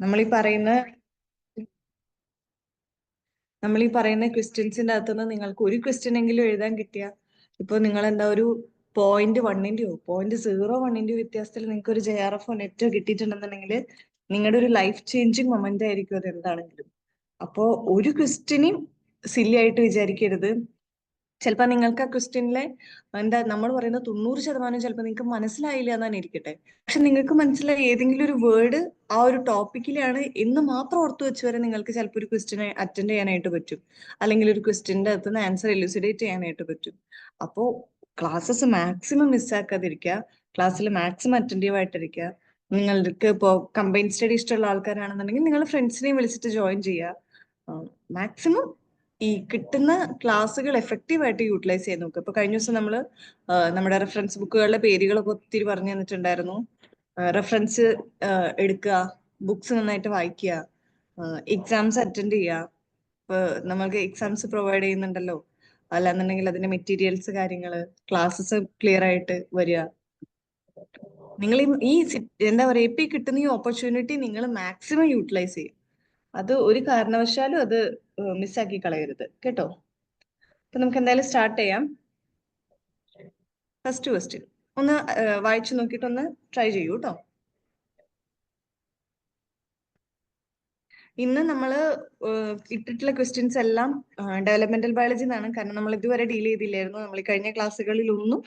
നമ്മൾ ഈ പറയുന്ന നമ്മൾ ഈ പറയുന്ന ക്വസ്റ്റ്യൻസിന്റെ അകത്തുനിന്ന് നിങ്ങൾക്ക് ഒരു ക്വസ്റ്റ്യൻ എങ്കിലും എഴുതാൻ കിട്ടിയ ഇപ്പൊ നിങ്ങൾ എന്താ ഒരു 0.1-ന്റെയോ 0.01-ന്റെയോ വ്യത്യാസത്തിൽ നിങ്ങൾക്ക് ഒരു JRF നെറ്റോ കിട്ടിയിട്ടുണ്ടെന്നുണ്ടെങ്കിൽ നിങ്ങളുടെ ഒരു ലൈഫ് ചേഞ്ചിങ് മൊമെന്റ് ആയിരിക്കും അത് എന്താണെങ്കിലും. അപ്പോ ഒരു ക്വസ്റ്റ്യനും സില്ലി ആയിട്ട് വിചാരിക്കരുത്. ചിലപ്പോൾ നിങ്ങൾക്ക് ആ ക്വസ്റ്റ്യനിലെ എന്താ നമ്മൾ പറയുന്ന 90% ചിലപ്പോൾ നിങ്ങൾക്ക് മനസ്സിലായില്ല എന്നാണ് ഇരിക്കട്ടെ. പക്ഷെ നിങ്ങൾക്ക് മനസ്സിലായി ഏതെങ്കിലും ഒരു വേർഡ് ആ ഒരു ടോപ്പിക്കിലാണ് എന്ന് മാത്രം ഓർത്ത് വെച്ച് വരെ നിങ്ങൾക്ക് ചിലപ്പോൾ ഒരു ക്വസ്റ്റ്യനെ അറ്റൻഡ് ചെയ്യാനായിട്ട് പറ്റും. അല്ലെങ്കിൽ ഒരു ക്വസ്റ്റ്യൻ്റെ അകത്ത് നിന്ന് ആൻസർ എലുസിഡേറ്റ് ചെയ്യാനായിട്ട് പറ്റും. അപ്പോൾ ക്ലാസ്സസ് മാക്സിമം മിസ്സാക്കാതിരിക്കുക. ക്ലാസ്സിൽ മാക്സിമം അറ്റൻറ്റീവ് ആയിട്ടിരിക്കുക. നിങ്ങൾക്ക് ഇപ്പോൾ കമ്പൈൻ സ്റ്റഡി ഇഷ്ടമുള്ള ആൾക്കാരാണെന്നുണ്ടെങ്കിൽ നിങ്ങൾ ഫ്രണ്ട്സിനെയും വിളിച്ചിട്ട് ജോയിൻ ചെയ്യുക. മാക്സിമം ഈ കിട്ടുന്ന ക്ലാസ്സുകൾ എഫക്റ്റീവ് ആയിട്ട് യൂട്ടിലൈസ് ചെയ്യാൻ നോക്കുക. ഇപ്പൊ കഴിഞ്ഞ ദിവസം നമ്മൾ നമ്മുടെ റെഫറൻസ് ബുക്കുകളുടെ പേരുകളൊക്കെ ഒത്തിരി പറഞ്ഞു തന്നിട്ടുണ്ടായിരുന്നു. റെഫറൻസ് എടുക്കുക, ബുക്സ് നന്നായിട്ട് വായിക്കുക, എക്സാംസ് അറ്റൻഡ് ചെയ്യുക. ഇപ്പൊ നമ്മൾക്ക് എക്സാംസ് പ്രൊവൈഡ് ചെയ്യുന്നുണ്ടല്ലോ, അല്ലാന്നുണ്ടെങ്കിൽ അതിന്റെ മെറ്റീരിയൽസ് കാര്യങ്ങള് ക്ലാസ്സസ് ക്ലിയർ ആയിട്ട് വരിക. നിങ്ങൾ ഈ എന്താ പറയുക ഇപ്പൊ കിട്ടുന്ന ഈ ഓപ്പർച്യൂണിറ്റി നിങ്ങൾ മാക്സിമം യൂട്ടിലൈസ് ചെയ്യും. അത് ഒരു കാരണവശാലും അത് മിസ്സാക്കി കളയരുത് കേട്ടോ. അപ്പൊ നമുക്ക് എന്തായാലും സ്റ്റാർട്ട് ചെയ്യാം. ഫസ്റ്റ് ക്വസ്റ്റ്യൻ ഒന്ന് വായിച്ചു നോക്കിയിട്ട് ഒന്ന് ട്രൈ ചെയ്യൂ കേട്ടോ. ഇന്ന് നമ്മൾ ഇട്ടിട്ടുള്ള ക്വസ്റ്റ്യൻസ് എല്ലാം ഡെവലപ്മെന്റൽ ബയോളജി എന്നാണ്. കാരണം നമ്മൾ ഇതുവരെ ഡീൽ ചെയ്തില്ലായിരുന്നു. നമ്മൾ കഴിഞ്ഞ ക്ലാസ്സുകളിലൊന്നും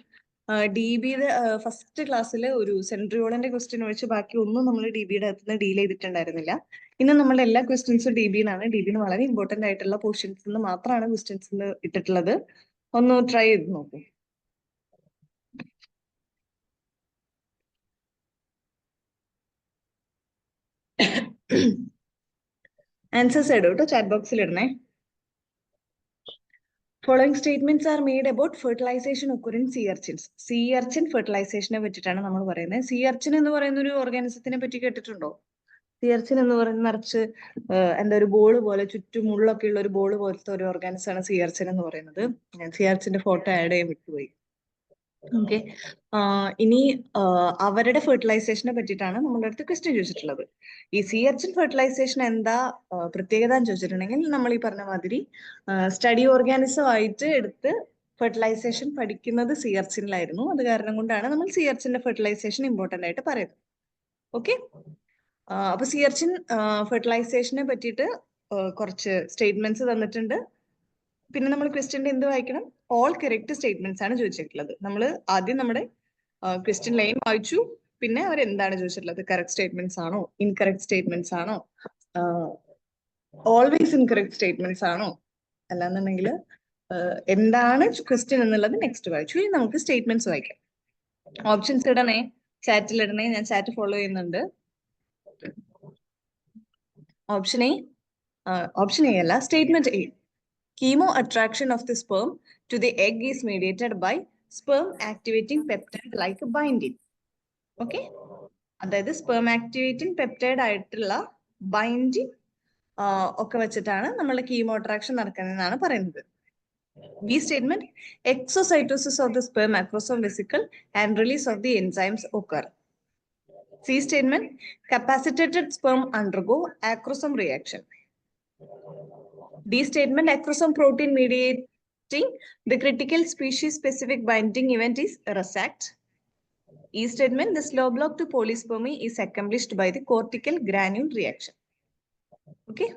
DBയുടെ ഫസ്റ്റ് ക്ലാസ്സിൽ ഒരു സെൻട്രിയോളിന്റെ ക്വസ്റ്റ്യൻ ഒഴിച്ച് ബാക്കി ഒന്നും നമ്മൾ DBയുടെ അകത്തുനിന്ന് ഡീൽ ചെയ്തിട്ടുണ്ടായിരുന്നില്ല. ഇന്ന് നമ്മുടെ എല്ലാ ക്വസ്റ്റ്യൻസും DBന്നാണ്. DBന് വളരെ ഇമ്പോർട്ടന്റ് ആയിട്ടുള്ള പോർഷൻസ് മാത്രമാണ് ക്വസ്റ്റ്യൻസ് ഇട്ടിട്ടുള്ളത്. ഒന്ന് ട്രൈ ചെയ്ത് നോക്കൂ. ആൻസേഴ്സ് ഇടും കേട്ടോ, ചാറ്റ് ബോക്സിൽ ഇടണേ. Following statements are made about fertilization occurring sea urchins. Sea urchin ഫെർട്ടിലൈസേഷനെ പറ്റിയിട്ടാണ് നമ്മൾ പറയുന്നത്. Sea urchin എന്ന് പറയുന്ന ഒരു ഓർഗാനിസത്തിനെ പറ്റി കേട്ടിട്ടുണ്ടോ? Sea urchin എന്ന് പറയുന്ന നിറച്ച് എന്താ ഒരു ബോൾ പോലെ ചുറ്റും മുള്ളൊക്കെ ഉള്ള ഒരു ബോൾ പോലത്തെ ഒരു ഓർഗാനിസം ആണ് sea urchin എന്ന് പറയുന്നത്. ഞാൻ sea urchinന്റെ ഫോട്ടോ ആഡ് ചെയ്യാൻ വിട്ടുപോയി. ഓക്കെ, ഇനി അവരുടെ ഫെർട്ടിലൈസേഷനെ പറ്റിയിട്ടാണ് നമ്മുടെ അടുത്ത് ക്വസ്റ്റ്യൻ ചോദിച്ചിട്ടുള്ളത്. ഈ സീ അർച്ചിൻ ഫെർട്ടിലൈസേഷൻ എന്താ പ്രത്യേകത എന്ന് ചോദിച്ചിട്ടുണ്ടെങ്കിൽ നമ്മൾ ഈ പറഞ്ഞ മാതിരി സ്റ്റഡി ഓർഗാനിസം ആയിട്ട് എടുത്ത് ഫെർട്ടിലൈസേഷൻ പഠിക്കുന്നത് സീ അർച്ചിനിലായിരുന്നു. അത് കാരണം കൊണ്ടാണ് നമ്മൾ സീ അർച്ചിന്റെ ഫെർട്ടിലൈസേഷൻ ഇമ്പോർട്ടന്റ് ആയിട്ട് പറയുന്നത്. ഓക്കെ, അപ്പൊ സീ അർച്ചിൻ ഫെർട്ടിലൈസേഷനെ പറ്റിയിട്ട് കുറച്ച് സ്റ്റേറ്റ്മെന്റ്സ് തന്നിട്ടുണ്ട്. പിന്നെ നമ്മൾ ക്വസ്റ്റ്യന്റെ എന്ത് വായിക്കണം? ഓൾ കറക്റ്റ് സ്റ്റേറ്റ്മെന്റ്സ് ആണ് ചോദിച്ചിട്ടുള്ളത്. നമ്മൾ ആദ്യം നമ്മുടെ ക്വസ്റ്റ്യൻ ലൈൻ വായിച്ചു, പിന്നെ അവർ എന്താണ് ചോദിച്ചിട്ടുള്ളത്? കറക്റ്റ് സ്റ്റേറ്റ്മെന്റ്സ് ആണോ, ഇൻകറക്റ്റ് സ്റ്റേറ്റ്മെന്റ്സ് ആണോ, ഓൾവേസ് ഇൻകറക്റ്റ് സ്റ്റേറ്റ്മെന്റ്സ് ആണോ, അല്ലാന്നുണ്ടെങ്കിൽ എന്താണ് ക്വസ്റ്റ്യൻ എന്നുള്ളത് നെക്സ്റ്റ് വായിച്ചു. ഇനി നമുക്ക് സ്റ്റേറ്റ്മെന്റ്സ് വായിക്കാം. ഓപ്ഷൻസ് ഇടണേ, ചാറ്റിൽ ഇടണേ. ഞാൻ ചാറ്റ് ഫോളോ ചെയ്യുന്നുണ്ട്. ഓപ്ഷൻ എ അല്ല, statement A. Chemo attraction of the sperm to the egg is mediated by sperm activating peptide like binding. Okay, അതായത് sperm activating peptide ആയിട്ടുള്ള ബൈൻഡിങ് ഒക്കെ വെച്ചിട്ടാണ് നമ്മൾ കീമോ അട്രാക്ഷൻ നടക്കുന്നതെന്നാണ് പറയുന്നത്. B statement, exocytosis of the sperm acrosome vesicle and release of the enzymes occur. C statement, capacitated sperm undergo acrosome reaction. D statement, acrosome protein mediating the critical species specific binding event is RESACT. E statement, the slow block to polyspermy is accomplished by the cortical granule reaction. Okay,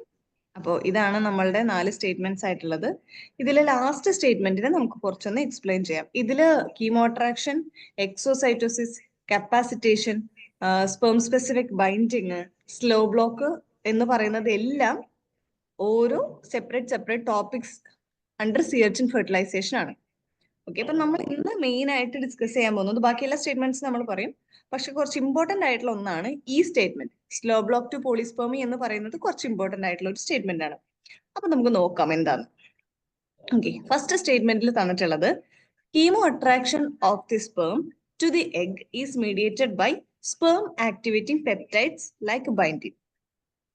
അപ്പോൾ ഇതാണ് നമ്മളുടെ 4 statements ആയിട്ടുള്ളത്. ഇതിലെ last സ്റ്റേറ്റ്മെന്റിനെ നമുക്ക് കുറച്ചൊന്ന് explain ചെയ്യാം. ഇതില് chemoattraction, exocytosis, capacitation, sperm specific binding, slow block എന്ന് പറയുന്നത് എല്ലാം ഓരോ separate topics under sea urchin fertilization ആണ്. ഓക്കെ, അപ്പൊ നമ്മൾ ഇന്ന് മെയിൻ ആയിട്ട് ഡിസ്കസ് ചെയ്യാൻ പോകുന്നത് ബാക്കിയുള്ള സ്റ്റേറ്റ്മെന്റ്സ് നമ്മൾ പറയും, പക്ഷെ കുറച്ച് ഇമ്പോർട്ടന്റ് ആയിട്ടുള്ള ഒന്നാണ് ഈ സ്റ്റേറ്റ്മെന്റ്. സ്ലോ ബ്ലോക്ക് ടു പോളിസ്പെർമി എന്ന് പറയുന്നത് കുറച്ച് ഇമ്പോർട്ടന്റ് ആയിട്ടുള്ള ഒരു സ്റ്റേറ്റ്മെന്റ് ആണ്. അപ്പൊ നമുക്ക് നോക്കാം എന്താണ്. ഓക്കെ, ഫസ്റ്റ് സ്റ്റേറ്റ്മെന്റിൽ തന്നിട്ടുള്ളത് chemo attraction of the sperm to the egg is mediated by sperm activating peptides like binding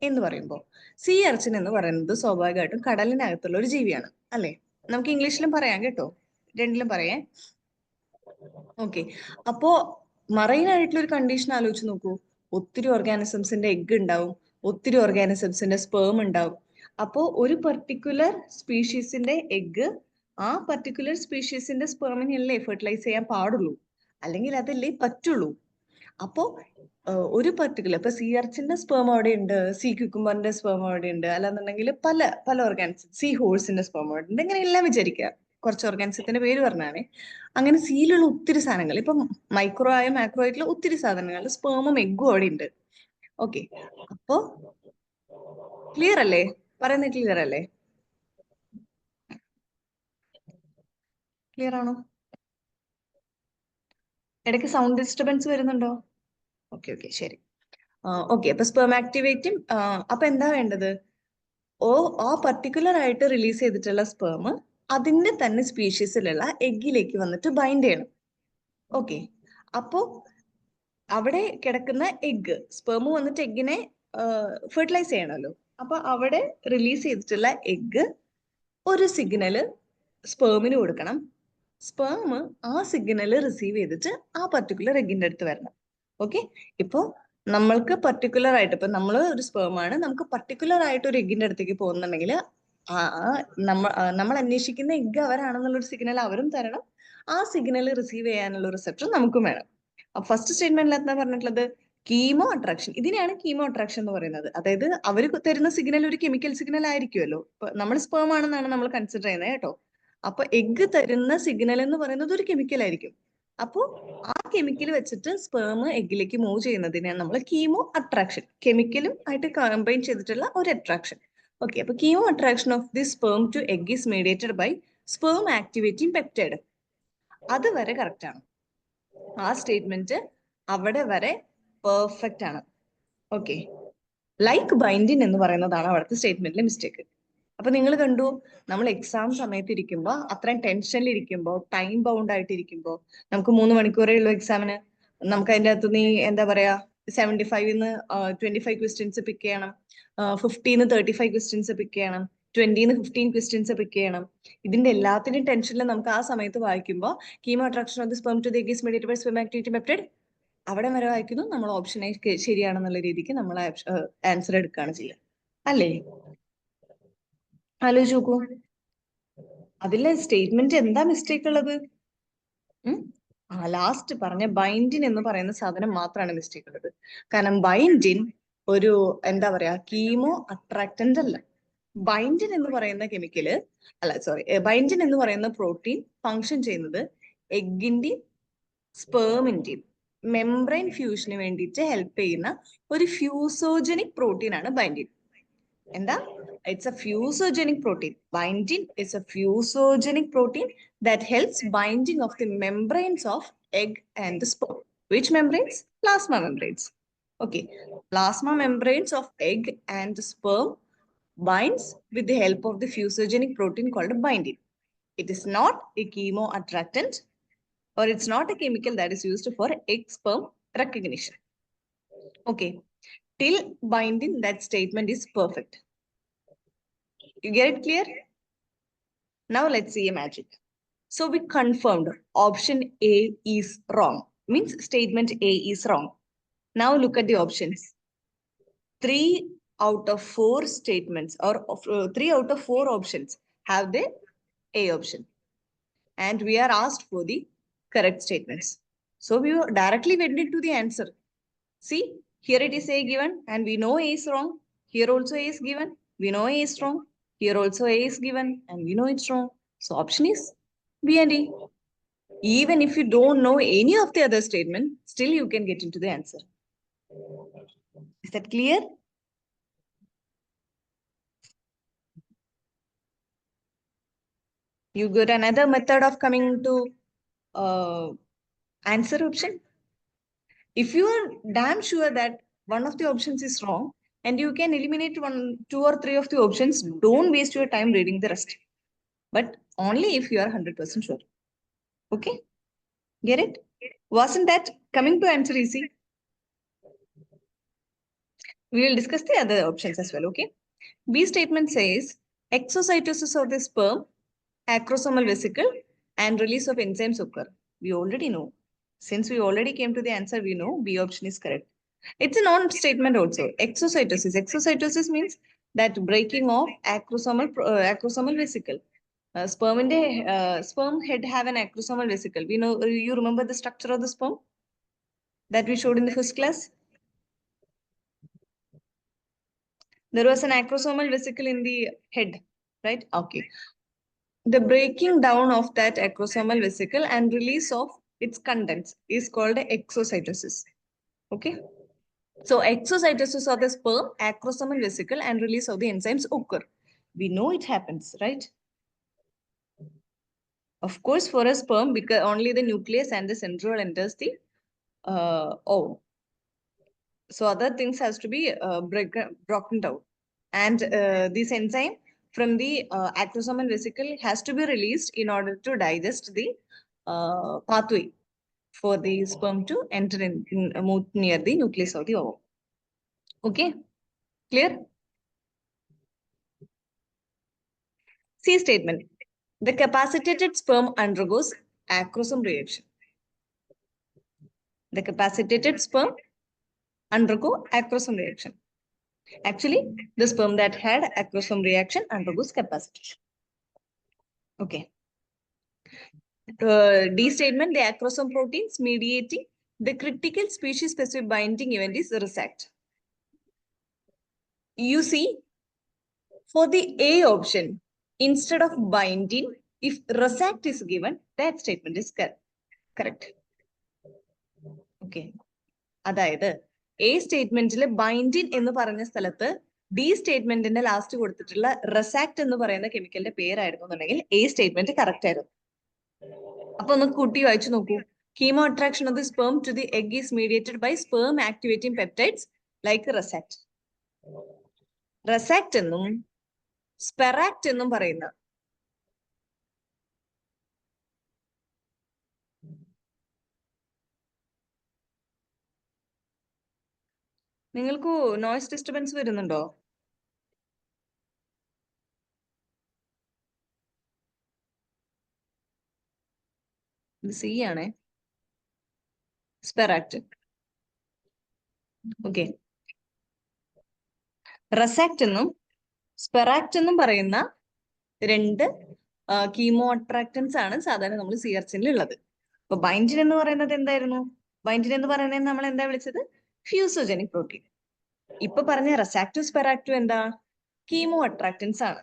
എന്ന് പറയുമ്പോൾ സീ അർച്ചിൻ എന്ന് പറയുന്നത് സ്വാഭാവികമായിട്ടും കടലിനകത്തുള്ള ഒരു ജീവിയാണ് അല്ലെ? നമുക്ക് ഇംഗ്ലീഷിലും പറയാം കേട്ടോ, രണ്ടിലും പറയാം. ഓക്കെ, അപ്പോ മറൈൻ ആയിട്ടുള്ള ഒരു കണ്ടീഷൻ ആലോചിച്ച് നോക്കൂ. ഒത്തിരി ഓർഗാനിസംസിന്റെ എഗ് ഉണ്ടാവും, ഒത്തിരി ഓർഗാനിസംസിന്റെ സ്പേം ഉണ്ടാവും. അപ്പോ ഒരു പർട്ടിക്കുലർ സ്പീഷീസിന്റെ എഗ് ആ പർട്ടിക്കുലർ സ്പീഷീസിന്റെ സ്പേമിനല്ലേ ഫെർട്ടിലൈസ് ചെയ്യാൻ പാടുള്ളൂ, അല്ലെങ്കിൽ അതല്ലേ പറ്റുള്ളൂ. അപ്പോ ഒരു പർട്ടിക്കുലർ ഇപ്പൊ സീ അർച്ചിന്റെ സ്പേം അവിടെ ഉണ്ട്, സീ ക്യൂക്കുംബറിന്റെ സ്പേം അവിടെ ഉണ്ട്, അല്ലാന്നുണ്ടെങ്കിൽ പല പല ഓർഗാനിസം, സീ ഹോഴ്സിന്റെ സ്പേം അവിടെ ഉണ്ട്, ഇങ്ങനെ എല്ലാം വിചാരിക്കുക. കുറച്ച് ഓർഗാനിസത്തിന്റെ പേര് പറഞ്ഞാണ്. അങ്ങനെ സീലുള്ള ഒത്തിരി സാധനങ്ങൾ, ഇപ്പൊ മൈക്രോ ആയ മാക്രോ ആയിട്ടുള്ള ഒത്തിരി സാധനങ്ങൾ സ്പേമും എഗ്ഗും അവിടെ ഉണ്ട്. ഓക്കെ, അപ്പോ ക്ലിയർ അല്ലേ? പറയുന്നത് ക്ലിയർ അല്ലേ? ക്ലിയർ ആണോ? ഇടയ്ക്ക് സൗണ്ട് ഡിസ്റ്റർബൻസ് വരുന്നുണ്ടോ? ഓക്കെ ഓക്കെ, ശരി. ഓക്കെ, അപ്പൊ സ്പേം ആക്ടിവേറ്റും അപ്പൊ എന്താ വേണ്ടത്? ആ പർട്ടിക്കുലർ ആയിട്ട് റിലീസ് ചെയ്തിട്ടുള്ള സ്പേം അതിന്റെ തന്നെ സ്പീഷീസിലുള്ള എഗ്ഗിലേക്ക് വന്നിട്ട് ബൈൻഡ് ചെയ്യണം. ഓക്കെ, അപ്പോ അവിടെ കിടക്കുന്ന എഗ്ഗ്, സ്പേം വന്നിട്ട് എഗ്ഗിനെ ഫെർട്ടിലൈസ് ചെയ്യണമല്ലോ. അപ്പൊ അവിടെ റിലീസ് ചെയ്തിട്ടുള്ള എഗ്ഗ് ഒരു സിഗ്നല് സ്പേമിന് കൊടുക്കണം. സ്പേം ആ സിഗ്നല് റിസീവ് ചെയ്തിട്ട് ആ പർട്ടിക്കുലർ എഗ്ഗിന്റെ അടുത്ത് വരണം. ഓക്കെ, ഇപ്പോ നമ്മൾക്ക് പർട്ടിക്കുലർ ആയിട്ട്, ഇപ്പൊ നമ്മൾ ഒരു സ്പേമാണ്, നമുക്ക് പർട്ടിക്കുലർ ആയിട്ട് ഒരു എഗ്ഗിന്റെ അടുത്തേക്ക് പോകുന്നുണ്ടെങ്കിൽ നമ്മൾ അന്വേഷിക്കുന്ന എഗ്ഗ് അവരാണെന്നുള്ള ഒരു സിഗ്നൽ അവരും തരണം. ആ സിഗ്നൽ റിസീവ് ചെയ്യാനുള്ള റിസപ്ഷൻ നമുക്കും വേണം. ഫസ്റ്റ് സ്റ്റേറ്റ്മെന്റിൽ എന്താ പറഞ്ഞിട്ടുള്ളത്? Chemo attraction. ഇതിനെയാണ് കീമോ അട്രാക്ഷൻ എന്ന് പറയുന്നത്. അതായത് അവർ തരുന്ന സിഗ്നൽ ഒരു കെമിക്കൽ സിഗ്നൽ ആയിരിക്കുമല്ലോ. ഇപ്പൊ നമ്മൾ സ്പേം ആണെന്നാണ് നമ്മൾ കൺസിഡർ ചെയ്യുന്നത് കേട്ടോ. അപ്പൊ എഗ്ഗ് തരുന്ന സിഗ്നൽ എന്ന് പറയുന്നത് ഒരു കെമിക്കൽ ആയിരിക്കും. അപ്പോ ആ കെമിക്കൽ വെച്ചിട്ട് സ്പേം എഗ്ഗിലേക്ക് മൂവ് ചെയ്യുന്നതിനെയാണ് നമ്മൾ കീമോ അട്രാക്ഷൻ, കെമിക്കലും ആയിട്ട് കമ്പൈൻ ചെയ്തിട്ടുള്ള ഒരു അട്രാക്ഷൻ. ഓക്കെ, അപ്പൊ chemo attraction of the sperm to egg is mediated by sperm activating peptide. അത് വരെ കറക്റ്റ് ആണ്. ആ സ്റ്റേറ്റ്മെന്റ് അവിടെ വരെ പെർഫെക്റ്റ് ആണ്. ഓക്കെ, ലൈക്ക് ബൈൻഡിങ് എന്ന് പറയുന്നതാണ് അവിടുത്തെ സ്റ്റേറ്റ്മെന്റിലെ മിസ്റ്റേക്ക്. അപ്പൊ നിങ്ങൾ കണ്ടു, നമ്മൾ എക്സാം സമയത്ത് ഇരിക്കുമ്പോൾ, അത്രയും ടെൻഷനിൽ ഇരിക്കുമ്പോൾ, ടൈം ബൗണ്ട് ആയിട്ട് ഇരിക്കുമ്പോൾ, നമുക്ക് 3 മണിക്കൂറേ ഉള്ളൂ എക്സാമിന്, നമുക്ക് അതിന്റെ അകത്ത് നീ എന്താ പറയാ 75-ന്ന് 25 ക്വസ്റ്റ്യൻസ് പിക്ക് ചെയ്യണം, 50-ന്ന് 35 ക്വസ്റ്റ്യൻസ് പിക്ക് ചെയ്യണം, 20-ന്ന് 15 ക്വസ്റ്റ്യൻസ് പിക്ക് ചെയ്യണം. ഇതിന്റെ എല്ലാത്തിനും ടെൻഷനിൽ നമുക്ക് ആ സമയത്ത് വായിക്കുമ്പോൾ chemo attraction of the sperm to the egg is mediated by sperm activating peptide, അവിടെ വരെ വായിക്കുന്നു, നമ്മൾ ഓപ്ഷൻ എ ശരിയാണെന്നുള്ള രീതിക്ക് നമ്മൾ ആൻസർ എടുക്കുകയാണ് ചെയ്യുക, അല്ലേ? ആലോചിച്ച് നോക്കൂ, അതിലെ സ്റ്റേറ്റ്മെന്റ് എന്താ മിസ്റ്റേക്ക് ഉള്ളത്? ലാസ്റ്റ് പറഞ്ഞ ബൈൻഡിൻ എന്ന് പറയുന്ന സാധനം മാത്രമാണ് മിസ്റ്റേക്ക് ഉള്ളത്. കാരണം ബൈൻഡിൻ ഒരു എന്താ പറയാ കീമോ അട്രാക്ടന്റ് അല്ല. ബൈൻഡിൻ എന്ന് പറയുന്ന കെമിക്കല് ബൈൻഡിൻ എന്ന് പറയുന്ന പ്രോട്ടീൻ ഫങ്ഷൻ ചെയ്യുന്നത് എഗ്ഗിന്റെയും സ്പേമിന്റെയും മെംബ്രെയിൻ ഫ്യൂഷന് വേണ്ടിയിട്ട് ഹെൽപ്പ് ചെയ്യുന്ന ഒരു ഫ്യൂസോജനിക് പ്രോട്ടീൻ ആണ് ബൈൻഡിൻ. എന്താ? It's a fusogenic protein. Bindin is a fusogenic protein that helps binding of the membranes of egg and the sperm. Which membranes? Plasma membranes. Okay. Plasma membranes of egg and sperm binds with the help of the fusogenic protein called bindin. It is not a chemoattractant, or it's not a chemical that is used for egg sperm recognition. Okay. Till bindin, that statement is perfect. You get it clear? Now let's see a magic. So we confirmed option A is wrong. Means statement A is wrong. Now look at the options. 3 out of 4 statements, or 3 out of 4 options have the A option. And we are asked for the correct statements. So we directly went into the answer. See, here it is A given and we know A is wrong. Here also A is given. We know A is wrong. Here also A is given and we know it's wrong. So option is B and E. Even if you don't know any of the other statement, still you can get into the answer. Is that clear? You got another method of coming to answer option. If you are damn sure that one of the options is wrong and you can eliminate 1, 2 or 3 of the options, don't waste your time reading the rest. But only if you are 100% sure. Okay? Get it? Wasn't that coming to answer easy? We will discuss the other options as well, okay? B statement says exocytosis of the sperm, acrosomal vesicle, and release of enzymes occur. We already know. Since we already came to the answer, we know B option is correct. It's a non-statement also. Exocytosis. Exocytosis means that breaking of acrosomal vesicle. Sperm head have an acrosomal vesicle. We know, you remember the structure of the sperm that we showed in the first class? There was an acrosomal vesicle in the head, right? Okay. The breaking down of that acrosomal vesicle and release of its contents is called exocytosis. Okay. So exocytosis of the sperm, acrosomal vesicle, and release of the enzymes occur. We know it happens, right? Of course, for a sperm, because only the nucleus and the centriole enters the ovum. So other things has to be broken down. And this enzyme from the acrosomal vesicle has to be released in order to digest the pathway for the sperm to enter move near the nucleus of the ovum. Okay, clear? C statement. The capacitated sperm undergoes acrosome reaction. The capacitated sperm undergo acrosome reaction. Actually, the sperm that had acrosome reaction undergoes capacitation. Okay. D statement, the acrosome proteins mediating the critical species specific binding event is RESACT. You see, for the A option, instead of binding, if RESACT is given, that statement is correct. Okay. അതായത് A സ്റ്റേറ്റ്മെന്റിൽ ബൈൻഡിൻ എന്ന് പറഞ്ഞ സ്ഥലത്ത് D സ്റ്റേറ്റ്മെന്റിന്റെ last കൊടുത്തിട്ടുള്ള റെസാക്ട് എന്ന് പറയുന്ന കെമിക്കലിന്റെ പേരായിരുന്നു എന്നുണ്ടെങ്കിൽ എ സ്റ്റേറ്റ്മെന്റ് കറക്റ്റ് ആയിരുന്നു. അപ്പൊ ഒന്ന് കൂട്ടി വായിച്ചു നോക്കൂ. Chemo attraction of the sperm to the egg is mediated by sperm activating peptides like RESACT. RESACT എന്നും സ്പെറാക്ട് എന്നും പറയുന്ന നിങ്ങൾക്ക് നോയ്സ് ഡിസ്റ്റർബൻസ് വരുന്നുണ്ടോ? ഇത് സി ആണേ, സ്പെറാക്ട്. ഓക്കെ, റെസാക്ട് എന്നും സ്പെറാക്ട് എന്നും പറയുന്ന രണ്ട് കീമോ അട്രാക്ടൻസ് ആണ് സാധാരണ നമ്മൾ സിയർച്ചിനിൽ ഉള്ളത്. അപ്പൊ ബൈൻഡിൻ എന്ന് പറയുന്നത് എന്തായിരുന്നു? ബൈൻഡിൻ എന്ന് പറയുന്നത് നമ്മൾ എന്താ വിളിച്ചത്? ഫ്യൂസോജനിക് പ്രോട്ടീൻ. ഇപ്പൊ പറഞ്ഞ റെസാക്റ്റും സ്പെറാക്റ്റും എന്താ? കീമോ അട്രാക്ടൻസ് ആണ്.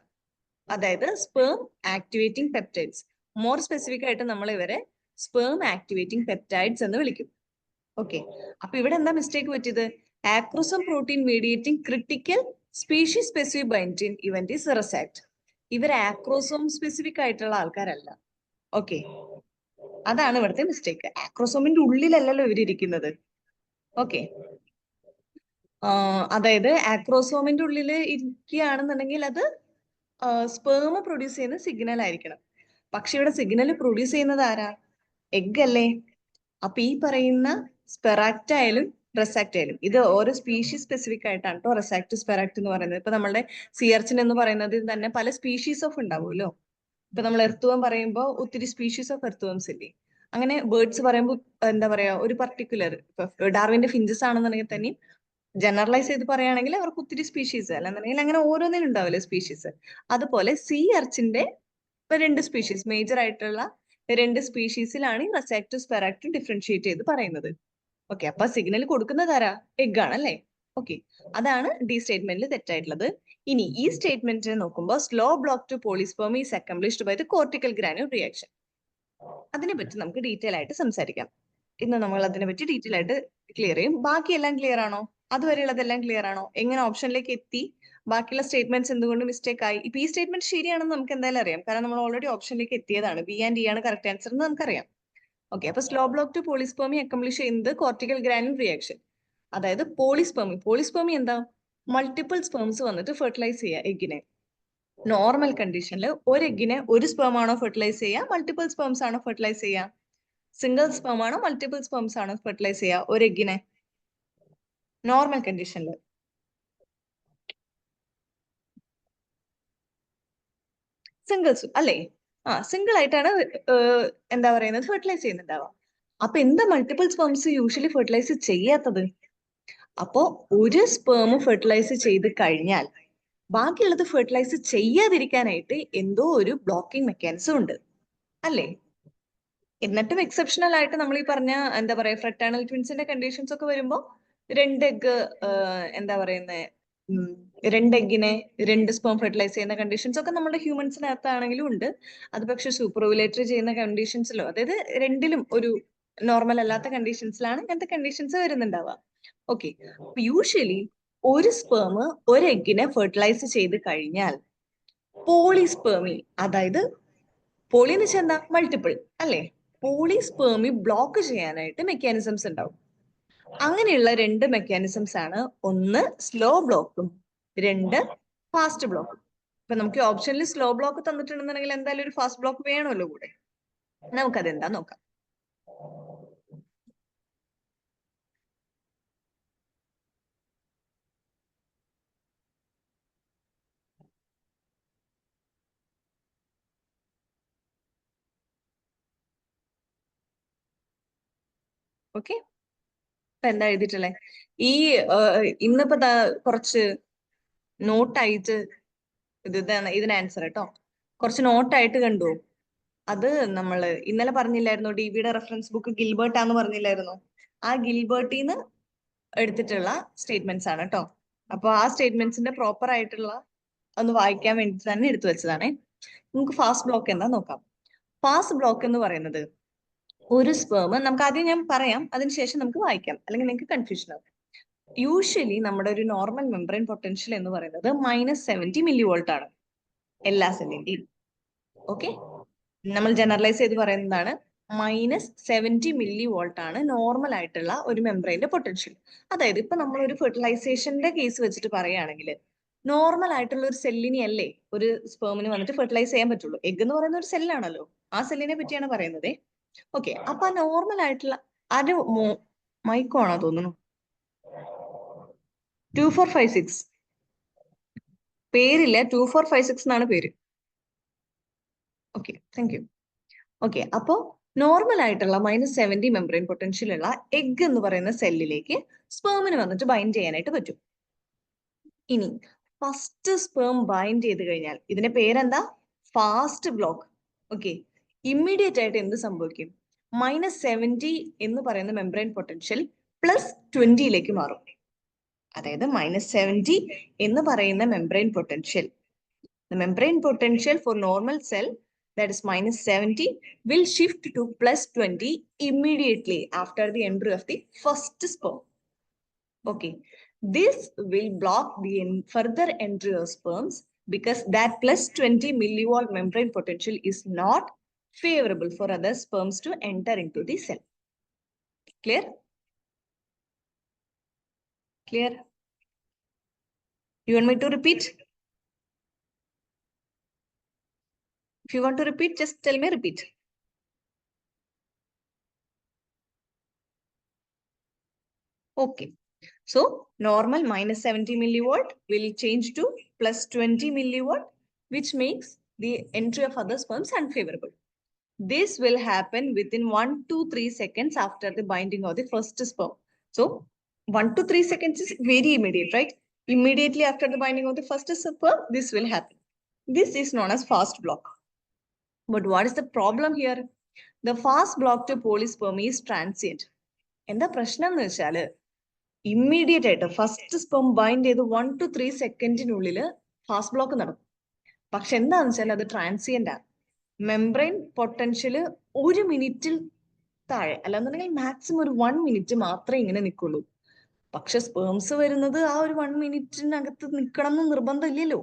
അതായത് sperm activating peptides. More specific ആയിട്ട് നമ്മൾ ഇവരെ സ്പേം ആക്ടിവേറ്റിംഗ് പെപ്റ്റൈഡ്സ് എന്ന് വിളിക്കും. ഓക്കെ, അപ്പൊ ഇവിടെ എന്താ മിസ്റ്റേക്ക് പറ്റിയത്? Acrosome protein mediating critical species specific binding event is റെസാക്ട്. ഇവർ ആക്രോസോം സ്പെസിഫിക് ആയിട്ടുള്ള ആൾക്കാരല്ല. ഓക്കെ, അതാണ് ഇവിടുത്തെ മിസ്റ്റേക്ക്. ആക്രോസോമിന്റെ ഉള്ളിലല്ലല്ലോ ഇവരിയ്ക്കുന്നത്. ഓക്കെ, അതായത് ആക്രോസോമിന്റെ ഉള്ളിൽ ഇരിക്കുകയാണെന്നുണ്ടെങ്കിൽ അത് സ്പേം പ്രൊഡ്യൂസ് ചെയ്യുന്ന സിഗ്നൽ ആയിരിക്കണം. പക്ഷെ ഇവിടെ സിഗ്നൽ പ്രൊഡ്യൂസ് ചെയ്യുന്നത് ആരാ? എഗ് അല്ലേ? അപ്പൊ ഈ പറയുന്ന സ്പെറാക്ട് ആയാലും റെസാക്ട് ആയാലും ഇത് ഓരോ സ്പീഷീസ് സ്പെസിഫിക് ആയിട്ടാണ് കേട്ടോ റെസാക്ട് സ്പെറാക്ട് എന്ന് പറയുന്നത്. ഇപ്പൊ നമ്മളുടെ സിയർച്ചിൻ എന്ന് പറയുന്നത് തന്നെ പല സ്പീഷീസ് ഓഫ് ഉണ്ടാവുമല്ലോ. ഇപ്പൊ നമ്മൾ എർത്തുവം പറയുമ്പോൾ ഒത്തിരി സ്പീഷീസ് ഓഫ് എർത്തുവംസ് ഇല്ലേ? അങ്ങനെ ബേർഡ്സ് പറയുമ്പോൾ എന്താ പറയാ, ഒരു പർട്ടിക്കുലർ ഇപ്പൊ ഡാർവിന്റെ ഫിഞ്ചസ് ആണെന്നുണ്ടെങ്കിൽ തന്നെ ജനറലൈസ് ചെയ്ത് പറയുകയാണെങ്കിൽ അവർക്ക് ഒത്തിരി സ്പീഷീസ്, അല്ലെന്നുണ്ടെങ്കിൽ അങ്ങനെ ഓരോന്നിനും ഉണ്ടാവില്ലേ സ്പീഷീസ്. അതുപോലെ സീ അർച്ചിന്റെ ഇപ്പൊ രണ്ട് സ്പീഷീസ്, മേജർ ആയിട്ടുള്ള രണ്ട് സ്പീഷീസിലാണ് ഈ റെസാക്റ്റും സ്പെറാക്റ്റും ഡിഫറൻഷിയേറ്റ് ചെയ്ത് പറയുന്നത്. ഓക്കെ, അപ്പൊ സിഗ്നൽ കൊടുക്കുന്നത് ആരാ? എഗ് ആണല്ലേ? ഓക്കെ, അതാണ് ഡി സ്റ്റേറ്റ്മെന്റിൽ തെറ്റായിട്ടുള്ളത്. ഇനി ഈ സ്റ്റേറ്റ്മെന്റിനെ നോക്കുമ്പോൾ slow block to polyspermy is accomplished by the cortical granule reaction. അതിനെ പറ്റി നമുക്ക് ഡീറ്റെയിൽ ആയിട്ട് സംസാരിക്കാം. ഇന്ന് നമ്മൾ അതിനെ പറ്റി ഡീറ്റെയിൽ ആയിട്ട് ക്ലിയർ ചെയ്യും. ബാക്കിയെല്ലാം ക്ലിയർ ആണോ? അതുവരെയുള്ളതെല്ലാം ക്ലിയർ ആണോ? എങ്ങനെ ഓപ്ഷനിലേക്ക് എത്തി? ബാക്കിയുള്ള സ്റ്റേറ്റ്മെന്റ്സ് എന്തുകൊണ്ട് മിസ്റ്റേക്ക് ആയി? ഇപ്പൊ ഈ സ്റ്റേറ്റ്മെന്റ് ശരിയാണെന്ന് നമുക്ക് എന്തായാലും അറിയാം, കാരണം നമ്മൾ ഓൾറെഡി ഓപ്ഷനിലേക്ക് എത്തിയതാണ്. ബി ആൻഡ് ഡി ആണ് കറക്റ്റ് ആൻസർ എന്ന് നമുക്കറിയാം. ഓക്കെ, അപ്പൊ സ്ലോ ബ്ലോക്ക് ടു പോളിസ്പെർമി അക്കംപ്ലിഷ് ചെയ്യുന്നത് കോർട്ടിക്കൽ ഗ്രാനുൽ റിയാക്ഷൻ. അതായത് പോളിസ്പെർമി എന്താ? മൾട്ടിപ്പിൾ സ്പെർംസ് വന്നിട്ട് ഫെർട്ടിലൈസ് ചെയ്യുക എഗ്ഗിനെ. നോർമൽ കണ്ടീഷനിൽ ഒരു എഗ്ഗിനെ ഒരു സ്പെർം ആണോ ഫെർട്ടിലൈസ് ചെയ്യുക, മൾട്ടിപ്പിൾ സ്പെർംസ് ആണോ ഫെർട്ടിലൈസ് ചെയ്യുക? സിംഗിൾ സ്പെർം ആണോ മൾട്ടിപ്പിൾ സ്പെർംസ് ആണോ ഫെർട്ടിലൈസ് ചെയ്യുക ഒരു എഗ്ഗിനെ നോർമൽ കണ്ടീഷനിൽ? സിംഗിൾസ് അല്ലേ? സിംഗിൾ ആയിട്ടാണ് എന്താ പറയുന്നത് ഫെർട്ടിലൈസ് ചെയ്യുന്നുണ്ടാവുക. അപ്പൊ എന്താ മൾട്ടിപ്പിൾ സ്പെർംസ് യൂഷ്വലി ഫെർട്ടിലൈസ് ചെയ്യാത്തത്? അപ്പോ ഒരു സ്പേം ഫെർട്ടിലൈസ് ചെയ്ത് കഴിഞ്ഞാൽ ബാക്കിയുള്ളത് ഫെർട്ടിലൈസ് ചെയ്യാതിരിക്കാനായിട്ട് എന്തോ ഒരു ബ്ലോക്കിംഗ് മെക്കാനിസം ഉണ്ട് അല്ലേ? എന്നിട്ടും എക്സെപ്ഷണൽ ആയിട്ട് നമ്മൾ ഈ പറഞ്ഞ എന്താ പറയാ ഫ്രട്ടേണൽ ട്വിൻസിന്റെ കണ്ടീഷൻസ് ഒക്കെ വരുമ്പോ രണ്ട് എഗ് എന്താ പറയുന്നത് രണ്ട് എഗ്ഗിനെ രണ്ട് സ്പേം ഫെർട്ടിലൈസ് ചെയ്യുന്ന കണ്ടീഷൻസ് ഒക്കെ നമ്മുടെ ഹ്യൂമൻസിനകത്താണെങ്കിലും ഉണ്ട്. അത് പക്ഷെ സൂപ്പർ ഓവുലേറ്ററി ചെയ്യുന്ന കണ്ടീഷൻസിലോ അതായത് രണ്ടിലും ഒരു നോർമൽ അല്ലാത്ത കണ്ടീഷൻസിലാണ് ഇങ്ങനത്തെ കണ്ടീഷൻസ് വരുന്നുണ്ടാവുക. ഓക്കെ, യൂഷ്വലി ഒരു സ്പേം ഒരു എഗ്ഗിനെ ഫെർട്ടിലൈസ് ചെയ്ത് കഴിഞ്ഞാൽ പോളിസ്പേമി, അതായത് പോളി എന്ന് വെച്ചാൽ എന്താ മൾട്ടിപ്പിൾ അല്ലേ, പോളിസ്പേമി ബ്ലോക്ക് ചെയ്യാനായിട്ട് മെക്കാനിസംസ് ഉണ്ടാവും. അങ്ങനെയുള്ള രണ്ട് മെക്കാനിസംസ് ആണ്, ഒന്ന് സ്ലോ ബ്ലോക്കും രണ്ട് ഫാസ്റ്റ് ബ്ലോക്കും. ഇപ്പൊ നമുക്ക് ഓപ്ഷനിൽ സ്ലോ ബ്ലോക്ക് തന്നിട്ടുണ്ടെന്നുണ്ടെങ്കിൽ എന്തായാലും ഒരു ഫാസ്റ്റ് ബ്ലോക്ക് വേണമല്ലോ കൂടെ. നമുക്കതെന്താ നോക്കാം. ഓക്കെ, ഇപ്പൊ എന്താ എഴുതിയിട്ടുള്ളേ? ഈ ഇന്നിപ്പോ കുറച്ച് നോട്ടായിട്ട് ഇതാണ് ഇതിന് ആൻസർ കേട്ടോ. കുറച്ച് നോട്ടായിട്ട് കണ്ടു. അത് നമ്മള് ഇന്നലെ പറഞ്ഞില്ലായിരുന്നോ, DBയുടെ റെഫറൻസ് ബുക്ക് ഗിൽബർട്ട് ആന്ന് പറഞ്ഞില്ലായിരുന്നോ? ആ ഗിൽബർട്ടിന്ന് എടുത്തിട്ടുള്ള സ്റ്റേറ്റ്മെന്റ്സ് ആണ് കേട്ടോ. അപ്പൊ ആ സ്റ്റേറ്റ്മെന്റ്സിന്റെ പ്രോപ്പർ ആയിട്ടുള്ള ഒന്ന് വായിക്കാൻ വേണ്ടി തന്നെ എടുത്തു വെച്ചതാണേ. നമുക്ക് ഫാസ്റ്റ് ബ്ലോക്ക് എന്താ നോക്കാം. ഫാസ്റ്റ് ബ്ലോക്ക് എന്ന് പറയുന്നത് ഒരു സ്പേം, നമുക്ക് ആദ്യം ഞാൻ പറയാം അതിനുശേഷം നമുക്ക് വായിക്കാം, അല്ലെങ്കിൽ നിങ്ങൾക്ക് കൺഫ്യൂഷൻ ആവും. യൂഷ്വലി നമ്മുടെ ഒരു നോർമൽ മെംബ്രെയിൻ പൊട്ടൻഷ്യൽ എന്ന് പറയുന്നത് -70 മില്ലി വോൾട്ട് ആണ് എല്ലാ സെല്ലിന്റെയും. ഓക്കെ, നമ്മൾ ജനറലൈസ് ചെയ്ത് പറയുന്നതാണ് -70 മില്ലി വോൾട്ട് ആണ് നോർമൽ ആയിട്ടുള്ള ഒരു മെംബ്രെയിന്റെ പൊട്ടൻഷ്യൽ. അതായത് ഇപ്പൊ നമ്മൾ ഒരു ഫെർട്ടിലൈസേഷന്റെ കേസ് വെച്ചിട്ട് പറയുകയാണെങ്കിൽ നോർമൽ ആയിട്ടുള്ള ഒരു സെല്ലിനെ അല്ലേ ഒരു സ്പേമിന് വന്നിട്ട് ഫെർട്ടിലൈസ് ചെയ്യാൻ പറ്റുള്ളൂ. എഗ് എന്ന് പറയുന്ന ഒരു സെല്ലാണല്ലോ, ആ സെല്ലിനെ പറ്റിയാണ് പറയുന്നത്. ഓക്കെ, അപ്പൊ ആ നോർമൽ ആയിട്ടുള്ള അത് മൈക്കോണോ തോന്നുന്നു 2456 പേരില്ല, 2456 എന്നാണ് പേര്. Okay, thank you. ഓക്കെ, അപ്പോ നോർമൽ ആയിട്ടുള്ള -70 മെംബ്രെയിൻ പൊട്ടൻഷ്യൽ ഉള്ള എഗ് എന്ന് പറയുന്ന സെല്ലിലേക്ക് സ്പേമിന് വന്നിട്ട് ബൈൻഡ് ചെയ്യാനായിട്ട് പറ്റും. ഇനി ഫസ്റ്റ് സ്പേം ബൈൻഡ് ചെയ്ത് കഴിഞ്ഞാൽ ഇതിന്റെ പേരെന്താ? Fast block. ഓക്കെ, ഇമ്മീഡിയറ്റ് ആയിട്ട് എന്ത് സംഭവിക്കും? -70 എന്ന് പറയുന്ന മെംബ്രെയിൻ പൊട്ടൻഷ്യൽ +20 മാറും. അതായത് -70 എന്ന് പറയുന്ന membrane potential, the membrane potential for normal cell, that is -70, will shift to +20 immediately after the entry of the first sperm. Okay, this will block the further entry of sperms because that +20 millivolt membrane potential is not favorable for other sperms to enter into the cell. Clear? Clear? You want me to repeat? If you want to repeat, just tell me repeat. Okay, so normal -70 millivolt will change to +20 millivolt, which makes the entry of other sperms unfavorable. This will happen within 1 to 3 seconds after the binding of the first sperm. So 1 to 3 seconds is very immediate, right? Immediately after the binding of the first sperm, this will happen. This is known as fast block. But what is the problem here? The fast block to polyspermy is transient. എന്താ പ്രശ്നം എന്ന് വെച്ചാല് immediate ആയിട്ട് first sperm bind ചെയ്ത് 1 to 3 സെക്കൻഡിനുള്ളിൽ fast block നടക്കും. പക്ഷെ എന്താന്ന് വെച്ചാൽ അത് ട്രാൻസിയന്റ് ആണ്. മെംബ്രെയിൻ പൊട്ടൻഷ്യൽ 1 മിനിറ്റിൽ താഴെ, അല്ലാന്നുണ്ടെങ്കിൽ മാക്സിമം ഒരു 1 മിനിറ്റ് മാത്രമേ ഇങ്ങനെ നിൽക്കുള്ളൂ. പക്ഷെ സ്പേംസ് വരുന്നത് ആ ഒരു 1 മിനിറ്റിനകത്ത് നിൽക്കണം എന്ന് നിർബന്ധം ഇല്ലല്ലോ.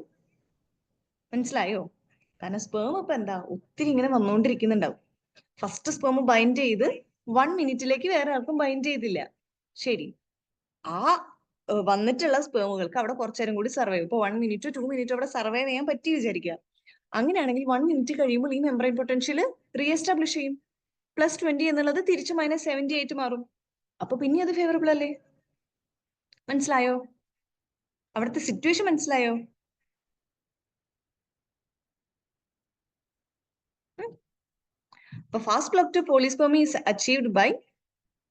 മനസ്സിലായോ? കാരണം സ്പേം ഇപ്പൊ എന്താ ഒത്തിരി ഇങ്ങനെ വന്നുകൊണ്ടിരിക്കുന്നുണ്ടാവും. ഫസ്റ്റ് സ്പേം ബൈൻഡ് ചെയ്ത് 1 മിനിറ്റിലേക്ക് വേറെ ആർക്കും ബൈൻഡ് ചെയ്തില്ല. ശരി, ആ വന്നിട്ടുള്ള സ്പേമുകൾക്ക് അവിടെ കുറച്ചേരം കൂടി സർവൈവ്, ഇപ്പൊ 1 മിനിറ്റ് 2 മിനിറ്റ് അവിടെ സർവൈവ് ചെയ്യാൻ പറ്റി വിചാരിക്കുക. അങ്ങനെയാണെങ്കിൽ 1 മിനിറ്റ് കഴിയുമ്പോൾ ഈ മെംബ്രെയിൻ പൊട്ടൻഷ്യൽ റീഎസ്റ്റാബ്ലിഷ് ചെയ്യും. +20 എന്നുള്ളത് തിരിച്ച് -70 ആയിട്ട് മാറും. അപ്പൊ പിന്നെ അത് ഫേവറബിൾ അല്ലേ? മനസ്സിലായോ? അവിടുത്തെ സിറ്റുവേഷൻ മനസ്സിലായോ? The fast block to polyspermy is achieved by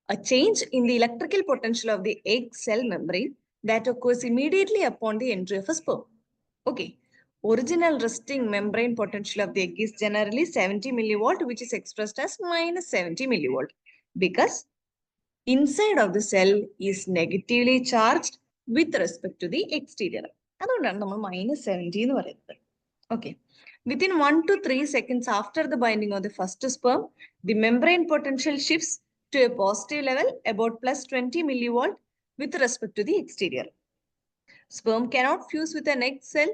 a change in the electrical potential of the egg cell membrane that occurs immediately upon the entry of a sperm. Okay. Original resting membrane potential of the egg is generally 70 millivolt, which is expressed as minus 70 millivolt, because inside of the cell is negatively charged with respect to the exterior. അതുകൊണ്ടാണ് നമ്മൾ minus 70 എന്ന് പറയുന്നത്. Okay. Within 1 to 3 seconds after the binding of the first sperm, the membrane potential shifts to a positive level about plus 20 millivolt with respect to the exterior. Sperm cannot fuse with an egg cell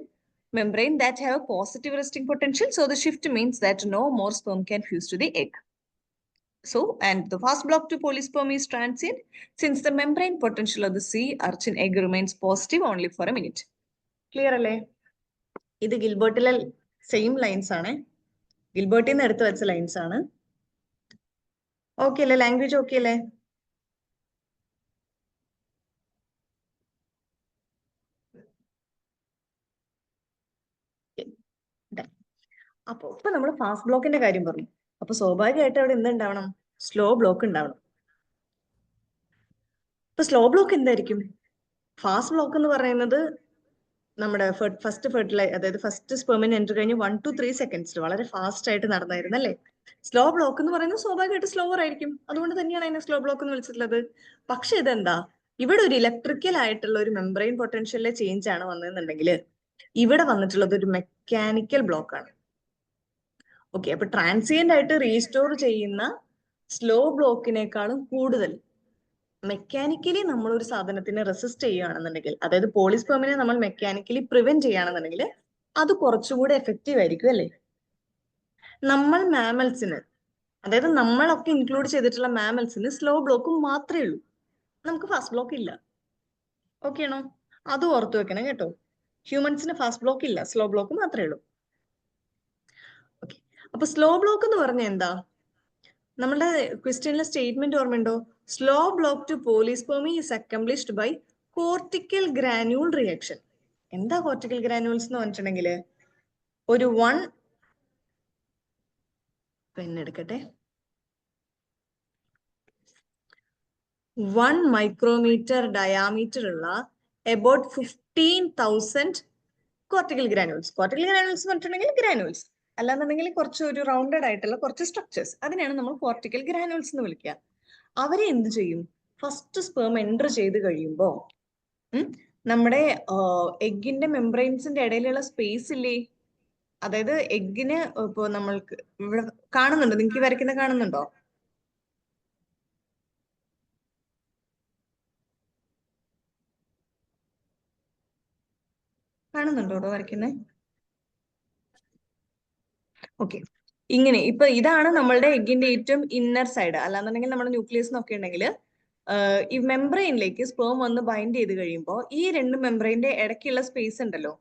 membrane that have a positive resting potential. So the shift means that no more sperm can fuse to the egg. So, and the fast block to polysperm is transient since the membrane potential of the sea urchin egg remains positive only for a minute. Clear alle? This Gilbertile same lines aane. Gilbertine eduthu vecha lines aane. Okay alle, language okay alle? അപ്പോൾ ഇപ്പൊ നമ്മൾ fast ബ്ലോക്കിന്റെ കാര്യം പറഞ്ഞു. അപ്പൊ സ്വാഭാവികമായിട്ട് അവിടെ എന്തുണ്ടാവണം? Slow block ഉണ്ടാവണം. ഇപ്പൊ സ്ലോ ബ്ലോക്ക് എന്തായിരിക്കും? ഫാസ്റ്റ് ബ്ലോക്ക് എന്ന് പറയുന്നത് നമ്മുടെ ഫസ്റ്റ് അതായത് ഫസ്റ്റ് സ്പെർമിന് എൻട്രി കഴിഞ്ഞ് 1 to 3 സെക്കൻഡ്സിൽ വളരെ ഫാസ്റ്റ് ആയിട്ട് നടന്നായിരുന്നു അല്ലേ? സ്ലോ ബ്ലോക്ക് എന്ന് പറയുന്നത് സ്വാഭാവികമായിട്ട് സ്ലോവർ ആയിരിക്കും. അതുകൊണ്ട് തന്നെയാണ് അതിനെ സ്ലോ ബ്ലോക്ക് എന്ന് വിളിച്ചിട്ടുള്ളത്. പക്ഷെ ഇതെന്താ, ഇവിടെ ഒരു ഇലക്ട്രിക്കൽ ആയിട്ടുള്ള ഒരു മെംബ്രെയിൻ പൊട്ടൻഷ്യലിലെ ചേഞ്ച് ആണ് വന്നതെന്നുണ്ടെങ്കിൽ ഇവിടെ വന്നിട്ടുള്ളത് ഒരു മെക്കാനിക്കൽ ബ്ലോക്ക് ആണ്. ഓക്കെ, അപ്പൊ ട്രാൻസിയന്റ് ആയിട്ട് റീസ്റ്റോർ ചെയ്യുന്ന സ്ലോ ബ്ലോക്കിനേക്കാളും കൂടുതൽ മെക്കാനിക്കലി നമ്മൾ ഒരു സാധനത്തിനെ റെസിസ്റ്റ് ചെയ്യുകയാണെന്നുണ്ടെങ്കിൽ, അതായത് പോളിസ്പെർമിനെ നമ്മൾ മെക്കാനിക്കലി പ്രിവെന്റ് ചെയ്യുകയാണെന്നുണ്ടെങ്കിൽ അത് കുറച്ചുകൂടെ എഫക്റ്റീവ് ആയിരിക്കും അല്ലേ? നമ്മൾ മാമൽസിന്, അതായത് നമ്മളൊക്കെ ഇൻക്ലൂഡ് ചെയ്തിട്ടുള്ള മാമൽസിന് സ്ലോ ബ്ലോക്കും മാത്രമേ ഉള്ളൂ. നമുക്ക് ഫാസ്റ്റ് ബ്ലോക്ക് ഇല്ല. ഓക്കെ ആണോ? അത് ഓർത്തു വെക്കണം കേട്ടോ. ഹ്യൂമൻസിന് ഫാസ്റ്റ് ബ്ലോക്ക് ഇല്ല, സ്ലോ ബ്ലോക്ക് മാത്രമേ ഉള്ളൂ. ഓക്കെ, അപ്പൊ സ്ലോ ബ്ലോക്ക് എന്ന് പറഞ്ഞാൽ എന്താ? നമ്മളുടെ ക്വസ്റ്റ്യനിലെ സ്റ്റേറ്റ്മെന്റ് ഓർമ്മയുണ്ടോ? Slow block to polyspermy is accomplished by cortical granule reaction. എന്താ കോർട്ടിക്കൽ ഗ്രാന്യൂൾസ് എന്ന് പറഞ്ഞിട്ടുണ്ടെങ്കിൽ, ഒരു 1 മൈക്രോമീറ്റർ ഡയാമീറ്റർ ഉള്ള about 15,000 cortical granules. Cortical granules പറഞ്ഞിട്ടുണ്ടെങ്കിൽ ഗ്രാന്യൂൾസ്, അല്ലാന്നുണ്ടെങ്കിൽ കുറച്ച് ഒരു റൗണ്ടഡ് ആയിട്ടുള്ള കുറച്ച് സ്ട്രക്ചേഴ്സ്, അതിനെയാണ് നമ്മൾ കോർട്ടിക്കൽ ഗ്രാന്യൂൾസ് എന്ന് വിളിക്കുക. അവരെ എന്ത് ചെയ്യും? ഫസ്റ്റ് സ്പെർം എൻറ്റർ ചെയ്ത് കഴിയുമ്പോൾ നമ്മുടെ എഗ്ഗിന്റെ മെംബ്രെയിൻസിന്റെ ഇടയിലുള്ള സ്പേസ് ഇല്ലേ, അതായത് എഗ്ഗിന് ഇപ്പോ നമ്മൾക്ക് ഇവിടെ കാണുന്നുണ്ടോ? നിങ്ങൾക്ക് വരയ്ക്കുന്ന കാണുന്നുണ്ടോ? കാണുന്നുണ്ടോ ഇവിടെ വരയ്ക്കുന്നത്? ഓക്കെ, ഇങ്ങനെ ഇപ്പൊ ഇതാണ് നമ്മളുടെ എഗ്ഗിന്റെ ഏറ്റവും ഇന്നർ സൈഡ്. അല്ലാന്നുണ്ടെങ്കിൽ നമ്മുടെ ന്യൂക്ലിയസ് എന്നൊക്കെ ഉണ്ടെങ്കിൽ ഈ മെംബ്രെയിനിലേക്ക് സ്പേം വന്ന് ബൈൻഡ് ചെയ്ത് കഴിയുമ്പോൾ ഈ രണ്ട് മെംബ്രെയിന്റെ ഇടയ്ക്കുള്ള സ്പേസ് ഉണ്ടല്ലോ,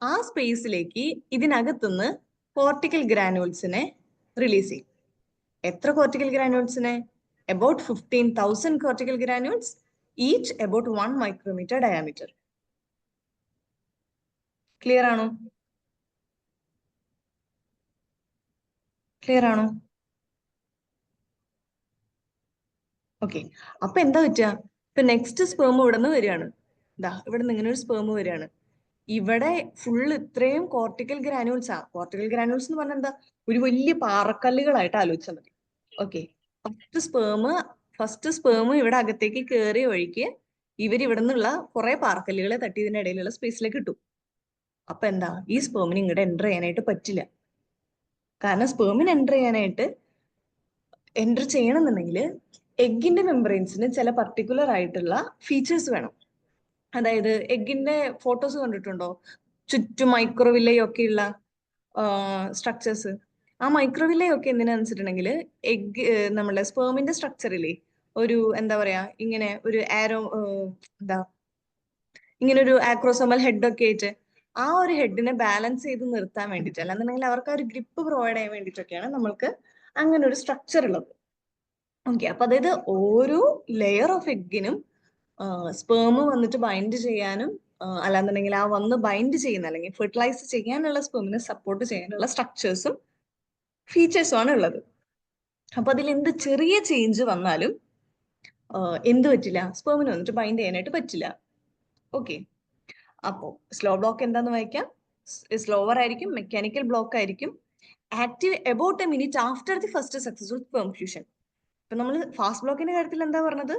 ആ സ്പേസിലേക്ക് ഇതിനകത്തുനിന്ന് കോർട്ടിക്കൽ ഗ്രാനുവൽസിനെ റിലീസ് ചെയ്യും. എത്ര കോർട്ടിക്കൽ ഗ്രാനുവൽസിനെ? About 15,000 cortical granules, each about 1 micrometre diameter. Clear ആണോ? ക്ലിയർ ആണോ? ഓക്കെ, അപ്പൊ എന്താ പറ്റുക? ഇപ്പൊ നെക്സ്റ്റ് സ്പേം ഇവിടെ നിന്ന് വരികയാണ്. ഇതാ ഇവിടെ നിന്ന് ഇങ്ങനെ ഒരു സ്പേം വരികയാണ്. ഇവിടെ ഫുൾ ഇത്രയും കോർട്ടിക്കൽ ഗ്രാനുവൽസ് കോർട്ടിക്കൽ ഗ്രാനുവൽസ് എന്ന് പറഞ്ഞാൽ എന്താ? ഒരു വലിയ പാറക്കല്ലുകളായിട്ട് ആലോചിച്ചാൽ മതി. ഓക്കെ, ഫസ്റ്റ് സ്പേം ഇവിടെ അകത്തേക്ക് കയറിയ വഴിക്ക് ഇവിടെ നിന്നുള്ള കുറെ പാറക്കല്ലുകളെ തട്ടി ഇതിന്റെ ഇടയിലുള്ള സ്പേസിലേക്ക് കിട്ടും. അപ്പൊ എന്താ, ഈ സ്പേമിന് ഇങ്ങോട്ട് എൻ്റർ ചെയ്യാനായിട്ട് പറ്റില്ല. കാരണം സ്പേമിന് എൻ്റർ ചെയ്യണമെന്നുണ്ടെങ്കിൽ എഗ്ഗിന്റെ മെംബ്രെയിൻസിന് ചില പർട്ടിക്കുലർ ആയിട്ടുള്ള ഫീച്ചേഴ്സ് വേണം. അതായത് എഗ്ഗിന്റെ ഫോട്ടോസ് കണ്ടിട്ടുണ്ടോ? ചുറ്റും മൈക്രോവില്ലയൊക്കെ ഉള്ള സ്ട്രക്ചേഴ്സ്. ആ മൈക്രോവില്ലയൊക്കെ എന്തിനാന്ന് വെച്ചിട്ടുണ്ടെങ്കിൽ എഗ്ഗ് നമ്മുടെ സ്പേമിന്റെ സ്ട്രക്ചറിലെ ഒരു എന്താ പറയാ, ഇങ്ങനെ ഒരു ഇങ്ങനെ ഒരു ആക്രോസോമൽ ഹെഡ് ഒക്കെ ആയിട്ട് ആ ഒരു ഹെഡിനെ ബാലൻസ് ചെയ്ത് നിർത്താൻ വേണ്ടിയിട്ട്, അല്ലാന്നുണ്ടെങ്കിൽ അവർക്ക് ആ ഒരു ഗ്രിപ്പ് പ്രൊവൈഡ് ചെയ്യാൻ വേണ്ടിയിട്ടൊക്കെയാണ് നമ്മൾക്ക് അങ്ങനെ ഒരു സ്ട്രക്ചർ ഉള്ളത്. ഓക്കെ, അപ്പൊ അതായത് ഓരോ ലെയർ ഓഫ് എഗ്ഗിനും സ്പേം വന്നിട്ട് ബൈൻഡ് ചെയ്യാനും അല്ലാന്നുണ്ടെങ്കിൽ ആ വന്ന് ബൈൻഡ് ചെയ്യുന്ന അല്ലെങ്കിൽ ഫെർട്ടിലൈസ് ചെയ്യാനുള്ള സ്പേമിനെ സപ്പോർട്ട് ചെയ്യാനുള്ള സ്ട്രക്ചേഴ്സും ഫീച്ചേഴ്സും ആണ് ഉള്ളത്. അപ്പൊ അതിൽ എന്ത് ചെറിയ ചേഞ്ച് വന്നാലും എന്ത് പറ്റില്ല? സ്പേമിന് വന്നിട്ട് ബൈൻഡ് ചെയ്യാനായിട്ട് പറ്റില്ല. ഓക്കെ, അപ്പോ സ്ലോ ബ്ലോക്ക് എന്താന്ന് വായിക്കാം. സ്ലോവർ ആയിരിക്കും, മെക്കാനിക്കൽ ബ്ലോക്ക് ആയിരിക്കും, active about A minute after the first successful sperm fusion. ഇപ്പൊ നമ്മൾ ഫാസ്റ്റ് ബ്ലോക്കിന്റെ കാര്യത്തിൽ എന്താ പറഞ്ഞത്?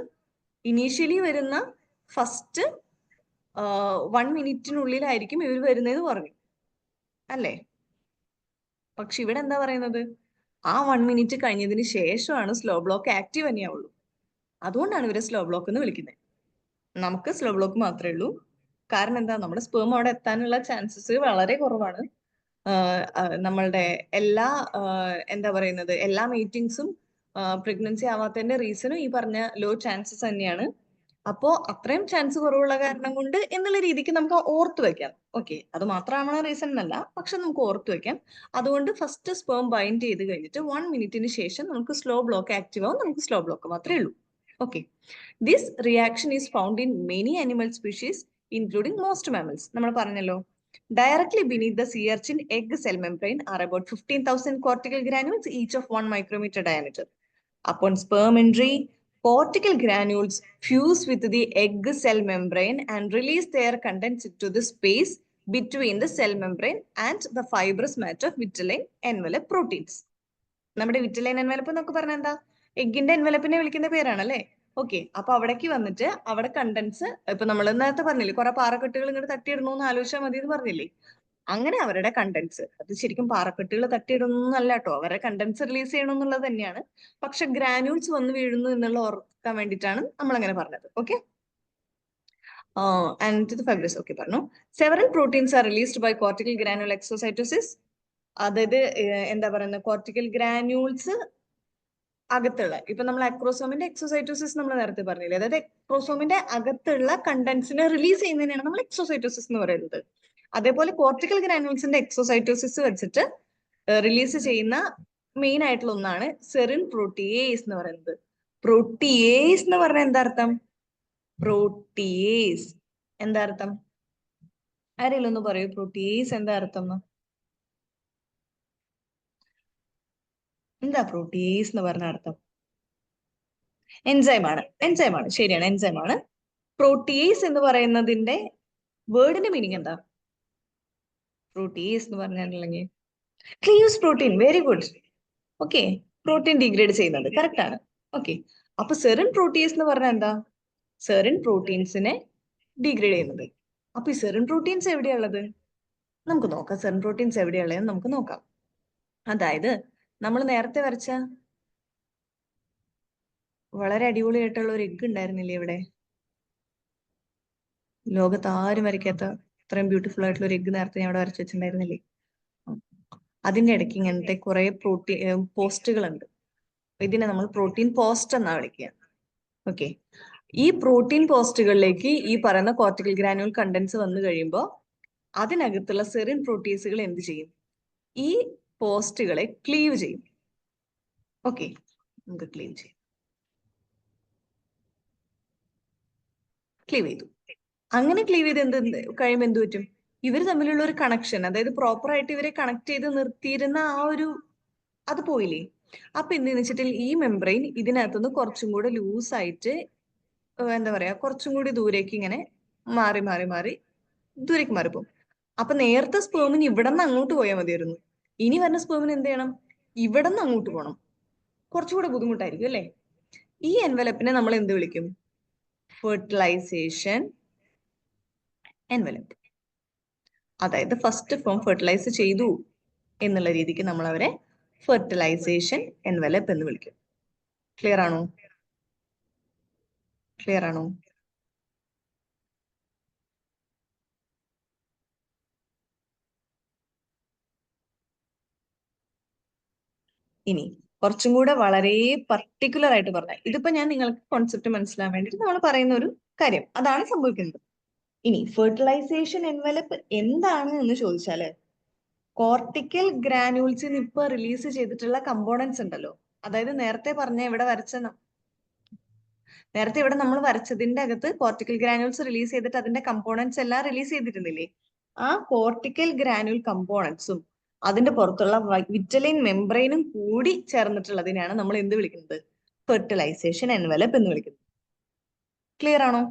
ഇനീഷ്യലി വരുന്ന ഫസ്റ്റ് 1 മിനിറ്റിനുള്ളിലായിരിക്കും ഇവർ വരുന്നതെന്ന് പറഞ്ഞു അല്ലേ? പക്ഷെ ഇവിടെ എന്താ പറയുന്നത്? ആ 1 മിനിറ്റ് കഴിഞ്ഞതിന് ശേഷമാണ് സ്ലോ ബ്ലോക്ക് ആക്റ്റീവ് തന്നെയാവുള്ളൂ. അതുകൊണ്ടാണ് ഇവരെ സ്ലോ ബ്ലോക്ക് എന്ന് വിളിക്കുന്നത്. നമുക്ക് സ്ലോ ബ്ലോക്ക് മാത്രമേ ഉള്ളൂ. കാരണം എന്താ? നമ്മുടെ സ്പേം അവിടെ എത്താനുള്ള ചാൻസസ് വളരെ കുറവാണ്. നമ്മളുടെ എല്ലാ എന്താ പറയുന്നത്, എല്ലാ മീറ്റിംഗ്സും പ്രഗ്നൻസി ആവാത്തതിന്റെ റീസണും ഈ പറഞ്ഞ ലോ ചാൻസസ് തന്നെയാണ്. അപ്പോ അത്രയും ചാൻസ് കുറവുള്ള കാരണം കൊണ്ട് എന്നുള്ള രീതിക്ക് നമുക്ക് ഓർത്തു വെക്കാം. ഓക്കെ, അത് മാത്രമാണ് റീസൺ എന്നല്ല, പക്ഷെ നമുക്ക് ഓർത്തു വെക്കാം. അതുകൊണ്ട് ഫസ്റ്റ് സ്പേം ബൈൻഡ് ചെയ്ത് കഴിഞ്ഞിട്ട് 1 മിനിറ്റിന് ശേഷം നമുക്ക് സ്ലോ ബ്ലോക്ക് ആക്റ്റീവ് ആവും. നമുക്ക് സ്ലോ ബ്ലോക്ക് മാത്രമേ ഉള്ളൂ. Okay, this reaction is found in many animal species including most mammals. നമ്മൾ പറഞ്ഞല്ലോ, directly beneath the sea urchin egg cell membrane are about 15,000 cortical granules, each of 1 micrometer diameter. Upon sperm entry, cortical granules fuse with the egg cell membrane and release their contents into the space between the cell membrane and the fibrous matter of vitelline envelope proteins. നമ്മുടെ വിറ്റലൈൻ envelope എന്നൊക്കെ പറഞ്ഞാൽ എന്താ? എഗ്ഗിന്റെ എൻവലപ്പിനെ വിളിക്കുന്ന പേരാണല്ലേ? Okay, അപ്പൊ അവിടേക്ക് വന്നിട്ട് അവിടെ contents, ഇപ്പൊ നമ്മൾ നേരത്തെ പറഞ്ഞില്ലേ, കുറെ പാറക്കെട്ടുകൾ ഇങ്ങോട്ട് തട്ടിയിടണു എന്ന് ആലോചിച്ചാൽ മതി എന്ന് പറഞ്ഞില്ലേ? അങ്ങനെ അവരുടെ കണ്ടൻസ്, അത് ശരിക്കും പാറക്കെട്ടുകൾ തട്ടിയിടുന്നല്ല കേട്ടോ, അവരുടെ കണ്ടൻസ് റിലീസ് ചെയ്യണമെന്നുള്ളത് തന്നെയാണ്. പക്ഷെ ഗ്രാനുൾസ് വന്ന് വീഴുന്നു എന്നുള്ള ഓർക്കാൻ വേണ്ടിയിട്ടാണ് നമ്മൾ അങ്ങനെ പറഞ്ഞത്. Okay, and the fibrous. Okay, പറഞ്ഞു. Several proteins are released by cortical granule exocytosis. അതായത് എന്താ പറയുന്നത്, കോർട്ടിക്കൽ ഗ്രാനുൾസ് അകത്തുള്ള, ഇപ്പൊ നമ്മൾ അക്രോസോമിന്റെ എക്സോസൈറ്റോസിസ് നമ്മൾ നേരത്തെ പറഞ്ഞില്ലേ, അതായത് അക്രോസോമിന്റെ അകത്തുള്ള കണ്ടൻസിനെ റിലീസ് ചെയ്യുന്നതിനാണ് നമ്മൾ എക്സോസൈറ്റോസിസ് എന്ന് പറയുന്നത്. അതേപോലെ കോർട്ടിക്കൽ ഗ്രാനുൾസിന്റെ എക്സോസൈറ്റോസിസ് വെച്ചിട്ട് റിലീസ് ചെയ്യുന്ന മെയിൻ ആയിട്ടുള്ള ഒന്നാണ് സെറിൻ പ്രോട്ടിയേസ് എന്ന് പറയുന്നത്. പ്രോട്ടിയേസ് എന്ന് പറഞ്ഞാൽ എന്താ അർത്ഥം? പ്രോട്ടിയേസ് എന്താ അർത്ഥം? ആരെങ്കിലും ഒന്ന് പറയൂ, പ്രോട്ടിയേസ് എന്താ അർത്ഥം? എന്താ പ്രോട്ടിയേസ് എന്ന് പറഞ്ഞ അർത്ഥം? എൻസൈമാണ്. എൻസൈമാണ്, ശരിയാണ്, എൻസൈമാണ്. പ്രോട്ടിയേസ് എന്ന് പറയുന്നതിന്റെ വേർഡിന്റെ മീനിങ് എന്താ? പ്രോട്ടിയേസ് എന്ന് പറഞ്ഞിട്ടുണ്ടെങ്കിൽ cleaves protein. Very good. Okay, protein degrade ചെയ്യുന്നത് കറക്റ്റ് ആണ്. ഓക്കെ, അപ്പൊ സെറിൻ പ്രോട്ടീൻസ് എന്ന് പറഞ്ഞാൽ എന്താ? സെറിൻ പ്രോട്ടീൻസിനെ ഡിഗ്രേഡ് ചെയ്യുന്നത്. അപ്പൊ ഈ സെറിൻ പ്രോട്ടീൻസ് എവിടെയുള്ളത്? നമുക്ക് നോക്കാം. സെറിൻ പ്രോട്ടീൻസ് എവിടെയുള്ളതെന്ന് നമുക്ക് നോക്കാം. അതായത് നമ്മൾ നേരത്തെ വരച്ച വളരെ അടിപൊളിയായിട്ടുള്ള ഒരു എഗ് ഉണ്ടായിരുന്നില്ലേ ഇവിടെ? ലോകത്ത് ആരും വരയ്ക്കാത്ത അത്രയും ബ്യൂട്ടിഫുൾ ആയിട്ടുള്ള ഒരു എഗ് നേരത്തെ ഞാൻ അവിടെ വരച്ചു വെച്ചിട്ടുണ്ടായിരുന്നില്ലേ? അതിന്റെ ഇടയ്ക്ക് ഇങ്ങനത്തെ കുറെ പ്രോട്ടീൻ പോസ്റ്റുകൾ ഉണ്ട്. ഇതിനെ നമ്മൾ പ്രോട്ടീൻ പോസ്റ്റ് എന്നാ വിളിക്കുക. ഓക്കെ, ഈ പ്രോട്ടീൻ പോസ്റ്റുകളിലേക്ക് ഈ പറയുന്ന കോർട്ടിക്കൽ ഗ്രാനുൽ കണ്ടൻസ് വന്നു കഴിയുമ്പോൾ അതിനകത്തുള്ള സെറിൻ പ്രോട്ടീൻസുകൾ എന്ത് ചെയ്യും? ഈ പോസ്റ്റുകളെ ക്ലീവ് ചെയ്യും. ഓക്കെ, നമുക്ക് ക്ലീവ് ചെയ്യും. ക്ലീവ് ചെയ്തു. അങ്ങനെ ക്ലീവ് ചെയ്ത് കഴിയുമ്പോൾ എന്ത് പറ്റും? ഇവർ തമ്മിലുള്ള ഒരു കണക്ഷൻ, അതായത് പ്രോപ്പർ ആയിട്ട് ഇവരെ കണക്ട് ചെയ്ത് നിർത്തിയിരുന്ന ആ ഒരു അത് പോയില്ലേ? അപ്പൊ എന്തെന്ന് വെച്ചിട്ടുണ്ടെങ്കിൽ ഈ മെംബ്രെയിൻ ഇതിനകത്തുനിന്ന് കുറച്ചും കൂടെ ലൂസായിട്ട് എന്താ പറയാ, കുറച്ചും കൂടി ദൂരേക്ക് ഇങ്ങനെ മാറി മാറി മാറി ദൂരേക്ക് മാറിപ്പോകും. അപ്പൊ നേരത്തെ സ്പേമിന് ഇവിടെ നിന്ന് അങ്ങോട്ട് പോയാൽ മതിയായിരുന്നു. ഇനി വരുന്ന സ്പേമിന് എന്ത് ചെയ്യണം? ഇവിടെ നിന്ന് അങ്ങോട്ട് പോകണം. കുറച്ചുകൂടെ ബുദ്ധിമുട്ടായിരിക്കും അല്ലെ? ഈ എൻവലപ്പിനെ നമ്മൾ എന്ത് വിളിക്കും? Fertilisation envelope. അതായത് ഫസ്റ്റ് ഫോം ഫെർട്ടിലൈസ് ചെയ്തു എന്നുള്ള രീതിക്ക് നമ്മൾ അവരെ ഫെർട്ടിലൈസേഷൻ എൻവലപ്പ് എന്ന് വിളിക്കും. ക്ലിയർ ആണോ? ക്ലിയർ ആണോ? ഇനി കുറച്ചും കൂടെ വളരെ പർട്ടിക്കുലർ ആയിട്ട് പറഞ്ഞ, ഇതിപ്പോ ഞാൻ നിങ്ങൾക്ക് കോൺസെപ്റ്റ് മനസ്സിലാൻ വേണ്ടിയിട്ട് നമ്മൾ പറയുന്ന ഒരു കാര്യം, അതാണ് സംഭവിക്കുന്നത്. ഇനി ഫെർട്ടിലൈസേഷൻ എൻവലപ്പ് എന്താണ് എന്ന് ചോദിച്ചാല്, കോർട്ടിക്കൽ ഗ്രാനുൾസിന് ഇപ്പൊ റിലീസ് ചെയ്തിട്ടുള്ള കമ്പോണൻസ് ഉണ്ടല്ലോ, അതായത് നേരത്തെ ഇവിടെ നമ്മൾ വരച്ചതിന്റെ അകത്ത് കോർട്ടിക്കൽ ഗ്രാനുൾസ് റിലീസ് ചെയ്തിട്ട് അതിന്റെ കമ്പോണൻസ് എല്ലാം റിലീസ് ചെയ്തിരുന്നില്ലേ? ആ കോർട്ടിക്കൽ ഗ്രാനുൽ കമ്പോണൻസും അതിന്റെ പുറത്തുള്ള വിറ്റലൈൻ മെംബ്രെയിനും കൂടി ചേർന്നിട്ടുള്ളതിനെയാണ് നമ്മൾ എന്ത് വിളിക്കുന്നത്? ഫെർട്ടിലൈസേഷൻ എൻവലപ്പ് എന്ന് വിളിക്കുന്നത്. ക്ലിയർ ആണോ?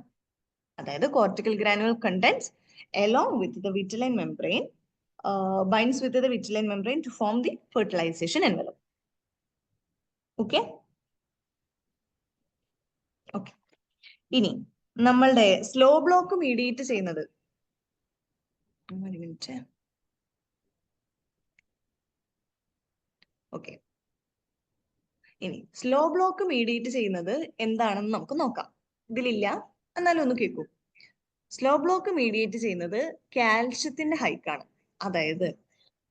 അതായത് cortical granule contents along with the vitelline membrane binds with the vitelline membrane to form the fertilization envelope. Okay? Okay. ഇനി നമ്മളുടെ സ്ലോ ബ്ലോക്ക് മീഡിയേറ്റ് ചെയ്യുന്നത് മിനിറ്റ്. ഓക്കെ, ഇനി സ്ലോ ബ്ലോക്ക് മീഡിയേറ്റ് ചെയ്യുന്നത് എന്താണെന്ന് നമുക്ക് നോക്കാം. ഇതിലില്ല, എന്നാലും ഒന്ന് കേൾക്കൂ. സ്ലോ ബ്ലോക്ക് മീഡിയേറ്റ് ചെയ്യുന്നത് കാൽഷ്യത്തിന്റെ ഹൈക്കാണ്. അതായത്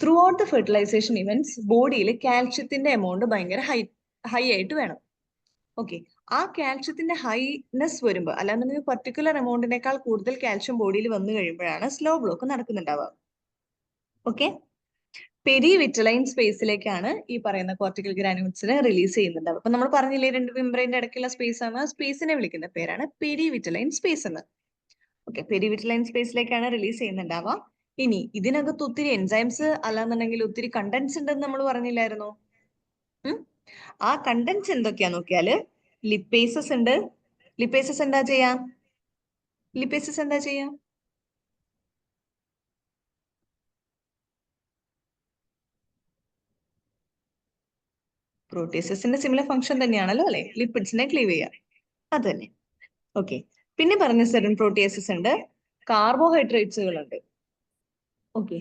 throughout the fertilisation events ബോഡിയിൽ കാൽഷ്യത്തിന്റെ എമൗണ്ട് ഭയങ്കര ഹൈ ആയിട്ട് വേണം. ഓക്കെ, ആ കാൽഷ്യത്തിന്റെ ഹൈനെസ് വരുമ്പോൾ, അല്ലാന്നുണ്ടെങ്കിൽ പർട്ടിക്കുലർ എമൗണ്ടിനേക്കാൾ കൂടുതൽ കാൽഷ്യം ബോഡിയിൽ വന്നു കഴിയുമ്പോഴാണ് slow block നടക്കുന്നുണ്ടാവുക. Okay, perivitelline സ്പേസിലേക്കാണ് ഈ പറയുന്ന കോർട്ടിക്കൽ ഗ്രാനുൾസിനെ റിലീസ് ചെയ്യുന്നുണ്ടാവുക. അപ്പൊ നമ്മൾ പറഞ്ഞില്ലേ, രണ്ട് മെംബ്രെയിന്റെ ഇടയ്ക്കുള്ള സ്പേസ് ആണ്, സ്പേസിനെ വിളിക്കുന്ന പേരാണ് പെരി വിറ്റലൈൻ സ്പേസ് എന്ന്. ഓക്കെ, പെരി വിറ്റലൈൻ സ്പേസിലേക്കാണ് റിലീസ് ചെയ്യുന്നുണ്ടാവുക. ഇനി ഇതിനകത്ത് ഒത്തിരി എൻസൈംസ് അല്ലാന്നുണ്ടെങ്കിൽ ഒത്തിരി കണ്ടന്റ്സ് ഉണ്ടെന്ന് നമ്മൾ പറഞ്ഞില്ലായിരുന്നോ? ആ കണ്ടന്റ്സ് എന്തൊക്കെയാ നോക്കിയാല് ലിപ്പേസസ് ഉണ്ട്. ലിപ്പേസസ് എന്താ ചെയ്യാ? ലിപ്പേസസ് എന്താ ചെയ്യാ? പ്രോട്ടീസസിന്റെ സിമിലർ ഫംഗ്ഷൻ തന്നെയാണല്ലോ അല്ലെ, ലിപ്പിഡ്സിനെ ക്ലീവ് ചെയ്യുക. അത് തന്നെ. ഓക്കെ, പിന്നെ പറഞ്ഞ സെറിൻ പ്രോട്ടിയേസസ് ഉണ്ട്, കാർബോഹൈഡ്രേറ്റ്സുകൾ ഉണ്ട്. ഓക്കെ,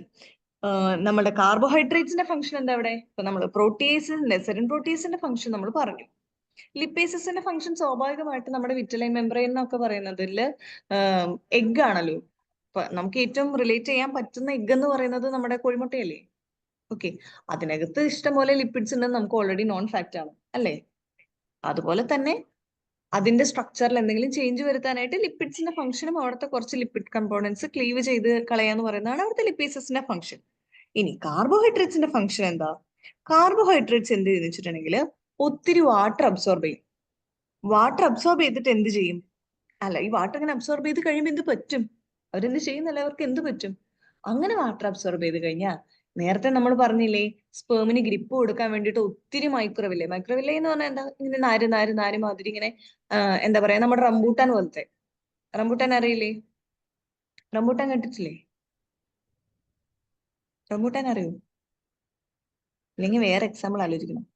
നമ്മുടെ കാർബോഹൈഡ്രേറ്റ്സിന്റെ ഫംഗ്ഷൻ എന്താ അവിടെ? ഇപ്പൊ നമ്മൾ പ്രോട്ടിയേസിന്റെ സെറിൻ പ്രോട്ടിയേസിന്റെ ഫംഗ്ഷൻ നമ്മൾ പറഞ്ഞു. ലിപ്പേസസിന്റെ ഫംഗ്ഷൻ സ്വാഭാവികമായിട്ട് നമ്മുടെ വിറ്റലൈൻ മെംബ്രെയിൻ എന്നൊക്കെ പറയുന്നതിൽ എഗ് ആണല്ലോ. ഇപ്പൊ നമുക്ക് ഏറ്റവും റിലേറ്റ് ചെയ്യാൻ പറ്റുന്ന എഗ് എന്ന് പറയുന്നത് നമ്മുടെ കോഴിമുട്ടയല്ലേ. ഓക്കെ, അതിനകത്ത് ഇഷ്ടംപോലെ ലിപ്പിഡ്സ് ഉണ്ടെന്ന് നമുക്ക് ഓൾറെഡി നോൺ ഫാക്റ്റ് ആണ് അല്ലേ. അതുപോലെ തന്നെ അതിന്റെ സ്ട്രക്ചറിൽ എന്തെങ്കിലും ചേഞ്ച് വരുത്താനായിട്ട് ലിപ്പിഡ്സിന്റെ ഫംഗ്ഷനും അവിടുത്തെ കുറച്ച് ലിപ്പിഡ് കമ്പോണൻസ് ക്ലീവ് ചെയ്ത് കളയാന്ന് പറയുന്നതാണ് അവിടുത്തെ ലിപ്പേസസിന്റെ ഫംഗ്ഷൻ. ഇനി കാർബോഹൈഡ്രേറ്റ്സിന്റെ ഫംഗ്ഷൻ എന്താ? കാർബോഹൈഡ്രേറ്റ്സ് എന്ത് ചെയ്യുന്ന വെച്ചിട്ടുണ്ടെങ്കിൽ ഒത്തിരി വാട്ടർ അബ്സോർബ് ചെയ്യും. വാട്ടർ അബ്സോർബ് ചെയ്തിട്ട് എന്ത് ചെയ്യും? അല്ല, ഈ വാട്ടർ ഇങ്ങനെ അബ്സോർബ് ചെയ്ത് കഴിയുമ്പോൾ എന്ത് പറ്റും? അവരെന്ത് ചെയ്യുന്നല്ല, അവർക്ക് എന്ത് പറ്റും? അങ്ങനെ വാട്ടർ അബ്സോർബ് ചെയ്ത് കഴിഞ്ഞാൽ നേരത്തെ നമ്മൾ പറഞ്ഞില്ലേ, സ്പേമിന് ഗ്രിപ്പ് കൊടുക്കാൻ വേണ്ടിയിട്ട് ഒത്തിരി മൈക്രോവില്ലേ. മൈക്രോവില്ലേ എന്ന് പറഞ്ഞാൽ എന്താ? ഇങ്ങനെ നാര് നാര് നാര് മാതിരി ഇങ്ങനെ എന്താ പറയാ, നമ്മുടെ റംബൂട്ടാൻ പോലത്തെ. റംബൂട്ടാൻ അറിയില്ലേ? റംബൂട്ടാൻ കണ്ടിട്ടില്ലേ? റംബൂട്ടാൻ അറിയോ? അല്ലെങ്കിൽ വേറെ എക്സാമ്പിൾ ആലോചിക്കണം.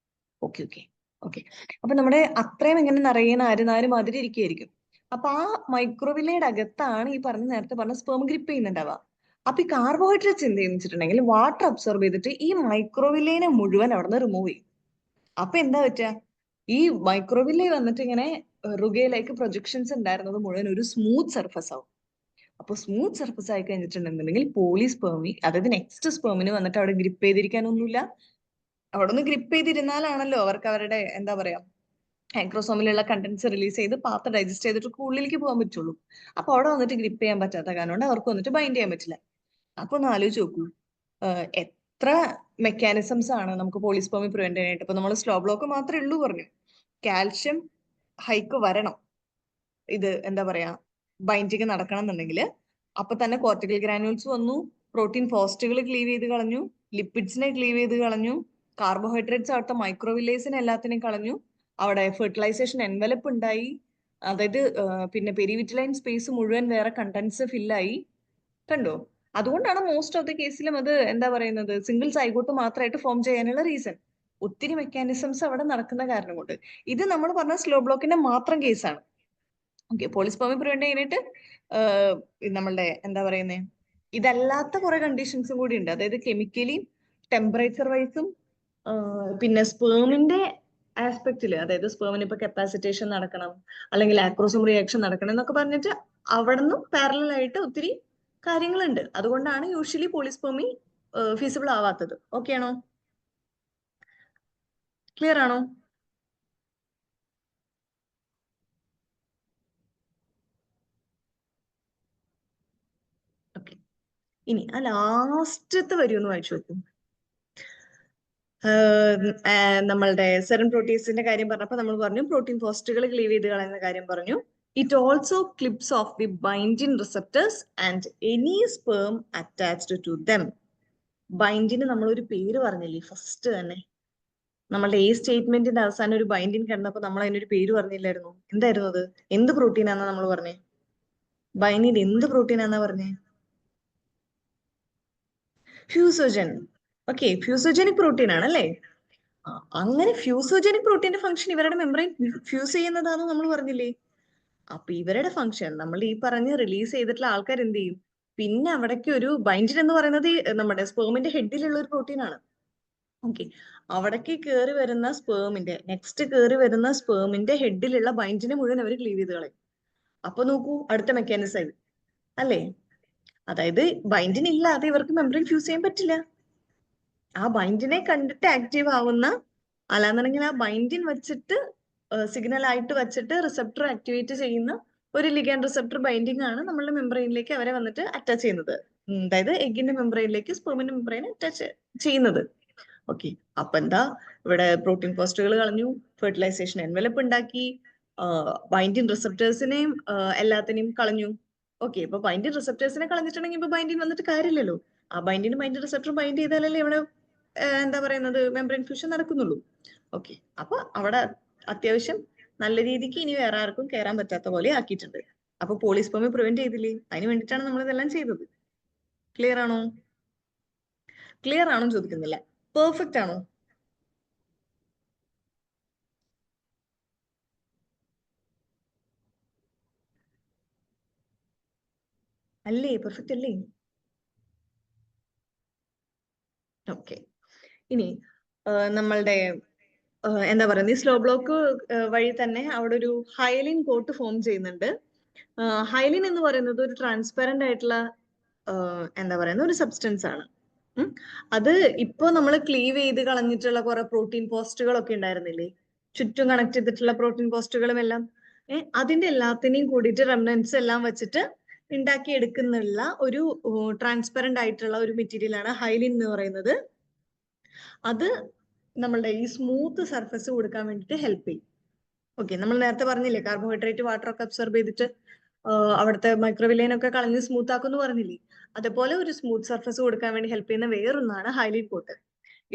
ഓക്കെ ഓക്കെ ഓക്കെ, അപ്പൊ നമ്മുടെ അത്രയും ഇങ്ങനെ നിറയെ നാര് നാര് മാതിരി ഇരിക്കുകയായിരിക്കും. അപ്പൊ ആ മൈക്രോവില്ലയുടെ അകത്താണ് ഈ പറഞ്ഞ നേരത്തെ പറഞ്ഞ സ്പേം ഗ്രിപ്പ് ചെയ്യുന്നുണ്ടാവുക. അപ്പൊ ഈ കാർബോഹൈഡ്രേറ്റ്സ് എന്ത് ചെയ്യുന്ന വെച്ചിട്ടുണ്ടെങ്കിൽ വാട്ടർ അബ്സോർബ് ചെയ്തിട്ട് ഈ മൈക്രോവില്ലേനെ മുഴുവൻ അവിടെ നിന്ന് റിമൂവ് ചെയ്യും. അപ്പൊ എന്താ പറ്റുക? ഈ മൈക്രോവില്ലേ വന്നിട്ട് ഇങ്ങനെ റുഗയിലേക്ക് പ്രൊജക്ഷൻസ് ഉണ്ടായിരുന്നത് മുഴുവൻ ഒരു സ്മൂത്ത് സർഫസ് ആവും. അപ്പൊ സ്മൂത്ത് സർഫസ് ആയി കഴിഞ്ഞിട്ടുണ്ടെന്നുണ്ടെങ്കിൽ പോളിസ്പേമി, അതായത് നെക്സ്റ്റ് സ്പേമിന് വന്നിട്ട് അവിടെ ഗ്രിപ്പ് ചെയ്തിരിക്കാനൊന്നുമില്ല. അവിടെ നിന്ന് ഗ്രിപ്പ് ചെയ്തിരുന്നാലാണല്ലോ അവർക്ക് അവരുടെ എന്താ പറയാ ആക്രോസോമിലുള്ള കണ്ടന്റ്സ് റിലീസ് ചെയ്ത് പാത്ത് ഡൈജസ്റ്റ് ചെയ്തിട്ട് ഉള്ളിലേക്ക് പോകാൻ പറ്റുള്ളൂ. അപ്പൊ അവിടെ വന്നിട്ട് ഗ്രിപ്പ് ചെയ്യാൻ പറ്റാത്ത കാരണം കൊണ്ട് അവർക്ക് വന്നിട്ട് ബൈൻഡ് ചെയ്യാൻ പറ്റില്ല. അപ്പൊ ഒന്ന് ആലോചിച്ച് നോക്കൂ, എത്ര മെക്കാനിസംസ് ആണ് നമുക്ക് പോളിസ്പേമി പ്രിവെന്റ് ചെയ്യാനായിട്ട്. ഇപ്പൊ നമ്മൾ സ്ലോ ബ്ലോക്ക് മാത്രമേ ഉള്ളൂ പറഞ്ഞു. കാൽഷ്യം ഹൈക്ക് വരണം, ഇത് എന്താ പറയാ ബൈൻഡിങ് നടക്കണം എന്നുണ്ടെങ്കിൽ. അപ്പൊ തന്നെ കോർട്ടിക്കൽ ഗ്രാനുൾസ് വന്നു, പ്രോട്ടീൻ ഫോസ്റ്റുകൾ ക്ലീവ് ചെയ്ത് കളഞ്ഞു, ലിപ്പിഡ്സിനെ ക്ലീവ് ചെയ്ത് കളഞ്ഞു, കാർബോഹൈഡ്രേറ്റ്സ് ആവട്ടെ മൈക്രോവില്ലേസിനെ എല്ലാത്തിനെയും കളഞ്ഞു. അവിടെ ഫെർട്ടിലൈസേഷൻ എൻവലപ്പ് ഉണ്ടായി. അതായത് പിന്നെ പെരിവിറ്റലൈൻ സ്പേസ് മുഴുവൻ വേറെ കണ്ടന്റ്സ് ഫില്ലായി. കണ്ടോ? അതുകൊണ്ടാണ് മോസ്റ്റ് ഓഫ് ദി കേസിലും അത് എന്താ പറയുന്നത് സിംഗിൾ സൈഗോട്ട് മാത്രമായിട്ട് ഫോം ചെയ്യാനുള്ള റീസൺ. ഒത്തിരി മെക്കാനിസംസ് അവിടെ നടക്കുന്ന കാരണം കൊണ്ട്. ഇത് നമ്മൾ പറഞ്ഞ സ്ലോ ബ്ലോക്കിന്റെ മാത്രം കേസാണ്. ഓക്കെ, പോളിസ്പേമി പ്രിവെന്റ് ചെയ്യാനായിട്ട് നമ്മളുടെ എന്താ പറയുന്നത് ഇതല്ലാത്ത കുറെ കണ്ടീഷൻസും കൂടി ഉണ്ട്. അതായത് കെമിക്കലി, ടെമ്പറേച്ചർ വൈസും, പിന്നെ സ്പേമിന്റെ ആസ്പെക്റ്റില്, അതായത് സ്പേമിന് ഇപ്പൊ കപ്പാസിറ്റേഷൻ നടക്കണം, അല്ലെങ്കിൽ ആക്രോസോം റിയാക്ഷൻ നടക്കണം എന്നൊക്കെ പറഞ്ഞിട്ട് അവിടെ നിന്നും പാരലൽ ആയിട്ട് ഒത്തിരി കാര്യങ്ങളുണ്ട്. അതുകൊണ്ടാണ് യൂഷ്വലി പോളിസ്പേമി ഫീസിബിൾ ആവാത്തത്. ഓക്കെ ആണോ? ക്ലിയർ ആണോ? ഓക്കെ, ഇനി ആ ലാസ്റ്റത്തെ വരി ഒന്ന് വായിച്ചു നോക്കൂ. നമ്മളുടെ സെറൻ പ്രോട്ടീൻസിന്റെ കാര്യം പറഞ്ഞപ്പോൾ നമ്മൾ പറഞ്ഞു പ്രോട്ടീൻ ഫോസ്റ്റുകൾ ക്ലീവ് ചെയ്ത് കളയുന്ന കാര്യം പറഞ്ഞു. It also clips off the binding receptors and any sperm attached to them. ബൈൻഡിന് നമ്മൾ ഒരു പേര് പറഞ്ഞില്ലേ ഫസ്റ്റ് തന്നെ, നമ്മളുടെ ഈ സ്റ്റേറ്റ്മെന്റിന്റെ അവസാനം ഒരു ബൈൻഡിങ് കിടന്നപ്പോ നമ്മൾ അതിനൊരു പേര് പറഞ്ഞില്ലായിരുന്നു? എന്തായിരുന്നു അത്? എന്ത് പ്രോട്ടീൻ ആണെന്നാ നമ്മൾ പറഞ്ഞേ? ബൈൻഡിങ് എന്ത് പ്രോട്ടീൻ ആണെന്നാ പറഞ്ഞേ? ഫ്യൂസോജൻ. ഓക്കെ, ഫ്യൂസോജനിക് പ്രോട്ടീൻ ആണല്ലേ? അങ്ങനെ ഫ്യൂസോജനിക് പ്രോട്ടീന്റെ ഫംഗ്ഷൻ ഇവരുടെ മെമ്പറൈൻ ഫ്യൂസ് ചെയ്യുന്നതാണെന്ന് നമ്മൾ പറഞ്ഞില്ലേ? അപ്പൊ ഇവരുടെ ഫംഗ്ഷൻ നമ്മൾ ഈ പറഞ്ഞ് റിലീസ് ചെയ്തിട്ടുള്ള ആൾക്കാർ എന്ത് ചെയ്യും? പിന്നെ അവിടേക്ക് ഒരു ബൈൻഡിൻ എന്ന് പറയുന്നത് നമ്മുടെ സ്പേമിന്റെ ഹെഡിലുള്ള ഒരു പ്രോട്ടീൻ ആണ്. ഓക്കെ, അവിടേക്ക് കയറി വരുന്ന സ്പേമിന്റെ ഹെഡിലുള്ള ബൈൻഡിനെ മുഴുവൻ അവർ ക്ലീവ് ചെയ്ത് കളയും. അപ്പൊ നോക്കൂ, അടുത്ത മെക്കാനിസം ആയി അല്ലേ? അതായത് ബൈൻഡിൻ ഇല്ലാതെ ഇവർക്ക് മെമ്പറിൻ ഫ്യൂസ് ചെയ്യാൻ പറ്റില്ല. ആ ബൈൻഡിനെ കണ്ടിട്ട് ആക്റ്റീവ് ആവുന്ന, അല്ലാന്നുണ്ടെങ്കിൽ ആ ബൈൻഡിൻ വെച്ചിട്ട് സിഗ്നൽ ആയിട്ട് വെച്ചിട്ട് റിസപ്റ്റർ ആക്ടിവേറ്റ് ചെയ്യുന്ന ഒരു ലിഗാൻഡ് റിസപ്റ്റർ ബൈൻഡിങ് ആണ് നമ്മളുടെ മെമ്പറൈനിലേക്ക് അവരെ വന്നിട്ട് അറ്റാച്ച് ചെയ്യുന്നത്. അതായത് എഗിന്റെ മെമ്പറൈനിലേക്ക് സ്പെർമിന്റെ മെമ്പറൈൻ അറ്റാച്ച് ചെയ്യുന്നത്. ഓക്കെ, അപ്പൊ എന്താ, ഇവിടെ പ്രോട്ടീൻ പോസ്റ്റുകൾ കളഞ്ഞു, ഫെർട്ടിലൈസേഷൻ എൻവലപ്പ് ഉണ്ടാക്കി, ബൈൻഡിൻ റിസപ്റ്റേഴ്സിനെയും എല്ലാത്തിനെയും കളഞ്ഞു. ഓക്കെ, ഇപ്പൊ ബൈൻഡിൻ റിസപ്റ്റേഴ്സിനെ കളഞ്ഞിട്ടുണ്ടെങ്കിൽ ഇപ്പൊ ബൈൻഡിൻ വന്നിട്ട് കാര്യമില്ലല്ലോ. ആ ബൈൻഡിന് ബൈൻഡിൻ റിസപ്റ്റർ ബൈൻഡ് ചെയ്താലല്ലേ ഇവിടെ എന്താ പറയുന്നത്, മെമ്പറൈൻ ഫ്യൂഷൻ നടക്കുന്നുള്ളൂ. ഓക്കെ, അപ്പൊ അവിടെ അത്യാവശ്യം നല്ല രീതിക്ക് ഇനി വേറെ ആർക്കും കയറാൻ പറ്റാത്ത പോലെ ആക്കിയിട്ടുണ്ട്. അപ്പൊ പോളിസ്പെർമി പ്രിവെന്റ് ചെയ്തില്ലേ? അതിന് വേണ്ടിയിട്ടാണ് നമ്മൾ ഇതെല്ലാം ചെയ്തത്. ക്ലിയർ ആണോ? ക്ലിയർ ആണോ ചോദിക്കുന്നില്ല, പെർഫെക്റ്റ് ആണോ? അല്ലേ? പെർഫെക്റ്റ് അല്ലേ? ഓക്കെ, ഇനി നമ്മളുടെ എന്താ പറയുന്നത്, ഈ സ്ലോ ബ്ലോക്ക് വഴി തന്നെ അവിടെ ഒരു ഹൈലിൻ കോട്ട് ഫോം ചെയ്യുന്നുണ്ട്. ഹൈലിൻ എന്ന് പറയുന്നത് ഒരു ട്രാൻസ്പെറന്റ് ആയിട്ടുള്ള എന്താ പറയുന്ന ഒരു സബ്സ്റ്റൻസ് ആണ്. അത് ഇപ്പൊ നമ്മൾ ക്ലീവ് ചെയ്ത് കളഞ്ഞിട്ടുള്ള കുറെ പ്രോട്ടീൻ പോസ്റ്റുകളൊക്കെ ഉണ്ടായിരുന്നില്ലേ, ചുറ്റും കണക്ട് ചെയ്തിട്ടുള്ള പ്രോട്ടീൻ പോസ്റ്റുകളും എല്ലാം, അതിന്റെ എല്ലാത്തിനെയും കൂടിയിട്ട് റെമനൻസ് എല്ലാം വെച്ചിട്ട് ഉണ്ടാക്കി എടുക്കുന്നുള്ള ഒരു ട്രാൻസ്പെറന്റ് ആയിട്ടുള്ള ഒരു മെറ്റീരിയൽ ആണ് ഹൈലിൻ എന്ന് പറയുന്നത്. അത് നമ്മളുടെ ഈ സ്മൂത്ത് സർഫസ് കൊടുക്കാൻ വേണ്ടിയിട്ട് ഹെൽപ്പ് ചെയ്യും. ഓക്കെ, നമ്മൾ നേരത്തെ പറഞ്ഞില്ലേ, കാർബോഹൈഡ്രേറ്റ് വാട്ടർ ഒക്കെ അബ്സോർബ് ചെയ്തിട്ട് അവിടുത്തെ മൈക്രോവിലൈൻ ഒക്കെ കളഞ്ഞ് സ്മൂത്ത് ആക്കുമെന്ന് പറഞ്ഞില്ലേ? അതുപോലെ ഒരു സ്മൂത്ത് സർഫസ് കൊടുക്കാൻ വേണ്ടി ഹെൽപ്പ് ചെയ്യുന്ന വേറൊന്നാണ് ഹൈലൈൻ കോട്ട്.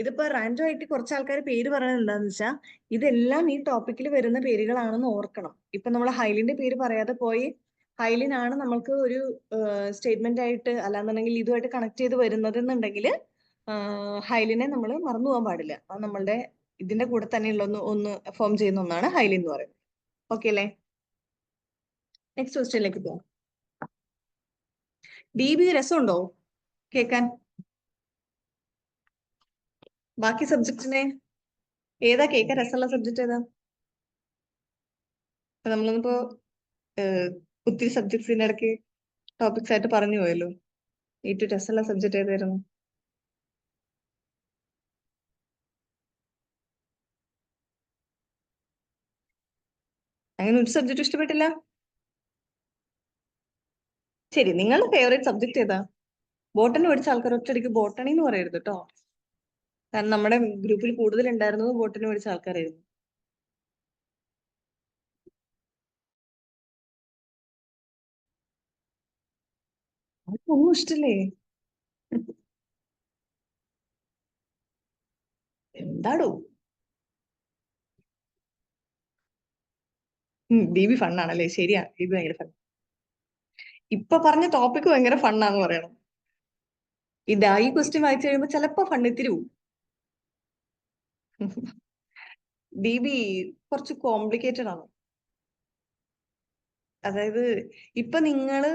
ഇതിപ്പോ റാൻഡം ആയിട്ട് കുറച്ച് ആൾക്കാർ പേര് പറയുന്നത് എന്താന്ന് വെച്ചാൽ, ഇതെല്ലാം ഈ ടോപ്പിക്കിൽ വരുന്ന പേരുകളാണെന്ന് ഓർക്കണം. ഇപ്പൊ നമ്മൾ ഹൈലിന്റെ പേര് പറയാതെ പോയി ഹൈലിൻ ആണ് നമ്മൾക്ക് ഒരു സ്റ്റേറ്റ്മെന്റ് ആയിട്ട് അല്ലാന്നുണ്ടെങ്കിൽ ഇതുമായിട്ട് കണക്ട് ചെയ്ത് വരുന്നത് എന്നുണ്ടെങ്കിൽ ഹൈലിനെ നമ്മൾ മറന്നു പോകാൻ പാടില്ല. അത് നമ്മളുടെ ഇതിന്റെ കൂടെ തന്നെയുള്ള ഒന്ന് ഫോം ചെയ്യുന്ന ഒന്നാണ് ഹൈലിൻ എന്ന് പറയുന്നത്. ഓക്കെ അല്ലേ? നെക്സ്റ്റ് ക്വസ്റ്റ്യനിലേക്ക് പോകാം. ഡി ബി രസമുണ്ടോ കേൾക്കാൻ? ബാക്കി സബ്ജക്റ്റിനെ ഏതാ കേൾക്കാൻ രസമുള്ള സബ്ജക്ട് ഏതാ? നമ്മളിപ്പോ ഒത്തിരി സബ്ജക്ട്സിന്റെ ഇടയ്ക്ക് ടോപ്പിക്സ് ആയിട്ട് പറഞ്ഞു പോയല്ലോ. ഏറ്റവും രസമുള്ള സബ്ജക്ട് ഏതായിരുന്നു? അങ്ങനെ ഒരു സബ്ജക്ട് ഇഷ്ടപ്പെട്ടില്ല? ശരി, നിങ്ങളുടെ ഫേവറേറ്റ് സബ്ജക്ട് ഏതാ? ബോട്ടണി പഠിച്ച ആൾക്കാർ ഒറ്റയടിക്ക് ബോട്ടണി എന്ന് പറയരുത് കേട്ടോ. കാരണം നമ്മുടെ ഗ്രൂപ്പിൽ കൂടുതൽ ഉണ്ടായിരുന്നത് ബോട്ടണി പഠിച്ച ആൾക്കാരായിരുന്നു. ഒന്നും ഇഷ്ടല്ലേ? എന്താടോ? ഡി ബി ഫണ്ണാണല്ലേ? ശരിയാ, ഡി ബി ഭയങ്കര ഫൺ. ഇപ്പൊ പറഞ്ഞ ടോപ്പിക് ഭയങ്കര ഫണ്ണാന്ന് പറയണം. ഇതാ ഈ ക്വസ്റ്റ്യൻ വായിച്ചു കഴിയുമ്പോ ചിലപ്പോ ഫണ്ണിത്തിരി പോവും. ഡി ബി കുറച്ച് കോംപ്ലിക്കേറ്റഡ് ആണ്. അതായത് ഇപ്പൊ നിങ്ങള്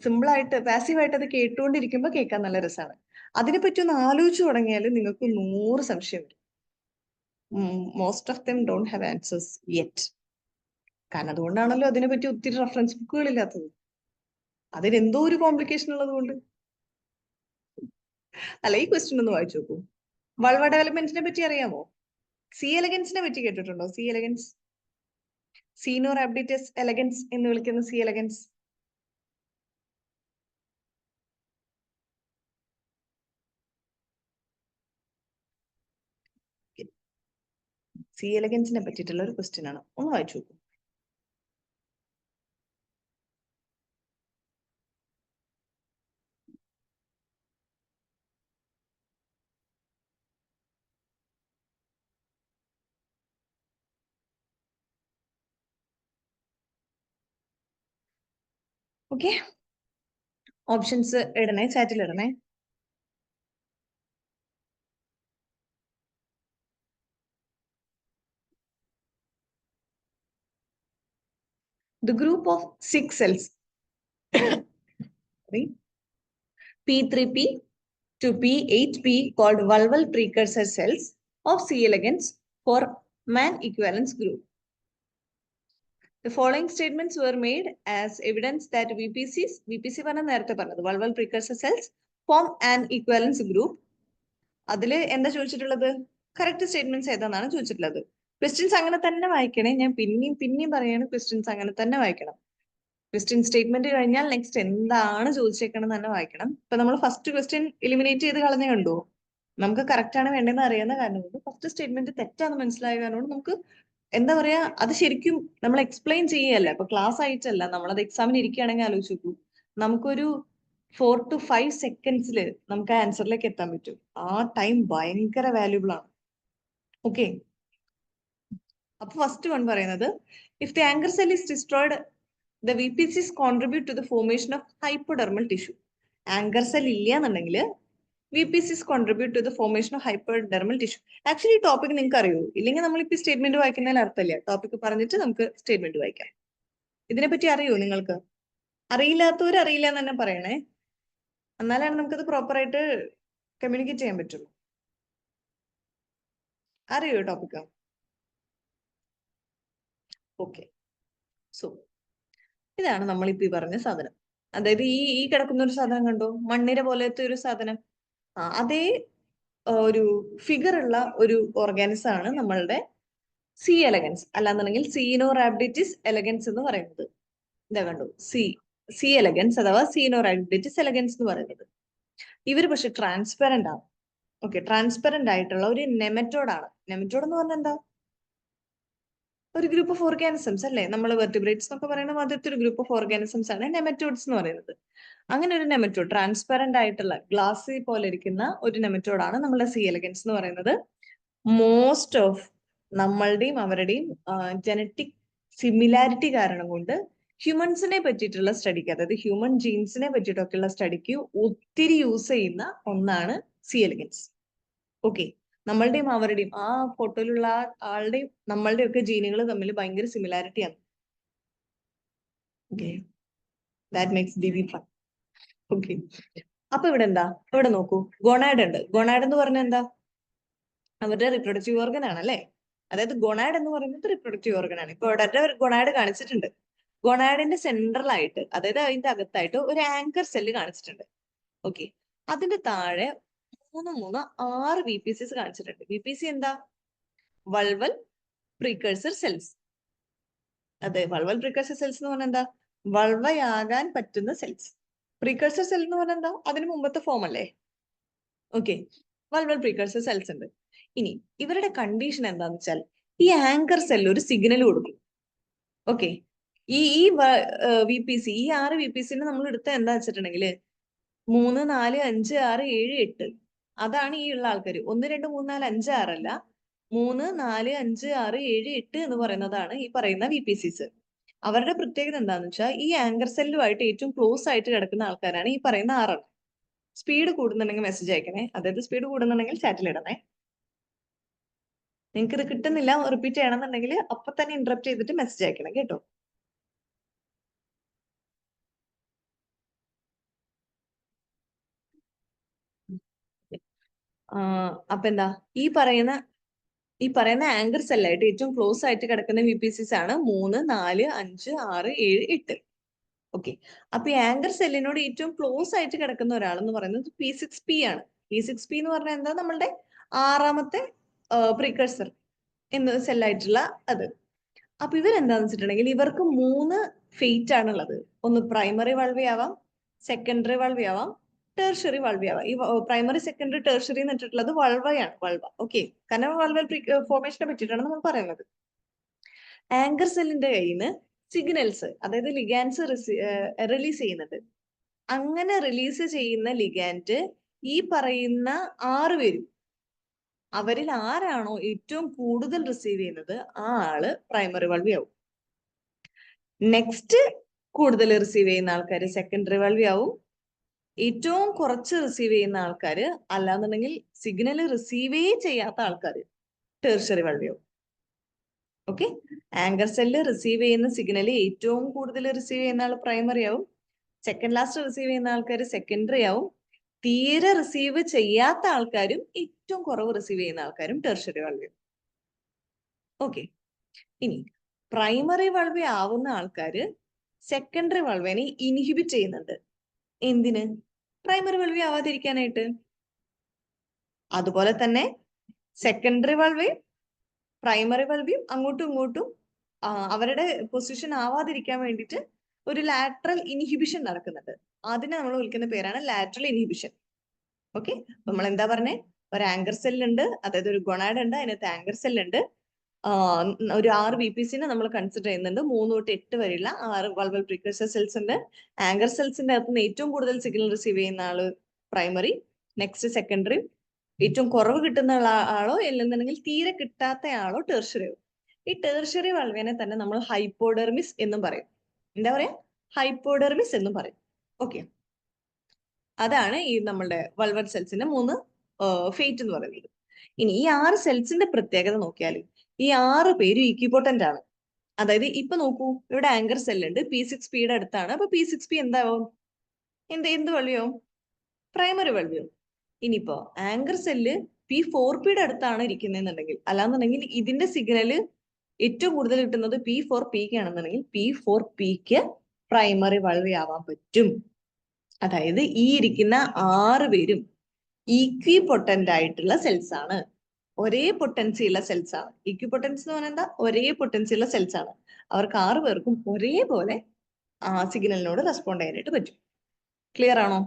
സിമ്പിൾ ആയിട്ട് പാസീവ് ആയിട്ട് അത് കേട്ടുകൊണ്ടിരിക്കുമ്പോ കേൾക്കാൻ നല്ല രസമാണ്. അതിനെപ്പറ്റി ഒന്ന് ആലോചിച്ചു തുടങ്ങിയാൽ നിങ്ങൾക്ക് 100 സംശയം വരും. Most of them don't have answers yet. കാരണം അതുകൊണ്ടാണല്ലോ അതിനെപ്പറ്റി ഒത്തിരി റെഫറൻസ് ബുക്കുകൾ ഇല്ലാത്തത്. അതിനെന്തോ ഒരു കോംപ്ലിക്കേഷൻ ഉള്ളത് കൊണ്ട്. അല്ല, ഈ ക്വസ്റ്റ്യൻ ഒന്ന് വായിച്ചു നോക്കൂ. വൾവ ഡെവലപ്മെന്റിനെ പറ്റി അറിയാമോ? സി എലഗൻസിനെ പറ്റി കേട്ടിട്ടുണ്ടോ? സി എലഗൻസ്, സീനോർ അബ്ഡിറ്റസ് എലഗൻസ് എന്ന് വിളിക്കുന്ന സി എലഗൻസ്. സി എലഗൻസിനെ പറ്റിയിട്ടുള്ള ഒരു ക്വസ്റ്റ്യൻ ആണ്, ഒന്ന് വായിച്ചു നോക്കൂ. ഓക്കെ, ഓപ്ഷൻസ് ഇടണേ, ചാറ്റിൽ ഇടണേ. The group of 6 cells P3P to P8P called vulval precursor cells of C. elegans for man equivalence group. The following statements were made as evidence that VPC പറഞ്ഞ നേരത്തെ പറഞ്ഞത് vulval precursor cells form an equivalence group. അതില് എന്താ ചോദിച്ചിട്ടുള്ളത്? Correct statements ഏതാണെന്നാണ് ചോദിച്ചിട്ടുള്ളത്. Questions അങ്ങനെ തന്നെ വായിക്കണേ. ഞാൻ പിന്നെയും പറയാണ്, ക്വസ്റ്റ്യൻസ് അങ്ങനെ തന്നെ വായിക്കണം. ക്വസ്റ്റ്യൻ സ്റ്റേറ്റ്മെന്റ് കഴിഞ്ഞാൽ നെക്സ്റ്റ് എന്താണ് ചോദിച്ചേക്കണം തന്നെ വായിക്കണം. ഇപ്പൊ നമ്മൾ ഫസ്റ്റ് ക്വസ്റ്റ്യൻ എലിമിനേറ്റ് ചെയ്ത് കളഞ്ഞ കണ്ടു. നമുക്ക് കറക്റ്റ് ആണ് വേണ്ടതെന്ന് അറിയുന്ന കാരണം കൊണ്ട് ഫസ്റ്റ് സ്റ്റേറ്റ്മെന്റ് തെറ്റാന്ന് മനസ്സിലായ കാരണം കൊണ്ട് നമുക്ക് എന്താ പറയാ, അത് ശരിക്കും നമ്മൾ എക്സ്പ്ലെയിൻ ചെയ്യല്ല. ഇപ്പൊ ക്ലാസ് ആയിട്ടല്ല, നമ്മളത് എക്സാമിന് ഇരിക്കുകയാണെങ്കിൽ ആലോചിച്ച് നോക്കൂ, നമുക്കൊരു 4 to 5 സെക്കൻഡ്സിൽ നമുക്ക് ആൻസറിലേക്ക് എത്താൻ പറ്റും. ആ ടൈം ഭയങ്കര വാല്യൂബിൾ ആണ്. ഓക്കെ, അപ്പൊ ഫസ്റ്റ് വൺ പറയുന്നത്, if the anchor cell is destroyed the VPCs contribute to the formation of hypodermal tissue. Anchor cell ഇല്ല എന്നുണ്ടെങ്കിൽ VPCs contribute to the formation of hypodermal tissue. Actually ഈ topic നിങ്ങൾക്ക് അറിയൂ, ഇല്ലെങ്കിൽ നമ്മളിപ്പോ സ്റ്റേറ്റ്മെന്റ് വായിക്കുന്നതിൽ അർത്ഥമില്ല. ടോപ്പിക് പറഞ്ഞിട്ട് നമുക്ക് സ്റ്റേറ്റ്മെന്റ് വായിക്കാം. ഇതിനെപ്പറ്റി അറിയോ നിങ്ങൾക്ക്? അറിയില്ലാത്തവർ അറിയില്ല എന്ന് തന്നെ പറയണേ, എന്നാലാണ് നമുക്കത് പ്രോപ്പറായിട്ട് കമ്മ്യൂണിക്കേറ്റ് ചെയ്യാൻ പറ്റുള്ളൂ. അറിയോ ടോപ്പിക്? ഓക്കെ, സോ ഇതാണ് നമ്മളിപ്പോ ഈ പറഞ്ഞ സാധനം. അതായത് ഈ കിടക്കുന്ന ഒരു സാധനം കണ്ടോ, മണ്ണിര പോലത്തെ ഒരു സാധനം. അതേ ഒരു ഫിഗർ ഉള്ള ഒരു ഓർഗാനിസം ആണ് നമ്മളുടെ സി എലഗൻസ്, അല്ലാന്നുണ്ടെങ്കിൽ സീനോറാബ്ഡിറ്റിസ് എലഗൻസ് എന്ന് പറയുന്നത്. ഇതാ കണ്ടു, സി എലഗൻസ് അഥവാ സീനോറാബ്ഡിറ്റിസ് എലഗൻസ് എന്ന് പറയുന്നത്. ഇവർ പക്ഷെ ട്രാൻസ്പെറന്റ് ആണ്. ഓക്കെ, ട്രാൻസ്പെറന്റ് ആയിട്ടുള്ള ഒരു നെമറ്റോഡാണ്. നെമറ്റോഡ് എന്ന് പറഞ്ഞാൽ എന്താ? ഒരു ഗ്രൂപ്പ് ഓഫ് ഓർഗാനിസംസ് അല്ലേ? നമ്മൾ വെർട്ടിബ്രേറ്റ്സ് എന്നൊക്കെ പറയുന്ന മാതിരത്തെ ഒരു ഗ്രൂപ്പ് ഓഫ് ഓർഗാനിസംസ് ആണ് നെമറ്റോഡ്സ് എന്ന് പറയുന്നത്. അങ്ങനെ ഒരു നെമറ്റോഡ്, ട്രാൻസ്പെറന്റ് ആയിട്ടുള്ള ഗ്ലാസ് പോലെ ഇരിക്കുന്ന ഒരു നെമറ്റോഡാണ് നമ്മുടെ സി എലഗൻസ് എന്ന് പറയുന്നത്. മോസ്റ്റ് ഓഫ് നമ്മളുടെയും അവരുടെയും ജനറ്റിക് സിമിലാരിറ്റി കാരണം കൊണ്ട് ഹ്യൂമൻസിനെ പറ്റിയിട്ടുള്ള സ്റ്റഡിക്ക്, അതായത് ഹ്യൂമൻ ജീൻസിനെ പറ്റിയിട്ടൊക്കെയുള്ള സ്റ്റഡിക്ക് ഒത്തിരി യൂസ് ചെയ്യുന്ന ഒന്നാണ് സി എലഗൻസ്. ഓക്കെ, നമ്മളുടെയും അവരുടെയും ആ ഫോട്ടോയിലുള്ള ആളുടെയും നമ്മളുടെയും ഒക്കെ ജീനുകൾ തമ്മിൽ ഭയങ്കര സിമിലാരിറ്റി ആണ്. Okay, that makes DV fun. Okay, അപ്പൊ ഇവിടെ എന്താ, ഇവിടെ നോക്കൂ, ഗൊണാഡ് ഉണ്ട്. ഗൊണാഡ് എന്ന് പറഞ്ഞാൽ എന്താ? അവരുടെ റിപ്രൊഡക്റ്റീവ് ഓർഗൻ ആണ് അല്ലെ? അതായത് ഗൊണാഡ് എന്ന് പറയുന്നത് റിപ്രൊഡക്റ്റീവ് ഓർഗൻ ആണ്. ഇപ്പൊ ഇവിടെ ഗൊണാഡ് കാണിച്ചിട്ടുണ്ട്. ഗൊണാഡിന്റെ സെൻട്രൽ ആയിട്ട്, അതായത് അതിന്റെ അകത്തായിട്ട് ഒരു ആങ്കർ സെല്ല് കാണിച്ചിട്ടുണ്ട്. ഓക്കെ, അതിന്റെ താഴെ 6 VPCs കാണിച്ചിട്ടുണ്ട്. VPC എന്താ? Vulval precursor cells. അതെ, വൾവൽ പ്രീകഴ്സർ സെൽസ് എന്ന് പറഞ്ഞാൽ എന്താ? വൾവയാകാൻ പറ്റുന്ന സെൽസ്. പ്രീകഴ്സർ സെൽ എന്ന് പറഞ്ഞാൽ എന്താ? അതിന് മുമ്പത്തെ ഫോം അല്ലേ? ഓക്കെ, വൾവൽ പ്രീകഴ്സർ സെൽസ് ഉണ്ട്. ഇനി ഇവരുടെ കണ്ടീഷൻ എന്താന്ന് വെച്ചാൽ, ഈ ആങ്കർ സെൽ ഒരു സിഗ്നൽ കൊടുക്കും. ഓക്കെ, ഈ VPC, ഈ 6 VPCനെ നമ്മൾ എടുത്ത എന്താ വെച്ചിട്ടുണ്ടെങ്കിൽ 3, 4, 5, 6, 7, 8 അതാണ് ഈ ഉള്ള ആൾക്കാർ. 1, 2, 3, 4, 5, 6 അല്ല, 3, 4, 5, 6, 7, 8 എന്ന് പറയുന്നതാണ് ഈ പറയുന്ന VPCs. അവരുടെ പ്രത്യേകത എന്താണെന്ന് വെച്ചാൽ, ഈ ആങ്കർ സെല്ലുമായിട്ട് ഏറ്റവും ക്ലോസ് ആയിട്ട് കിടക്കുന്ന ആൾക്കാരാണ് ഈ പറയുന്ന 6. സ്പീഡ് കൂടുന്നുണ്ടെങ്കിൽ മെസ്സേജ് അയക്കണേ, അതായത് സ്പീഡ് കൂടുന്നുണ്ടെങ്കിൽ ചാറ്റിൽ ഇടണേ. നിങ്ങൾക്ക് ഇത് കിട്ടുന്നില്ല, റിപ്പീറ്റ് ചെയ്യണമെന്നുണ്ടെങ്കിൽ അപ്പൊ തന്നെ ഇന്ററപ്റ്റ് ചെയ്തിട്ട് മെസ്സേജ് അയക്കണം കേട്ടോ. അപ്പൊ എന്താ, ഈ പറയുന്ന ആങ്കർ സെല്ലായിട്ട് ഏറ്റവും ക്ലോസ് ആയിട്ട് കിടക്കുന്ന VPCs ആണ് 3, 4, 5, 6, 7, 8. ഓക്കെ, അപ്പൊ ഈ ആങ്കർ സെല്ലിനോട് ഏറ്റവും ക്ലോസ് ആയിട്ട് കിടക്കുന്ന ഒരാളെന്ന് പറയുന്നത് P6P ആണ്. P6P എന്ന് പറഞ്ഞാൽ എന്താ? നമ്മളുടെ 6ാമത്തെ പ്രീകഴ്സർ എന്ന സെല്ലായിട്ടുള്ള അത്. അപ്പൊ ഇവരെന്താന്ന് വെച്ചിട്ടുണ്ടെങ്കിൽ ഇവർക്ക് 3 ഫേറ്റ് ആണുള്ളത്. ഒന്ന് പ്രൈമറി വൾവി ആവാം, സെക്കൻഡറി വൾവി ആവാം, ടെർഷറി വൾവി ആവാം. ഈ പ്രൈമറി, സെക്കൻഡറി, ടെർഷറി എന്ന് വെച്ചിട്ടുള്ളത് വൾവയാണ്, വൾവ. ഓക്കെ, കാരണം വൾവൽ ഫോർമേഷനെ പറ്റിയിട്ടാണ് നമ്മൾ പറയുന്നത്. ആങ്കർ സെല്ലിന്റെ കയ്യിൽ നിന്ന് സിഗ്നൽസ്, അതായത് ലിഗാൻസ് റിലീസ് ചെയ്യുന്നുണ്ട്. അങ്ങനെ റിലീസ് ചെയ്യുന്ന ലിഗാൻഡ് ഈ പറയുന്ന 6 പേരും, അവരിൽ ആരാണോ ഏറ്റവും കൂടുതൽ റിസീവ് ചെയ്യുന്നത് ആ ആള് പ്രൈമറി വൾവി ആവും. നെക്സ്റ്റ് കൂടുതൽ റിസീവ് ചെയ്യുന്ന ആൾക്കാർ സെക്കൻഡറി വാൾവി ആവും. ഏറ്റവും കുറച്ച് റിസീവ് ചെയ്യുന്ന ആൾക്കാർ, അല്ലാന്നുണ്ടെങ്കിൽ സിഗ്നൽ റിസീവേ ചെയ്യാത്ത ആൾക്കാർ ടെർഷ്യറി വാൾവി ആവും. ഓക്കെ, ആങ്കർ സെല്ല് റിസീവ് ചെയ്യുന്ന സിഗ്നൽ ഏറ്റവും കൂടുതൽ റിസീവ് ചെയ്യുന്ന ആൾ പ്രൈമറി ആവും. സെക്കൻഡ് ലാസ്റ്റ് റിസീവ് ചെയ്യുന്ന ആൾക്കാർ സെക്കൻഡറി ആവും. തീരെ റിസീവ് ചെയ്യാത്ത ആൾക്കാരും ഏറ്റവും കുറവ് റിസീവ് ചെയ്യുന്ന ആൾക്കാരും ടെർഷ്യറി വാൾവി ആവും. ഓക്കെ, ഇനി പ്രൈമറി വാൾവി ആവുന്ന ആൾക്കാര് സെക്കൻഡറി വാൾവിനെ ഇൻഹിബിറ്റ് ചെയ്യുന്നുണ്ട്. എന്തിന്? പ്രൈമറി വാൾവി ആവാതിരിക്കാനായിട്ട്. അതുപോലെ തന്നെ സെക്കൻഡറി വാൾവയും പ്രൈമറി വാൾവിയും അങ്ങോട്ടും ഇങ്ങോട്ടും അവരുടെ പൊസിഷൻ ആവാതിരിക്കാൻ വേണ്ടിയിട്ട് ഒരു ലാറ്ററൽ ഇൻഹിബിഷൻ നടക്കുന്നുണ്ട്. അതിനെ നമ്മൾ വിളിക്കുന്ന പേരാണ് ലാറ്ററൽ ഇൻഹിബിഷൻ. ഓക്കെ, നമ്മൾ എന്താ പറഞ്ഞേ? ഒരു ആങ്കർ സെല്ലുണ്ട്, അതായത് ഒരു ഗൊണാഡ് ഉണ്ട്, അതിനകത്ത് ആങ്കർ സെല്ലുണ്ട്. ഒരു 6 VPCനെ നമ്മൾ കൺസിഡർ ചെയ്യുന്നുണ്ട്. 3 തൊട്ട് 8 വരെയുള്ള 6 വൾവൽ പ്രീകഴ്സർ സെൽസ് ഉണ്ട്. ആങ്കർ സെൽസിന്റെ അകത്ത് ഏറ്റവും കൂടുതൽ സിഗ്നൽ റിസീവ് ചെയ്യുന്ന ആള് പ്രൈമറി, നെക്സ്റ്റ് സെക്കൻഡറി, ഏറ്റവും കുറവ് കിട്ടുന്ന ആളോ അല്ലെന്നുണ്ടെങ്കിൽ തീരെ കിട്ടാത്ത ആളോ ടെർഷ്യറി. ഈ ടെർഷ്യറി വാൾവിനെ തന്നെ നമ്മൾ ഹൈപ്പോഡെർമിസ് എന്നും പറയും. എന്താ പറയാ? ഹൈപ്പോഡെർമിസ് എന്നും പറയും. ഓക്കെ, അതാണ് ഈ നമ്മളുടെ വൾവൽ സെൽസിന്റെ 3 ഫേറ്റ് എന്ന് പറയുന്നത്. ഇനി ഈ 6 സെൽസിന്റെ പ്രത്യേകത നോക്കിയാൽ ഈ 6 പേരും ഈക്വിപോട്ടന്റ് ആണ്. അതായത് ഇപ്പൊ നോക്കൂ, ഇവിടെ ആങ്കർ സെല്ലുണ്ട്, P6Pയുടെ അടുത്താണ്. അപ്പൊ P6P എന്താവും? എന്ത് വള്ളിയോ? പ്രൈമറി വള്ളിയോ? ഇനിയിപ്പോ ആങ്കർ സെല്ല് P4Pയുടെ അടുത്താണ് ഇരിക്കുന്നതെന്നുണ്ടെങ്കിൽ, അല്ലാന്നുണ്ടെങ്കിൽ ഇതിന്റെ സിഗ്നല് ഏറ്റവും കൂടുതൽ കിട്ടുന്നത് P4Pക്ക് ആണെന്നുണ്ടെങ്കിൽ P4Pക്ക് പ്രൈമറി വൾവി ആവാൻ പറ്റും. അതായത് ഈ ഇരിക്കുന്ന 6 പേരും ഈക്വിപൊട്ടന്റ് ആയിട്ടുള്ള സെൽസ് ആണ്. ഒരേ പൊട്ടൻസി ഉള്ള സെൽസ് ആണ്. ഈക്വിപൊട്ടൻസ് എന്ന് പറഞ്ഞാൽ എന്താ? ഒരേ പൊട്ടൻസി ഉള്ള സെൽസ് ആണ്. അവർക്ക് 6 പേർക്കും ഒരേപോലെ സിഗ്നലിനോട് റെസ്പോണ്ട് ചെയ്യാനായിട്ട് പറ്റും. ക്ലിയർ ആണോ?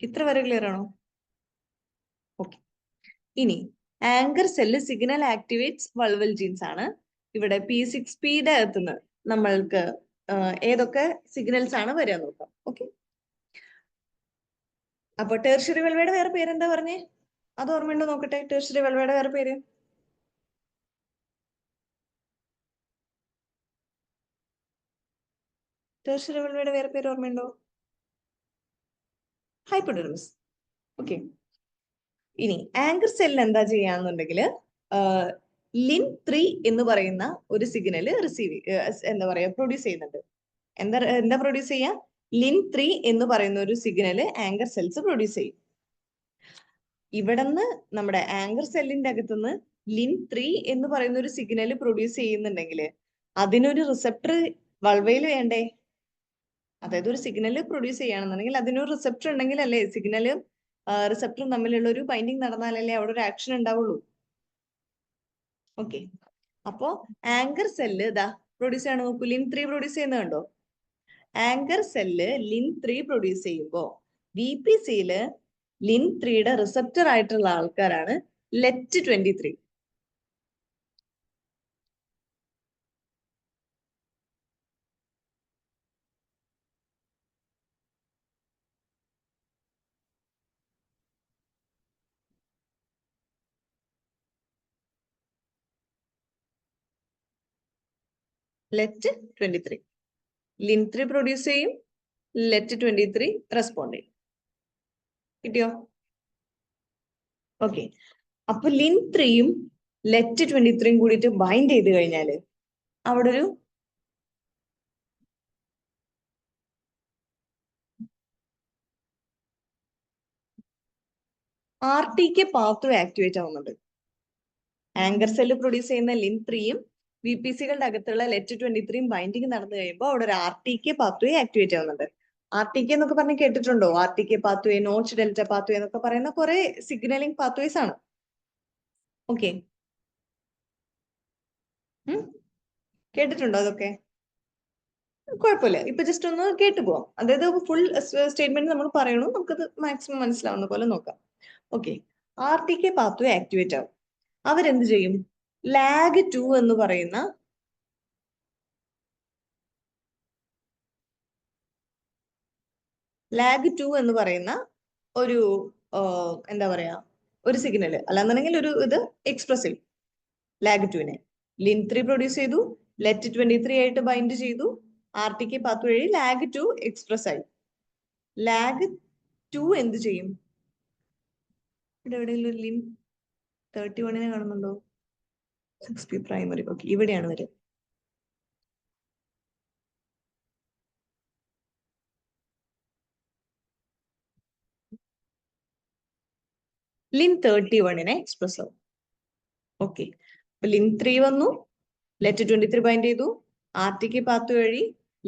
ഇത്ര വരെ ക്ലിയർ ആണോ? ഓക്കെ, ഇനി anchor cell signal activates vulval genes ആണ്. ഇവിടെ P6Pയുടെ അകത്തുനിന്ന് നമ്മൾക്ക് ഏതൊക്കെ സിഗ്നൽസ് ആണ് വരിക നോക്കാം. ഓക്കെ, അപ്പൊ ടെർഷ്യറി വൾവയുടെ വേറെ പേരെന്താ പറഞ്ഞേ? അത് ഓർമ്മയുണ്ടോ നോക്കട്ടെ. ടെർഷ്യറി വൾവയുടെ വേറെ പേര്? ടെർഷ്യറി വൾവയുടെ വേറെ പേര് ഓർമ്മയുണ്ടോ? ഹൈപ്പോഡെർമിസ്. ഓക്കെ, ഇനി ആങ്കർ സെല്ലിന് എന്താ ചെയ്യാന്നുണ്ടെങ്കിൽ LIN3 എന്ന് പറയുന്ന ഒരു സിഗ്നൽ എന്താ പറയാ പ്രൊഡ്യൂസ് ചെയ്യുന്നുണ്ട്. എന്താ പ്രൊഡ്യൂസ് ചെയ്യാ? LIN3 എന്ന് പറയുന്ന ഒരു സിഗ്നല് ആങ്കർ സെൽസ് പ്രൊഡ്യൂസ് ചെയ്യും. ഇവിടുന്ന് നമ്മുടെ ആങ്കർ സെല്ലിന്റെ അകത്തുനിന്ന് LIN3 എന്ന് പറയുന്ന ഒരു സിഗ്നൽ പ്രൊഡ്യൂസ് ചെയ്യുന്നുണ്ടെങ്കിൽ അതിനൊരു റിസപ്റ്റർ വൾവയിൽ വേണ്ടേ? അതായത് ഒരു സിഗ്നൽ പ്രൊഡ്യൂസ് ചെയ്യുകയാണെന്നുണ്ടെങ്കിൽ അതിനൊരു റിസപ്റ്റർ ഉണ്ടെങ്കിൽ അല്ലേ സിഗ്നലും റിസപ്റ്ററും തമ്മിലുള്ള ഒരു ബൈൻഡിങ് നടന്നാലല്ലേ അവിടെ ഒരു ആക്ഷൻ ഉണ്ടാവുള്ളൂ. ഓക്കെ, അപ്പോ ആങ്കർ സെല്ല് ഇതാ പ്രൊഡ്യൂസ് ചെയ്യണം. നോക്കൂ, LIN3 പ്രൊഡ്യൂസ് ചെയ്യുന്നത് കണ്ടോ? ആങ്കർ സെല്ല് LIN3 പ്രൊഡ്യൂസ് ചെയ്യുമ്പോൾ VPCയില് LIN3യുടെ റിസപ്റ്റർ ആയിട്ടുള്ള ആൾക്കാരാണ് LET23. LET23 LIN3 പ്രൊഡ്യൂസ് ചെയ്യും, LET23 റെസ്പോണ്ട് ചെയ്യും. കിട്ടിയോ? ഓക്കെ, അപ്പൊ LIN3യും LET23യും കൂടിയിട്ട് ബൈൻഡ് ചെയ്ത് കഴിഞ്ഞാല് അവിടെ ഒരു RTK പാത്വേ ആക്ടിവേറ്റ് ആവുന്നുണ്ട്. ആങ്കർ സെല്ല് പ്രൊഡ്യൂസ് ചെയ്യുന്ന LIN3യും VPCകളുടെ അകത്തുള്ള LET23യും ബൈൻഡിങ് നടന്നു കഴിയുമ്പോൾ അവിടെ ഒരു RTK പാത്വേ ആക്ടിവേറ്റ് ആവുന്നുണ്ട്. RTK എന്നൊക്കെ പറഞ്ഞ് കേട്ടിട്ടുണ്ടോ? RTK pathway, notch delta pathway എന്നൊക്കെ പറയുന്ന കുറെ സിഗ്നലിംഗ് പാത്വേസ് ആണ്. ഓക്കെ, കേട്ടിട്ടുണ്ടോ അതൊക്കെ? കുഴപ്പമില്ല, ഇപ്പൊ ജസ്റ്റ് ഒന്ന് കേട്ടു പോവാം. അതായത് ഫുൾ സ്റ്റേറ്റ്മെന്റ് നമ്മൾ പറയണു, നമുക്കത് മാക്സിമം മനസ്സിലാവുന്ന പോലെ നോക്കാം. ഓക്കെ, RTK പാത്വേ ആക്ടിവേറ്റ് ആവും. അവരെന്ത് ചെയ്യും? lag2 എന്ന് പറയുന്ന ഒരു എന്താ പറയാ ഒരു സിഗ്നൽ അല്ലാന്നുണ്ടെങ്കിൽ ഒരു ഇത് എക്സ്പ്രസ് ചെയ്യും lag2നെ. ലിൻ 3 പ്രൊഡ്യൂസ് ചെയ്തു, ലെറ്റ് 23 ആയിട്ട് ബൈൻഡ് ചെയ്തു, RTK പാത്ത് വഴി ലാഗ് 2 എക്സ്പ്രസ് ആയി. ലാഗ് 2 എന്ത് ചെയ്യും? ഇവിടെ എവിടെയെങ്കിലും ലിൻ 31 കാണുന്നുണ്ടോ? 6p primary. ഓക്കെ, ഇവിടെയാണ് വരിക. ലിൻ 31 എക്സ്പ്രസ് ആവും. ഓക്കെ, അപ്പൊ ലിൻ 3 വന്നു, ലെറ്റ് 23 ബൈൻഡ് ചെയ്തു, RTK പാത്ത് വഴി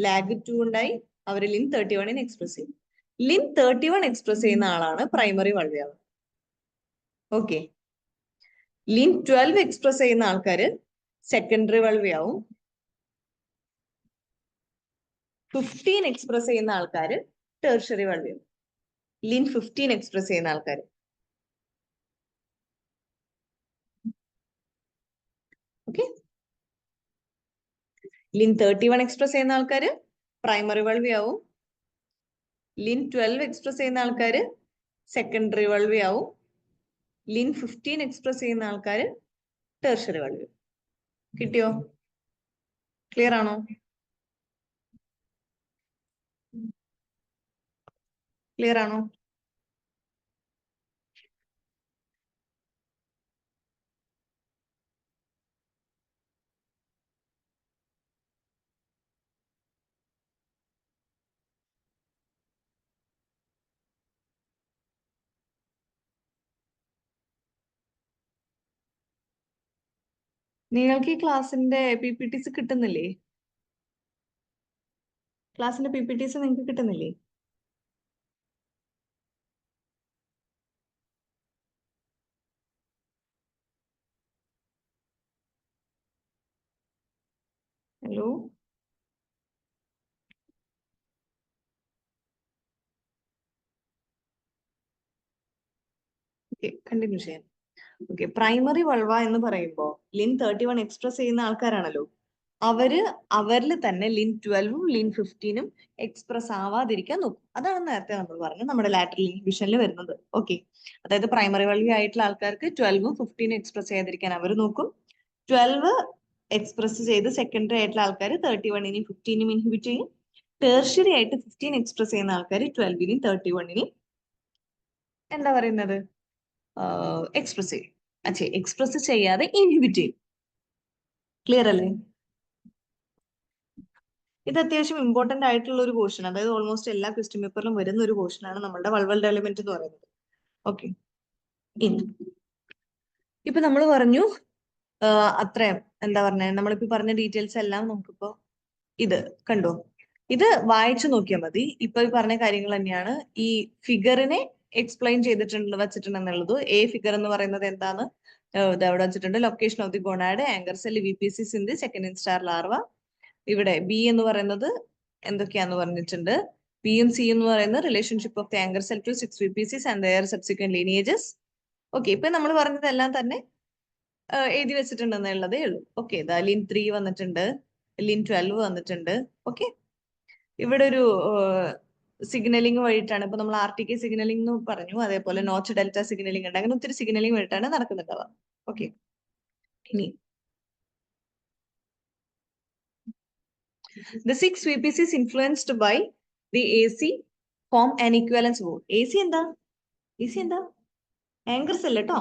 ലാഗ് 2 ഉണ്ടായി, അവർ ലിൻ 31 എക്സ്പ്രസ് ചെയ്തു. ലിൻ 31 എക്സ്പ്രസ് ചെയ്യുന്ന ആളാണ് primary vulva. Okay, Lin 12 express ചെയ്യുന്ന ആൾക്കാര് സെക്കൻഡറി വൾവയാവും. 15 എക്സ്പ്രസ് ചെയ്യുന്ന ആൾക്കാര് ടെർഷറി വൾവയാവും. ലിൻ 15 എക്സ്പ്രസ് ചെയ്യുന്ന ആൾക്കാര്. ഓക്കെ, ലിൻ 31 എക്സ്പ്രസ് ചെയ്യുന്ന ആൾക്കാര് പ്രൈമറി വൾവയാവും. ലിൻ 12 എക്സ്പ്രസ് ചെയ്യുന്ന ആൾക്കാര് സെക്കൻഡറി വൾവയാവും. ലിൻ 15 എക്സ്പ്രസ് ചെയ്യുന്ന ആൾക്കാര് ടെർഷറി വൾവയാവും. കിട്ടിയോ? ക്ലിയർ ആണോ? ക്ലിയർ ആണോ? നിങ്ങൾക്ക് ഈ ക്ലാസ്സിന്റെ PPTs കിട്ടുന്നില്ലേ? ക്ലാസ്സിന്റെ PPTs നിങ്ങൾക്ക് കിട്ടുന്നില്ലേ? ഹലോ, ഓക്കെ, കണ്ടിന്യൂ ചെയ്യാം. ഓക്കെ, പ്രൈമറി വൾവ എന്ന് പറയുമ്പോൾ ലിൻ 31 എക്സ്പ്രസ് ചെയ്യുന്ന ആൾക്കാരാണല്ലോ. അവരിൽ തന്നെ ലിൻ 12ഉം ലിൻ 15ഉം എക്സ്പ്രസ് ആവാതിരിക്കാൻ നോക്കും. അതാണ് നേരത്തെ നമ്മൾ പറഞ്ഞത് നമ്മുടെ ലാറ്ററൽ ഇൻഹിബിഷനിൽ വരുന്നത്. ഓക്കെ, അതായത് പ്രൈമറി വൾവി ആയിട്ടുള്ള ആൾക്കാർക്ക് 12ഉം 15ഉം എക്സ്പ്രസ് ചെയ്യാതിരിക്കാൻ അവർ നോക്കും. 12 എക്സ്പ്രസ് ചെയ്ത് സെക്കൻഡറി ആയിട്ടുള്ള ആൾക്കാർ 31നെയും 15നെയും ഇൻഹിബിറ്റ് ചെയ്യും. ടേർഷ്യറി ആയിട്ട് 15 എക്സ്പ്രസ് ചെയ്യുന്ന ആൾക്കാർ 12നെയും 31നെയും എന്താ പറയുന്നത്, എക്സ്പ്രസ് ചെയ്യും. എക്സ്പ്രസ് ചെയ്യാതെ ഇൻഹിബിറ്റ് ചെയ്യും. ക്ലിയർ അല്ലേ? ഇത് അത്യാവശ്യം ഇമ്പോർട്ടന്റ് ആയിട്ടുള്ള ഒരു പോർഷൻ, അതായത് ഓൾമോസ്റ്റ് എല്ലാ ക്വസ്റ്റ്യൻ പേപ്പറിലും വരുന്ന ഒരു പോർഷൻ ആണ് നമ്മുടെ വൾവൽ ഡെവലപ്മെന്റ് എന്ന് പറയുന്നത്. ഓക്കെ, ഇനി ഇപ്പൊ നമ്മൾ പറഞ്ഞു അത്രയും എന്താ പറഞ്ഞ നമ്മളിപ്പോ പറഞ്ഞ ഡീറ്റെയിൽസ് എല്ലാം നമുക്കിപ്പോ ഇത് കണ്ടോ, ഇത് വായിച്ചു നോക്കിയാൽ മതി. ഇപ്പൊ ഈ പറഞ്ഞ കാര്യങ്ങൾ തന്നെയാണ് ഈ ഫിഗറിനെ എക്സ്പ്ലെയിൻ വെച്ചിട്ടുണ്ടെന്നുള്ളത്. ഫിഗർ എന്ന് പറയുന്നത് എന്താണ്? ഇത് അവിടെ വെച്ചിട്ടുണ്ട്. Location of the gonad, anchor cell, VPCs in the second instar larva. ഇവിടെ ബി എന്ന് പറയുന്നത് എന്തൊക്കെയാന്ന് പറഞ്ഞിട്ടുണ്ട്. ബിയും സി എന്ന് പറയുന്നത് relationship of the anchor cell to 6 VPCs and their subsequent lineages. Okay, ഇപ്പൊ നമ്മൾ പറഞ്ഞതെല്ലാം തന്നെ എഴുതി വെച്ചിട്ടുണ്ടെന്നുള്ളതേ ഉള്ളൂ. ഓക്കെ, ലിൻ 3 വന്നിട്ടുണ്ട്, ലിൻ 12 വന്നിട്ടുണ്ട്. ഓക്കെ, ഇവിടെ ഒരു സിഗ്നലിംഗ് വഴിയിട്ടാണ് ഇപ്പൊ നമ്മൾ RTK സിഗ്നലിംഗ് എന്ന് പറഞ്ഞു, അതേപോലെ നോച്ച് ഡെൽറ്റ സിഗ്നലിംഗ് ഉണ്ട്. അങ്ങനെ ഒത്തിരി സിഗ്നലിംഗ് വഴിയിട്ടാണ് നടക്കുന്നുണ്ടാവുക. ഓക്കെ, ഇനി the 6 VPCs influenced by the AC form an equivalence group. AC എന്താ? ആങ്കർ സെൽ കേട്ടോ.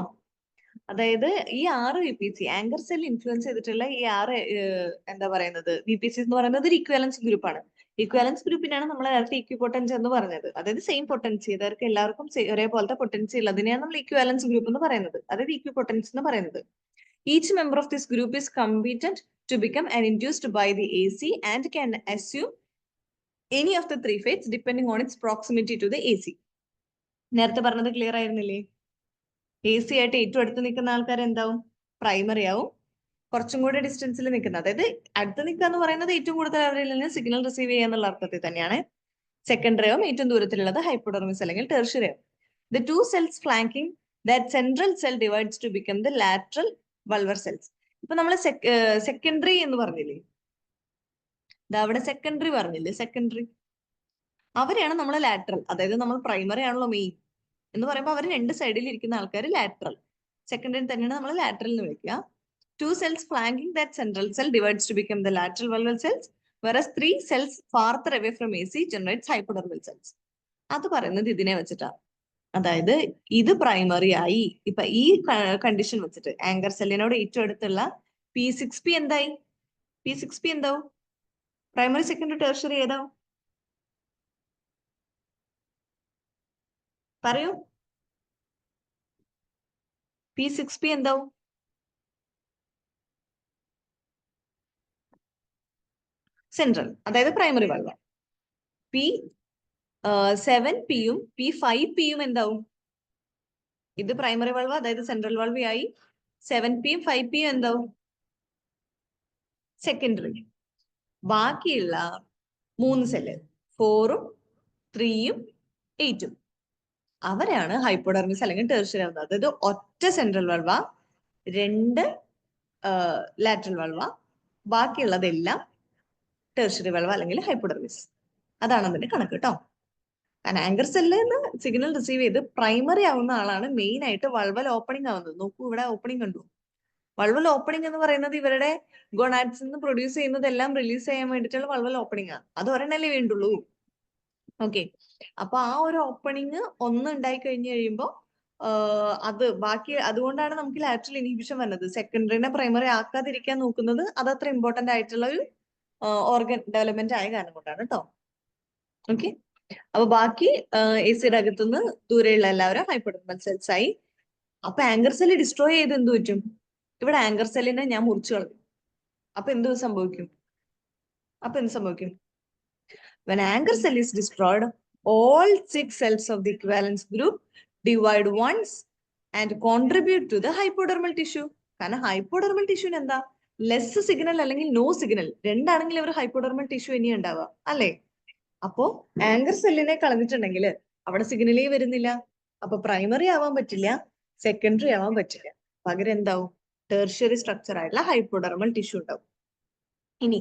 അതായത് ഈ 6 VPC ആങ്കർ സെൽ ഇൻഫ്ലുവൻസ് ചെയ്തിട്ടുള്ള ഈ 6 എന്താ പറയുന്നത് VPC എന്ന് പറയുന്നത് ഒരു ഇക്വാലൻസ് ഗ്രൂപ്പ് ആണ്. ഇക്വാലൻസ് ഗ്രൂപ്പിനാണ് നമ്മൾ നേരത്തെ ഇക്വിപൊട്ടൻസ് എന്ന് പറഞ്ഞത്. അതായത് സെയിം പൊട്ടൻസി, ഇവർക്ക് എല്ലാവർക്കും ഒരേപോലത്തെ പൊട്ടൻസി ഉള്ളതിനെയാണ് നമ്മൾ ഇക്വാലൻസ് ഗ്രൂപ്പ് എന്ന് പറയുന്നത്, അതായത് ഇക്വിപൊട്ടൻസ് എന്ന് പറയുന്നത്. Each member of this group is competent to become an induced by the AC and can assume any of the 3 fates depending on its proximity to the AC. നേരത്തെ പറഞ്ഞത് clear ആയിരുന്നില്ലേ? AC ആയിട്ട് ഏറ്റവും അടുത്ത് നിൽക്കുന്ന ആൾക്കാർ എന്താവും? പ്രൈമറി ആവും. കുറച്ചും കൂടെ ഡിസ്റ്റൻസിൽ നിൽക്കുന്ന, അതായത് അടുത്ത് നിൽക്കുക എന്ന് പറയുന്നത് ഏറ്റവും കൂടുതൽ അവരിൽ നിന്ന് സിഗ്നൽ റിസീവ് ചെയ്യുക എന്നുള്ള അർത്ഥത്തിൽ തന്നെയാണ്. സെക്കൻഡറി ആവും, ഏറ്റവും ദൂരത്തിലുള്ളത് ഹൈപ്പോഡെർമിസ് അല്ലെങ്കിൽ ടെർഷ്യറി ആവും. The 2 cells flanking that central cell divides to become the lateral vulvar cells. ഇപ്പൊ നമ്മൾ സെക്കൻഡറി എന്ന് പറഞ്ഞില്ലേ, അവിടെ സെക്കൻഡറി പറഞ്ഞില്ലേ, സെക്കൻഡറി അവരെയാണ് നമ്മൾ ലാറ്ററൽ, അതായത് നമ്മൾ പ്രൈമറി ആണല്ലോ മെയിൻ എന്ന് പറയുമ്പോൾ അവർ രണ്ട് സൈഡിൽ ഇരിക്കുന്ന ആൾക്കാർ ലാറ്ററൽ. സെക്കൻഡറി തന്നെയാണ് നമ്മൾ ലാറ്ററൽ എന്ന് വിളിക്കുക. 2 cells flanking that central cell divides to become the lateral valval cells, whereas 3 cells farther away from AC generates hypodermal cells. അത് പറയുന്നത് ഇതിനെ വെച്ചിട്ടാണ്. അതായത് ഇത് പ്രൈമറി ആയി ഇപ്പൊ ഈ കണ്ടീഷൻ വെച്ചിട്ട് ആങ്കർ സെല്ലിനോട് ഏറ്റവും അടുത്തുള്ള P6P എന്തായി? P6P എന്താവും? പ്രൈമറി, സെക്കൻഡറി, ടെർഷറി ഏതാവും? പറയൂ. P6P എന്താവും? സെൻട്രൽ, അതായത് പ്രൈമറി വാൾവ്. P7Pയും P5Pയും എന്താവും? ഇത് പ്രൈമറി വാൾവ്, അതായത് സെൻട്രൽ വാൾവ് ആയി. 7Pയും 5Pയും എന്താവും? സെക്കൻഡറി. ബാക്കിയുള്ള 3 സെല്ല് 4ഉം 3യും 8ഉം അവരാണ് ഹൈപ്പോഡെർമിസ് അല്ലെങ്കിൽ ടെർഷ്യറി ആവുന്നത്. അതായത് ഒറ്റ സെൻട്രൽ വാൾവ, 2 ലാറ്ററൽ വാൾവ, ബാക്കിയുള്ളതെല്ലാം ടെർഷ്യറി വാൾവ അല്ലെങ്കിൽ ഹൈപ്പോഡെർമിസ്. അതാണ് അതിന്റെ കണക്ക് കേട്ടോ. കാരണം ആങ്കർ സെല്ലിൽ നിന്ന് സിഗ്നൽ റിസീവ് ചെയ്ത് പ്രൈമറി ആവുന്ന ആളാണ് മെയിൻ ആയിട്ട് വൾവൽ ഓപ്പണിംഗ് ആവുന്നത്. നോക്കൂ, ഇവിടെ ഓപ്പണിംഗ് കണ്ടു. വൾവൽ ഓപ്പണിംഗ് എന്ന് പറയുന്നത് ഇവരുടെ ഗൊണാഡ്സ് നിന്ന് പ്രൊഡ്യൂസ് ചെയ്യുന്നതെല്ലാം റിലീസ് ചെയ്യാൻ വേണ്ടിയിട്ടുള്ള വൾവൽ ഓപ്പണിംഗ് ആണ്. അത് ഒരെണ്ണല്ലേ വേണ്ടുള്ളൂ. ഓക്കെ, അപ്പൊ ആ ഒരു ഓപ്പണിംഗ് ഒന്ന് ഉണ്ടായി കഴിഞ്ഞു കഴിയുമ്പോൾ അത് ബാക്കി, അതുകൊണ്ടാണ് നമുക്ക് ലാറ്ററൽ ഇൻഹിബിഷൻ വരുന്നത്. സെക്കൻഡറിനെ പ്രൈമറി ആക്കാതിരിക്കാൻ നോക്കുന്നത് അത് അത്ര ഇമ്പോർട്ടന്റ് ആയിട്ടുള്ള ഒരു ഓർഗൻ ഡെവലപ്മെന്റ് ആയ കാരണം കൊണ്ടാണ് കേട്ടോ. ഓക്കെ, അപ്പൊ ബാക്കി എസിയുടെ അകത്തുനിന്ന് ദൂരെയുള്ള എല്ലാവരും ഹൈപ്പോഡെർമൽ സെൽസ് ആയി. അപ്പൊ ആങ്കർ സെല്ല് ഡിസ്ട്രോയ് ചെയ്ത് എന്ത് പറ്റും? ഇവിടെ ആങ്കർ സെല്ലിനെ ഞാൻ മുറിച്ചു കളയും. അപ്പൊ എന്ത് സംഭവിക്കും? When anchor cell is destroyed, all 6 cells of the equivalence group divide once and contribute to the hypodermal tissue. കാരണം ഹൈപ്പോഡെർമൽ ടിഷ്യൂന് എന്താ? ലെസ് സിഗ്നൽ അല്ലെങ്കിൽ നോ സിഗ്നൽ രണ്ടാണെങ്കിൽ ഒരു ഹൈപ്പോഡെർമൽ ടിഷ്യൂ ഇനി ഉണ്ടാവുക അല്ലേ? അപ്പോ ആങ്കർ സെല്ലിനെ കളഞ്ഞിട്ടുണ്ടെങ്കിൽ അവിടെ സിഗ്നലേ വരുന്നില്ല. അപ്പൊ പ്രൈമറി ആവാൻ പറ്റില്ല, സെക്കൻഡറി ആവാൻ പറ്റില്ല. പകരം എന്താവും? ടെർഷ്യറി സ്ട്രക്ചർ ആയിട്ടുള്ള ഹൈപ്പോഡെർമൽ ടിഷ്യൂ ഉണ്ടാവും. ഇനി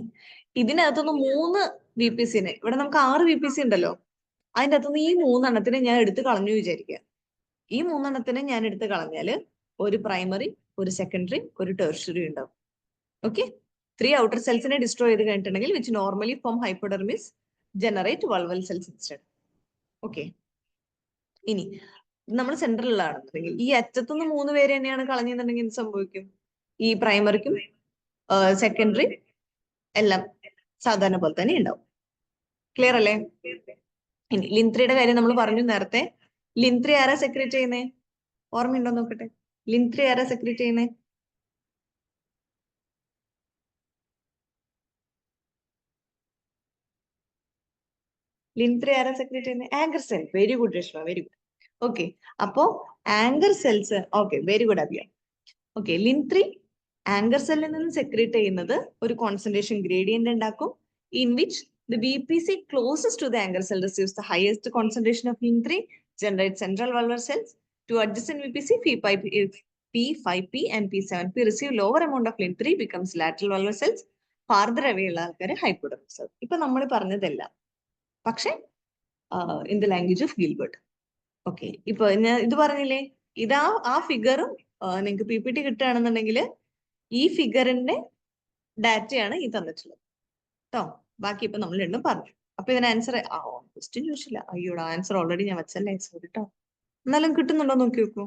ഇതിനകത്തുനിന്ന് 3 VPCനെ, ഇവിടെ നമുക്ക് 6 VPC ഉണ്ടല്ലോ, അതിൻ്റെ അകത്തുനിന്ന് ഈ 3 ഞാൻ എടുത്ത് കളഞ്ഞു വിചാരിക്കുക. ഈ 3 ഞാൻ എടുത്ത് കളഞ്ഞാല് ഒരു പ്രൈമറി, ഒരു സെക്കൻഡറി, ഒരു ടെർഷ്യറി ഉണ്ടാവും. ഓക്കെ, 3 ഔട്ടർ സെൽസിനെ ഡിസ്ട്രോയ് ചെയ്ത് കഴിഞ്ഞിട്ടുണ്ടെങ്കിൽ which normally form hypodermis generate vulval cells instead. Okay, ഇനി നമ്മൾ സെൻട്രലിലാണെന്നുണ്ടെങ്കിൽ ഈ അറ്റത്തുനിന്ന് 3 പേര് തന്നെയാണ് കളഞ്ഞെന്നുണ്ടെങ്കിൽ എന്ത് സംഭവിക്കും? ഈ പ്രൈമറിക്കും സെക്കൻഡറി എല്ലാം സാധാരണ പോലെ തന്നെ ഉണ്ടാവും. ക്ലിയർ അല്ലേ? ഇനി ലിൻ3യുടെ കാര്യം നമ്മൾ പറഞ്ഞു നേരത്തെ. ലിൻ3 ആരാ സെക്രേറ്റ് ചെയ്യുന്നേ? ഓർമ്മയുണ്ടോ നോക്കട്ടെ. ലിൻ3 ആരാ സെക്രേറ്റ് ചെയ്യുന്നേ? ലിൻ3 ആരാ സെക്രേറ്റ് ചെയ്യുന്നത്? Anchor cell. Very good Rashma, very good. Okay, അപ്പോ anchor cells, okay very good Abhiya. Okay, ലിൻ3 ആങ്കർ സെല്ലിൽ നിന്ന് സെക്രേറ്റ് ചെയ്യുന്നത് ഒരു കോൺസെൻട്രേഷൻ ഗ്രേഡിയന്റ് ഉണ്ടാക്കും, in which the VPC closest to the anchor cell receives the highest concentration of Lin3, generates central valvular cells. To adjacent VPC, P5P and P7P receive lower amount of Lin3, becomes lateral valvular cells. Farther away ഉള്ള ആൾക്കാര് ഹൈപ്പോഡെർമൽ cell. ഇപ്പൊ നമ്മൾ പറഞ്ഞതല്ല, പക്ഷെ in the language of Gilbert. Okay, ഇപ്പൊ ഞാൻ ഇത് പറഞ്ഞില്ലേ, ഇതാ ആ ഫിഗറും നിങ്ങൾക്ക് PPT കിട്ടുകയാണെന്നുണ്ടെങ്കിൽ ഈ ഫിഗറിന്റെ ഡാറ്റയാണ് ഈ തന്നിട്ടുള്ളത് കേട്ടോ. ബാക്കി ഇപ്പൊ നമ്മൾ രണ്ടും പറഞ്ഞു. അപ്പൊ ഇതിന് ആൻസർ ക്വസ്റ്റ്യൻ ചോദിച്ചില്ല. അയ്യോടാ, ആൻസർ ഓൾറെഡി ഞാൻ വെച്ചല്ലേ. സോറി കേട്ടോ. എന്നാലും കിട്ടുന്നുണ്ടോ നോക്കി നോക്കൂ.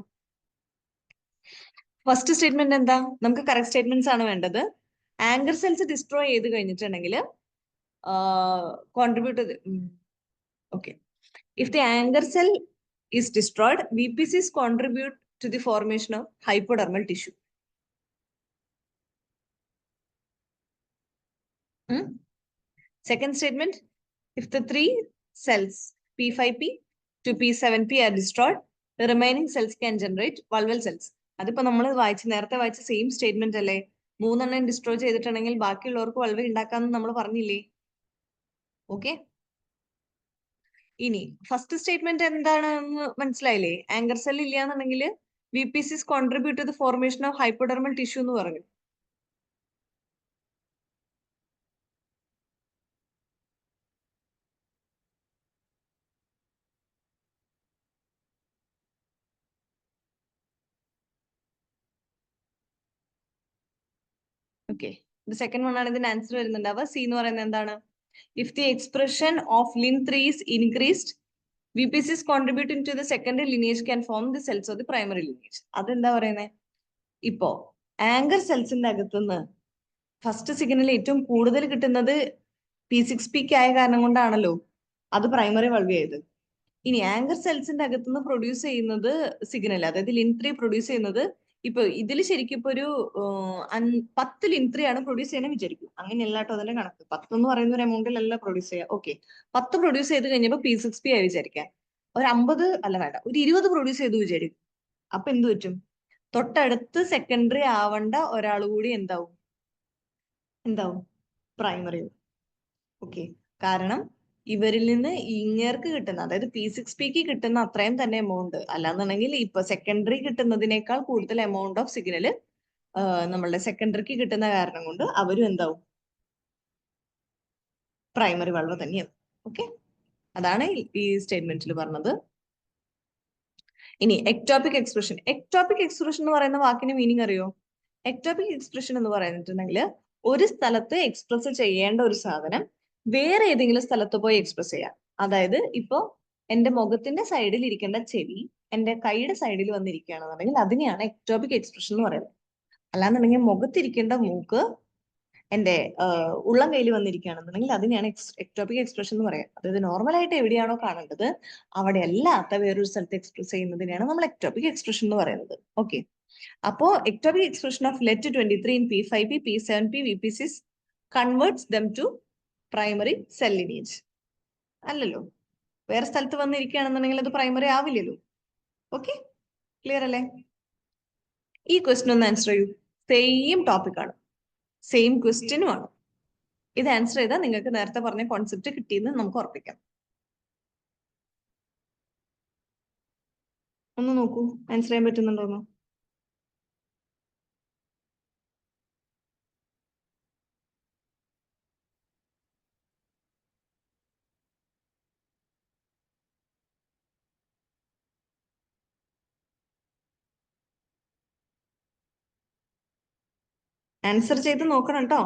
ഫസ്റ്റ് സ്റ്റേറ്റ്മെന്റ് എന്താ? നമുക്ക് കറക്റ്റ് സ്റ്റേറ്റ്മെന്റ്സ് ആണ് വേണ്ടത്. ആങ്കർ സെൽസ് ഡിസ്ട്രോയ് ചെയ്ത് കഴിഞ്ഞിട്ടുണ്ടെങ്കിൽ contribute. Okay, if the anchor cell is destroyed, VPCs contribute to the formation of hypodermal tissue. Second statement, if the 3 cells P5P to P7P are destroyed, the remaining cells can generate valval cells. അതിപ്പോ നമ്മൾ നേരത്തെ വായിച്ച same statement അല്ലേ? 3 destroy ചെയ്തിട്ടുണ്ടെങ്കിൽ ബാക്കിയുള്ളവർക്ക് vulva ഉണ്ടാക്കാന്ന് നമ്മൾ പറഞ്ഞില്ലേ? ഓക്കെ, ഇനി ഫസ്റ്റ് സ്റ്റേറ്റ്മെന്റ് എന്താണെന്ന് മനസ്സിലായില്ലേ? ആങ്കർ സെൽ ഇല്ലാന്നുണ്ടെങ്കിൽ VPCs contribute to the formation of hypodermal tissue എന്ന് പറഞ്ഞു. ഓക്കെ, സെക്കൻഡ് വൺ ആണ് ഇതിന്റെ ആൻസർ വരുന്നുണ്ടാവുക. സി എന്ന് പറയുന്നത് എന്താണ്? If the expression of lin3 is increased, VPCs contributing to the secondary lineage can form the cells of the primary lineage. അതെന്താ പറയുന്നത്? ഇപ്പോ ആങ്കർ സെൽസിന്റെ അകത്തുനിന്ന് ഫസ്റ്റ് സിഗ്നൽ ഏറ്റവും കൂടുതൽ കിട്ടുന്നത് P6P ആയ കാരണം കൊണ്ടാണല്ലോ അത് പ്രൈമറി വൾവി ആയത്. ഇനി ആങ്കർ സെൽസിന്റെ അകത്തുനിന്ന് പ്രൊഡ്യൂസ് ചെയ്യുന്നത് സിഗ്നൽ, അതായത് lin3 പ്രൊഡ്യൂസ് ചെയ്യുന്നത്, ഇപ്പൊ ഇതിൽ ശരിക്കും ഇപ്പൊ ഒരു 10 lin3 ആണ് പ്രൊഡ്യൂസ് ചെയ്യണമെന്ന് വിചാരിക്കും. അങ്ങനെയല്ല കേട്ടോ അതിന്റെ കണക്ക്. 10 എന്ന് പറയുന്ന ഒരു എമൗണ്ടിലല്ല പ്രൊഡ്യൂസ് ചെയ്യുക. ഓക്കെ, 10 പ്രൊഡ്യൂസ് ചെയ്ത് കഴിഞ്ഞപ്പോൾ P6P ആയി വിചാരിക്കാം. ഒരു 50 അല്ല വേണ്ട, ഒരു 20 പ്രൊഡ്യൂസ് ചെയ്തു വിചാരിക്കും. അപ്പൊ എന്ത് പറ്റും? തൊട്ടടുത്ത് സെക്കൻഡറി ആവേണ്ട ഒരാൾ കൂടി എന്താവും? പ്രൈമറി. ഓക്കെ, കാരണം ഇവരിൽ നിന്ന് ഇങ്ങേർക്ക് കിട്ടുന്ന, അതായത് P6Pക്ക് കിട്ടുന്ന അത്രയും തന്നെ എമൗണ്ട്, അല്ലാന്നുണ്ടെങ്കിൽ ഇപ്പൊ സെക്കൻഡറി കിട്ടുന്നതിനേക്കാൾ കൂടുതൽ എമൗണ്ട് ഓഫ് സിഗ്നല് നമ്മളുടെ സെക്കൻഡറിക്ക് കിട്ടുന്ന കാരണം കൊണ്ട് അവരും എന്താവും? പ്രൈമറി വൾവ് തന്നെയാവും. ഓക്കെ, അതാണ് ഈ സ്റ്റേറ്റ്മെന്റിൽ പറഞ്ഞത്. ഇനി എക്ടോപിക് എക്സ്പ്രഷൻ. എക്ടോപിക് എക്സ്പ്രഷൻ എന്ന് പറയുന്ന വാക്കിന് മീനിങ് അറിയോ? എക്ടോപിക് എക്സ്പ്രഷൻ എന്ന് പറഞ്ഞിട്ടുണ്ടെങ്കിൽ ഒരു സ്ഥലത്ത് എക്സ്പ്രസ് ചെയ്യേണ്ട ഒരു സാധനം വേറെ ഏതെങ്കിലും സ്ഥലത്ത് പോയി എക്സ്പ്രസ് ചെയ്യാം. അതായത് ഇപ്പോ എന്റെ മുഖത്തിന്റെ സൈഡിൽ ഇരിക്കേണ്ട ചെവി എന്റെ കൈയുടെ സൈഡിൽ വന്നിരിക്കുകയാണെന്നുണ്ടെങ്കിൽ അതിനെയാണ് എക്ടോപിക് എക്സ്പ്രഷൻ എന്ന് പറയുന്നത്. അല്ലാന്നുണ്ടെങ്കിൽ മുഖത്തിരിക്കേണ്ട മൂക്ക് എന്റെ ഉള്ളം കയ്യിൽ വന്നിരിക്കുകയാണെന്നുണ്ടെങ്കിൽ അതിനെയാണ് എക്ടോപിക് എക്സ്പ്രഷൻ എന്ന് പറയാം. അതായത് നോർമലായിട്ട് എവിടെയാണോ കാണേണ്ടത് അവിടെ അല്ലാത്ത വേറൊരു സ്ഥലത്ത് എക്സ്പ്രസ് ചെയ്യുന്നതിനെയാണ് നമ്മൾ എക്ടോപിക് എക്സ്പ്രഷൻ എന്ന് പറയുന്നത്. ഓക്കെ, അപ്പോ ectopic expression of let 23 in P5P, P7P, VPCs converts them to primary cell lineage. അല്ലല്ലോ, വേറെ സ്ഥലത്ത് വന്നിരിക്കുകയാണെന്നുണ്ടെങ്കിൽ അത് പ്രൈമറി ആവില്ലല്ലോ. ഓക്കെ, ക്ലിയർ അല്ലേ? ഈ ക്വസ്റ്റ്യൻ ഒന്ന് ആൻസർ ചെയ്യൂ. സെയിം ടോപ്പിക് ആണ്, സെയിം ക്വസ്റ്റ്യനും ആണ്. ഇത് ആൻസർ ചെയ്താൽ നിങ്ങൾക്ക് നേരത്തെ പറഞ്ഞ കോൺസെപ്റ്റ് കിട്ടിയെന്ന് നമുക്ക് ഉറപ്പിക്കാം. ഒന്ന് നോക്കൂ, ആൻസർ ചെയ്യാൻ പറ്റുന്നുണ്ടോന്ന്. ആൻസർ ചെയ്ത് നോക്കണം കേട്ടോ.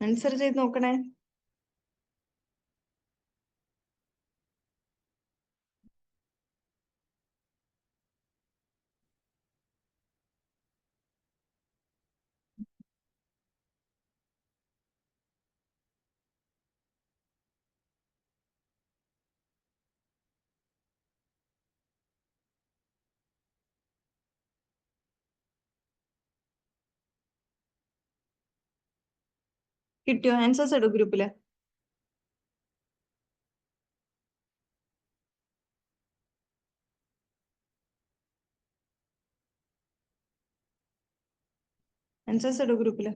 ആൻസർ ചെയ്ത് നോക്കണേ. കിട്ടിയോ? ആൻസേഴ്സ് ഇടൂ ഗ്രൂപ്പില്. ആൻസേഴ്സ് ഇടൂ ഗ്രൂപ്പില്.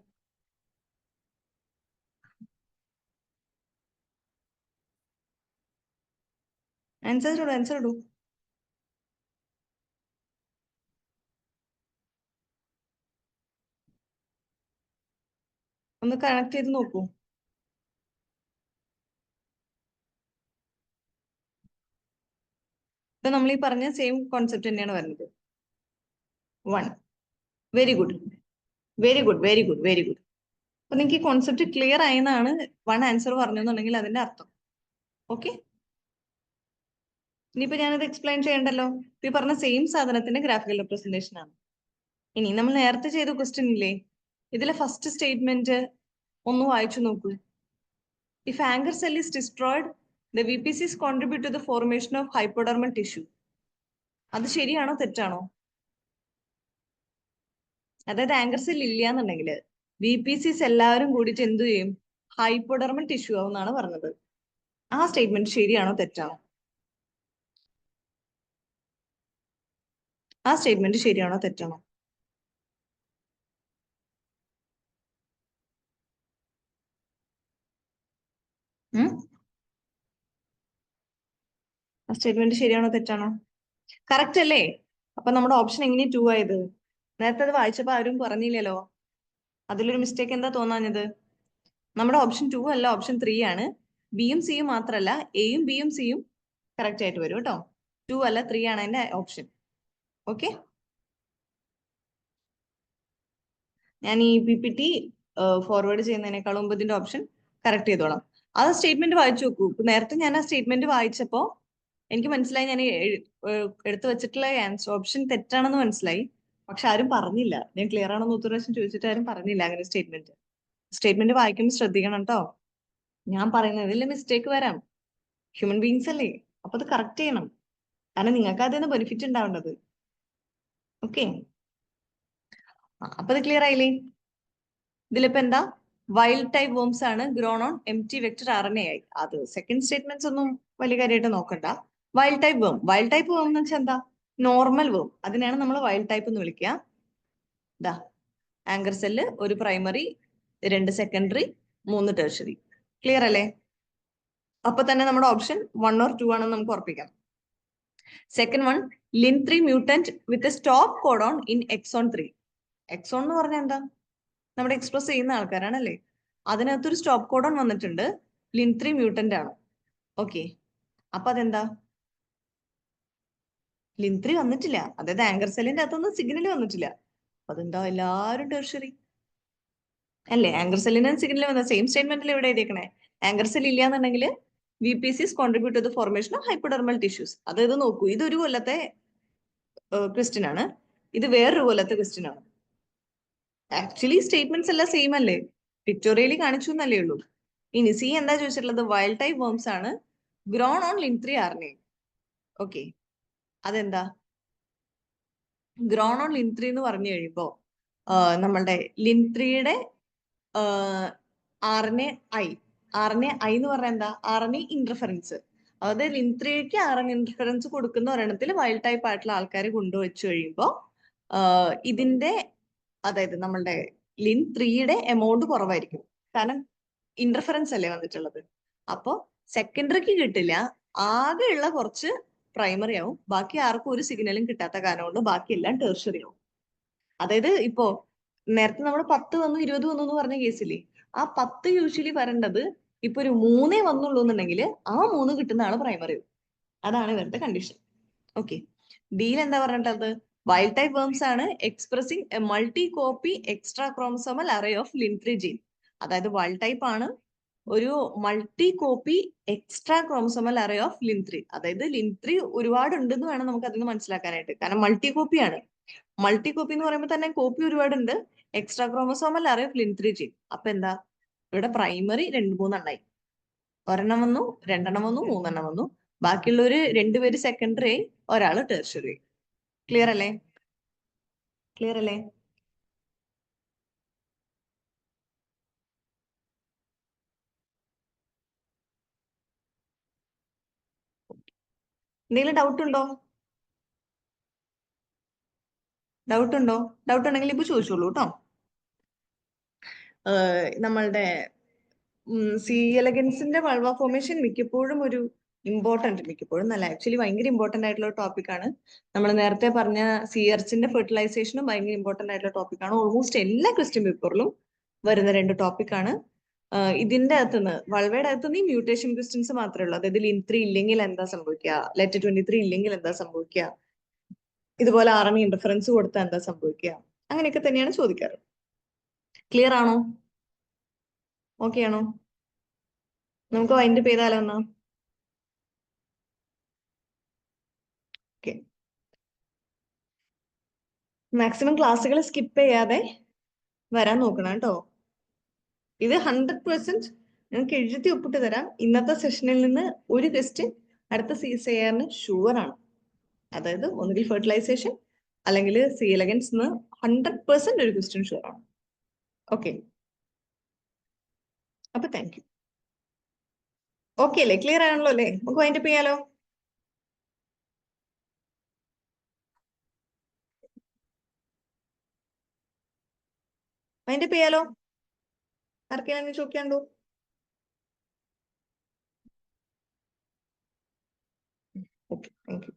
ആൻസേഴ്സ് ഇടൂ, ആൻസർ ഇടൂ. ഒന്ന് കണക്ട് ചെയ്ത് നോക്കൂ. ഇപ്പൊ നമ്മൾ ഈ പറഞ്ഞ സെയിം കോൺസെപ്റ്റ് തന്നെയാണ് വരുന്നത്. 1. Very good, very good, very good, very good. അപ്പൊ നിങ്ങൾക്ക് ഈ കോൺസെപ്റ്റ് ക്ലിയർ ആയെന്നാണ് 1 ആൻസർ പറഞ്ഞെന്നുണ്ടെങ്കിൽ അതിന്റെ അർത്ഥം. ഓക്കെ, ഇനിയിപ്പോ ഞാനത് എക്സ്പ്ലെയിൻ ചെയ്യണ്ടല്ലോ. ഈ പറഞ്ഞ സെയിം സാധനത്തിന്റെ ഗ്രാഫിക്കൽ റെപ്രസെന്റേഷൻ ആണ്. ഇനി നമ്മൾ നേരത്തെ ചെയ്ത ക്വസ്റ്റ്യൻ ഇല്ലേ, ഇതിലെ ഫസ്റ്റ് സ്റ്റേറ്റ്മെന്റ് ഒന്ന് വായിച്ചു നോക്കൂ. If anchor cell is destroyed, the VPCs contribute to the formation of hypodermal tissue. അത് ശരിയാണോ തെറ്റാണോ? അതായത് ആങ്കർ സെൽ ഇല്ല എന്നുണ്ടെങ്കിൽ VPCs എല്ലാവരും കൂടിയിട്ട് എന്ത് ചെയ്യും? ഹൈപ്പോഡെർമൽ ടിഷ്യൂ ആവും എന്നാണ് പറഞ്ഞത്. ആ സ്റ്റേറ്റ്മെന്റ് ശരിയാണോ തെറ്റാണോ? ആ സ്റ്റേറ്റ്മെന്റ് ശരിയാണോ തെറ്റാണോ? ആ സ്റ്റേറ്റ്മെന്റ് ശരിയാണോ തെറ്റാണോ? കറക്റ്റ് അല്ലേ? അപ്പൊ നമ്മുടെ ഓപ്ഷൻ എങ്ങനെ 2 ആയത്? നേരത്തെ അത് വായിച്ചപ്പോ ആരും പറഞ്ഞില്ലല്ലോ. അതിലൊരു മിസ്റ്റേക്ക് എന്താ തോന്നാഞ്ഞത്? നമ്മുടെ ഓപ്ഷൻ 2 അല്ല, ഓപ്ഷൻ 3 ആണ്. ബിയും സിയും മാത്രമല്ല, എയും ബിയും സിയും കറക്റ്റ് ആയിട്ട് വരും കേട്ടോ. 2 അല്ല 3 ആണ് എന്റെ ഓപ്ഷൻ. ഓക്കെ, ഞാൻ ഈ PPT ഫോർവേഡ് ചെയ്യുന്നതിനേക്കാൾ മുമ്പ് ഇതിന്റെ ഓപ്ഷൻ കറക്റ്റ് ചെയ്തോളാം. ആ സ്റ്റേറ്റ്മെന്റ് വായിച്ചു നോക്കൂ. നേരത്തെ ഞാൻ ആ സ്റ്റേറ്റ്മെന്റ് വായിച്ചപ്പോ എനിക്ക് മനസ്സിലായി, ഞാൻ എടുത്തു വെച്ചിട്ടുള്ള ഓപ്ഷൻ തെറ്റാണെന്ന് മനസ്സിലായി. പക്ഷെ ആരും പറഞ്ഞില്ല. ഞാൻ ക്ലിയർ ആണെന്ന് ഒത്തിരി പ്രാവശ്യം ചോദിച്ചിട്ട് ആരും പറഞ്ഞില്ല അങ്ങനെ സ്റ്റേറ്റ്മെന്റ് വായിക്കുമ്പോൾ ശ്രദ്ധിക്കണം കേട്ടോ. ഞാൻ പറയുന്നതിൽ മിസ്റ്റേക്ക് വരാം. ഹ്യൂമൻ ബീങ്സ് അല്ലേ, അപ്പൊ അത് കറക്റ്റ് ചെയ്യണം. കാരണം നിങ്ങൾക്ക് അതിൽ നിന്ന് ബെനിഫിറ്റ് ഉണ്ടാവേണ്ടത്. ഓക്കെ, അപ്പൊ അത് ക്ലിയർ ആയില്ലേ? ഇതിലിപ്പോ എന്താ, വൈൽഡ് ടൈപ്പ് വോംസ് ആണ് grown on empty vector RNA ആയി. അത് സെക്കൻഡ് സ്റ്റേറ്റ്മെന്റ്സ് ഒന്നും വലിയ കാര്യമായിട്ട് നോക്കണ്ട. വൈൽഡ് ടൈപ്പ് വേം എന്ന് വെച്ചാൽ എന്താ, നോർമൽ വേം. അതിനാണ് നമ്മൾ വൈൽഡ് ടൈപ്പ് എന്ന് വിളിക്കുക. ഇതാ ആങ്കർ സെല്ല്, ഒരു പ്രൈമറി, 2 സെക്കൻഡറി, 3 ടെർഷറി. ക്ലിയർ അല്ലേ? അപ്പൊ തന്നെ നമ്മുടെ ഓപ്ഷൻ 1 or 2 ആണെന്ന് നമുക്ക് ഉറപ്പിക്കാം. Second one, LIN3 mutant with stop codon in Exxon 3. Exxon എന്ന് പറഞ്ഞാൽ എന്താ, നമ്മുടെ എക്സ്പ്രസ് ചെയ്യുന്ന ആൾക്കാരാണല്ലേ. അതിനകത്തൊരു സ്റ്റോപ്പ് കോഡോൺ വന്നിട്ടുണ്ട്, LIN3 മ്യൂട്ടന്റ് ആണ്. ഓക്കെ, അപ്പൊ അതെന്താ, LIN3 വന്നിട്ടില്ല, അതായത് ആങ്കർ സെല്ലിന്റെ അകത്തൊന്നും സിഗ്നൽ വന്നിട്ടില്ല. അതെന്താ, എല്ലാരും ടെർഷറി അല്ലേ. ആങ്കർ സെല്ലിന് സിഗ്നൽ വന്ന സെയിം സ്റ്റേറ്റ്മെന്റിൽ ഇവിടെ എഴുതിയേക്കണേ. ആങ്കർ സെൽ ഇല്ലാന്നുണ്ടെങ്കിൽ VPCs contribute to the formation of hypodermal tissues. അതായത് നോക്കൂ, ഇതൊരു കൊല്ലത്തെ ക്വസ്റ്റ്യൻ ആണ്, ഇത് വേറൊരു കൊല്ലത്തെ ക്വസ്റ്റ്യൻ ആണ്. ആക്ച്വലി സ്റ്റേറ്റ്മെന്റ്സ് എല്ലാം സെയിം അല്ലേ, പിക്ടോറിയലി കാണിച്ചു എന്നല്ലേ ഉള്ളൂ. ഇനി സി എന്താ ചോദിച്ചിട്ടുള്ളത്, വൈൽഡ് ടൈപ്പ് വേംസ് ആണ് grown on LIN3 RNA. Okay, അതെന്താ ഗ്രോൺ ഓൺ LIN3 എന്ന് പറഞ്ഞു കഴിയുമ്പോ നമ്മളുടെ LIN3യുടെ RNA എന്ന് പറഞ്ഞാൽ എന്താ, RNA ഇന്റർഫറൻസ്. അതായത് LIN3ക്ക് RNA ഇന്റർഫറൻസ് കൊടുക്കുന്ന ഒരെണ്ണത്തിൽ വൈൽഡ് ടൈപ്പ് ആയിട്ടുള്ള ആൾക്കാരെ കൊണ്ടുവച്ചു കഴിയുമ്പോ ഇതിന്റെ, അതായത് നമ്മളുടെ LIN3യുടെ എമൗണ്ട് കുറവായിരിക്കും. കാരണം ഇന്റർഫറൻസ് അല്ലേ വന്നിട്ടുള്ളത്. അപ്പോ സെക്കൻഡറിക്ക് കിട്ടില്ല, ആകെ ഉള്ള കുറച്ച് പ്രൈമറി ആവും. ബാക്കി ആർക്കും ഒരു സിഗ്നലും കിട്ടാത്ത കാരണം കൊണ്ട് ബാക്കിയെല്ലാം ടെർഷറി ആവും. അതായത് ഇപ്പോ നേരത്തെ നമ്മൾ 10 വന്നു 20 വന്നു എന്ന് പറഞ്ഞ കേസില്ലേ, ആ 10 യൂഷ്വലി വരേണ്ടത് ഇപ്പൊ ഒരു 3 വന്നുള്ളൂ എന്നുണ്ടെങ്കിൽ ആ 3 കിട്ടുന്ന ആള് പ്രൈമറി ആവും. അതാണ് ഇവരുടെ കണ്ടീഷൻ. ഓക്കെ, ഡിയിൽ എന്താ പറഞ്ഞിട്ടത്, വൈൽഡ് ടൈപ്പ് വേംസ് ആണ് expressing a multi copy extra chromosomal array of LIN3 gene. അതായത് വൈൽഡ് ടൈപ്പ് ആണ് ഒരു multi copy extra chromosomal array of LIN3. അതായത് LIN3 ഒരുപാട് ഉണ്ടെന്ന് വേണം നമുക്ക് അതിന് മനസ്സിലാക്കാനായിട്ട്. കാരണം മൾട്ടി കോപ്പി ആണ്. മൾട്ടി കോപ്പി എന്ന് പറയുമ്പോൾ തന്നെ കോപ്പി ഒരുപാടുണ്ട്. Extra chromosomal array of LIN3 gene. അപ്പൊ എന്താ, ഇവിടെ പ്രൈമറി 2-3 എണ്ണായി. ഒരെണ്ണം വന്നു, 2 വന്നു, 3 വന്നു. ബാക്കിയുള്ളവര് 2 പേര് സെക്കൻഡറി, ഒരാള് ടെർഷറി. ക്ലിയർ അല്ലേ? ക്ലിയർ അല്ലേ? എന്തെങ്കിലും ഡൗട്ട് ഉണ്ടോ? ഡൗട്ട് ഉണ്ടെങ്കിൽ ഇപ്പൊ ചോദിച്ചോളൂ കേട്ടോ. നമ്മളുടെ സി എലഗൻസിന്റെ വൾവ ഫോർമേഷൻ മിക്കപ്പോഴും മിക്കപ്പോഴും നല്ല, ആക്ച്വലി ഭയങ്കര ഇമ്പോർട്ടന്റ് ആയിട്ടുള്ള ടോപ്പിക് ആണ്. നമ്മൾ നേരത്തെ പറഞ്ഞ സിയർച്ചിന്റെ ഫെർട്ടിലൈസേഷനും ഭയങ്കര ഇമ്പോർട്ടന്റ് ആയിട്ടുള്ള ടോപ്പിക് ആണ്. ഓൾമോസ്റ്റ് എല്ലാ ക്വസ്റ്റ്യൻ പേപ്പറിലും വരുന്ന 2 ടോപ്പിക് ആണ്. ഇതിന്റെ അകത്തുനിന്ന്, വൾവയുടെ അകത്തുനിന്ന് ഈ മ്യൂട്ടേഷൻ ക്വസ്റ്റ്യൻസ് മാത്രമേ ഉള്ളൂ. അതായത് LIN3 ഇല്ലെങ്കിൽ എന്താ സംഭവിക്കുക, Let23 ഇല്ലെങ്കിൽ എന്താ സംഭവിക്കുക, ഇതുപോലെ RNA ഇന്റർഫറൻസ് കൊടുത്താൽ എന്താ സംഭവിക്കുക, അങ്ങനെയൊക്കെ തന്നെയാണ് ചോദിക്കാറ്. ക്ലിയർ ആണോ? ഓക്കെ ആണോ? നമുക്ക് അതിന്റെ പേരാലോ എന്നാ. ഓക്കെ, മാക്സിമം ക്ലാസ്സുകൾ സ്കിപ്പ് ചെയ്യാതെ വരാൻ നോക്കണം കേട്ടോ. ഇത് 100% ഞങ്ങൾക്ക് എഴുതി ഒപ്പിട്ട് തരാം. ഇന്നത്തെ സെഷനിൽ നിന്ന് ഒരു ക്വസ്റ്റ്യൻ അടുത്ത CSIR ഷുവർ ആണ്. അതായത് ഒന്നുകിൽ ഫെർട്ടിലൈസേഷൻ അല്ലെങ്കിൽ സി എലഗൻസ് 100% ഒരു ക്വസ്റ്റ്യൻ ഷുവർ ആണ്. ഓക്കെ, അപ്പൊ താങ്ക് യു. ഓക്കെ അല്ലേ? ക്ലിയർ ആണല്ലോ അല്ലേ? നമുക്ക് വൈൻഡപ്പ് ചെയ്യാലോ. വൈൻഡപ്പ് ചെയ്യാലോ. ആർക്കെങ്കിലും ചോദിക്കാണ്ടോ? Okay, thank you.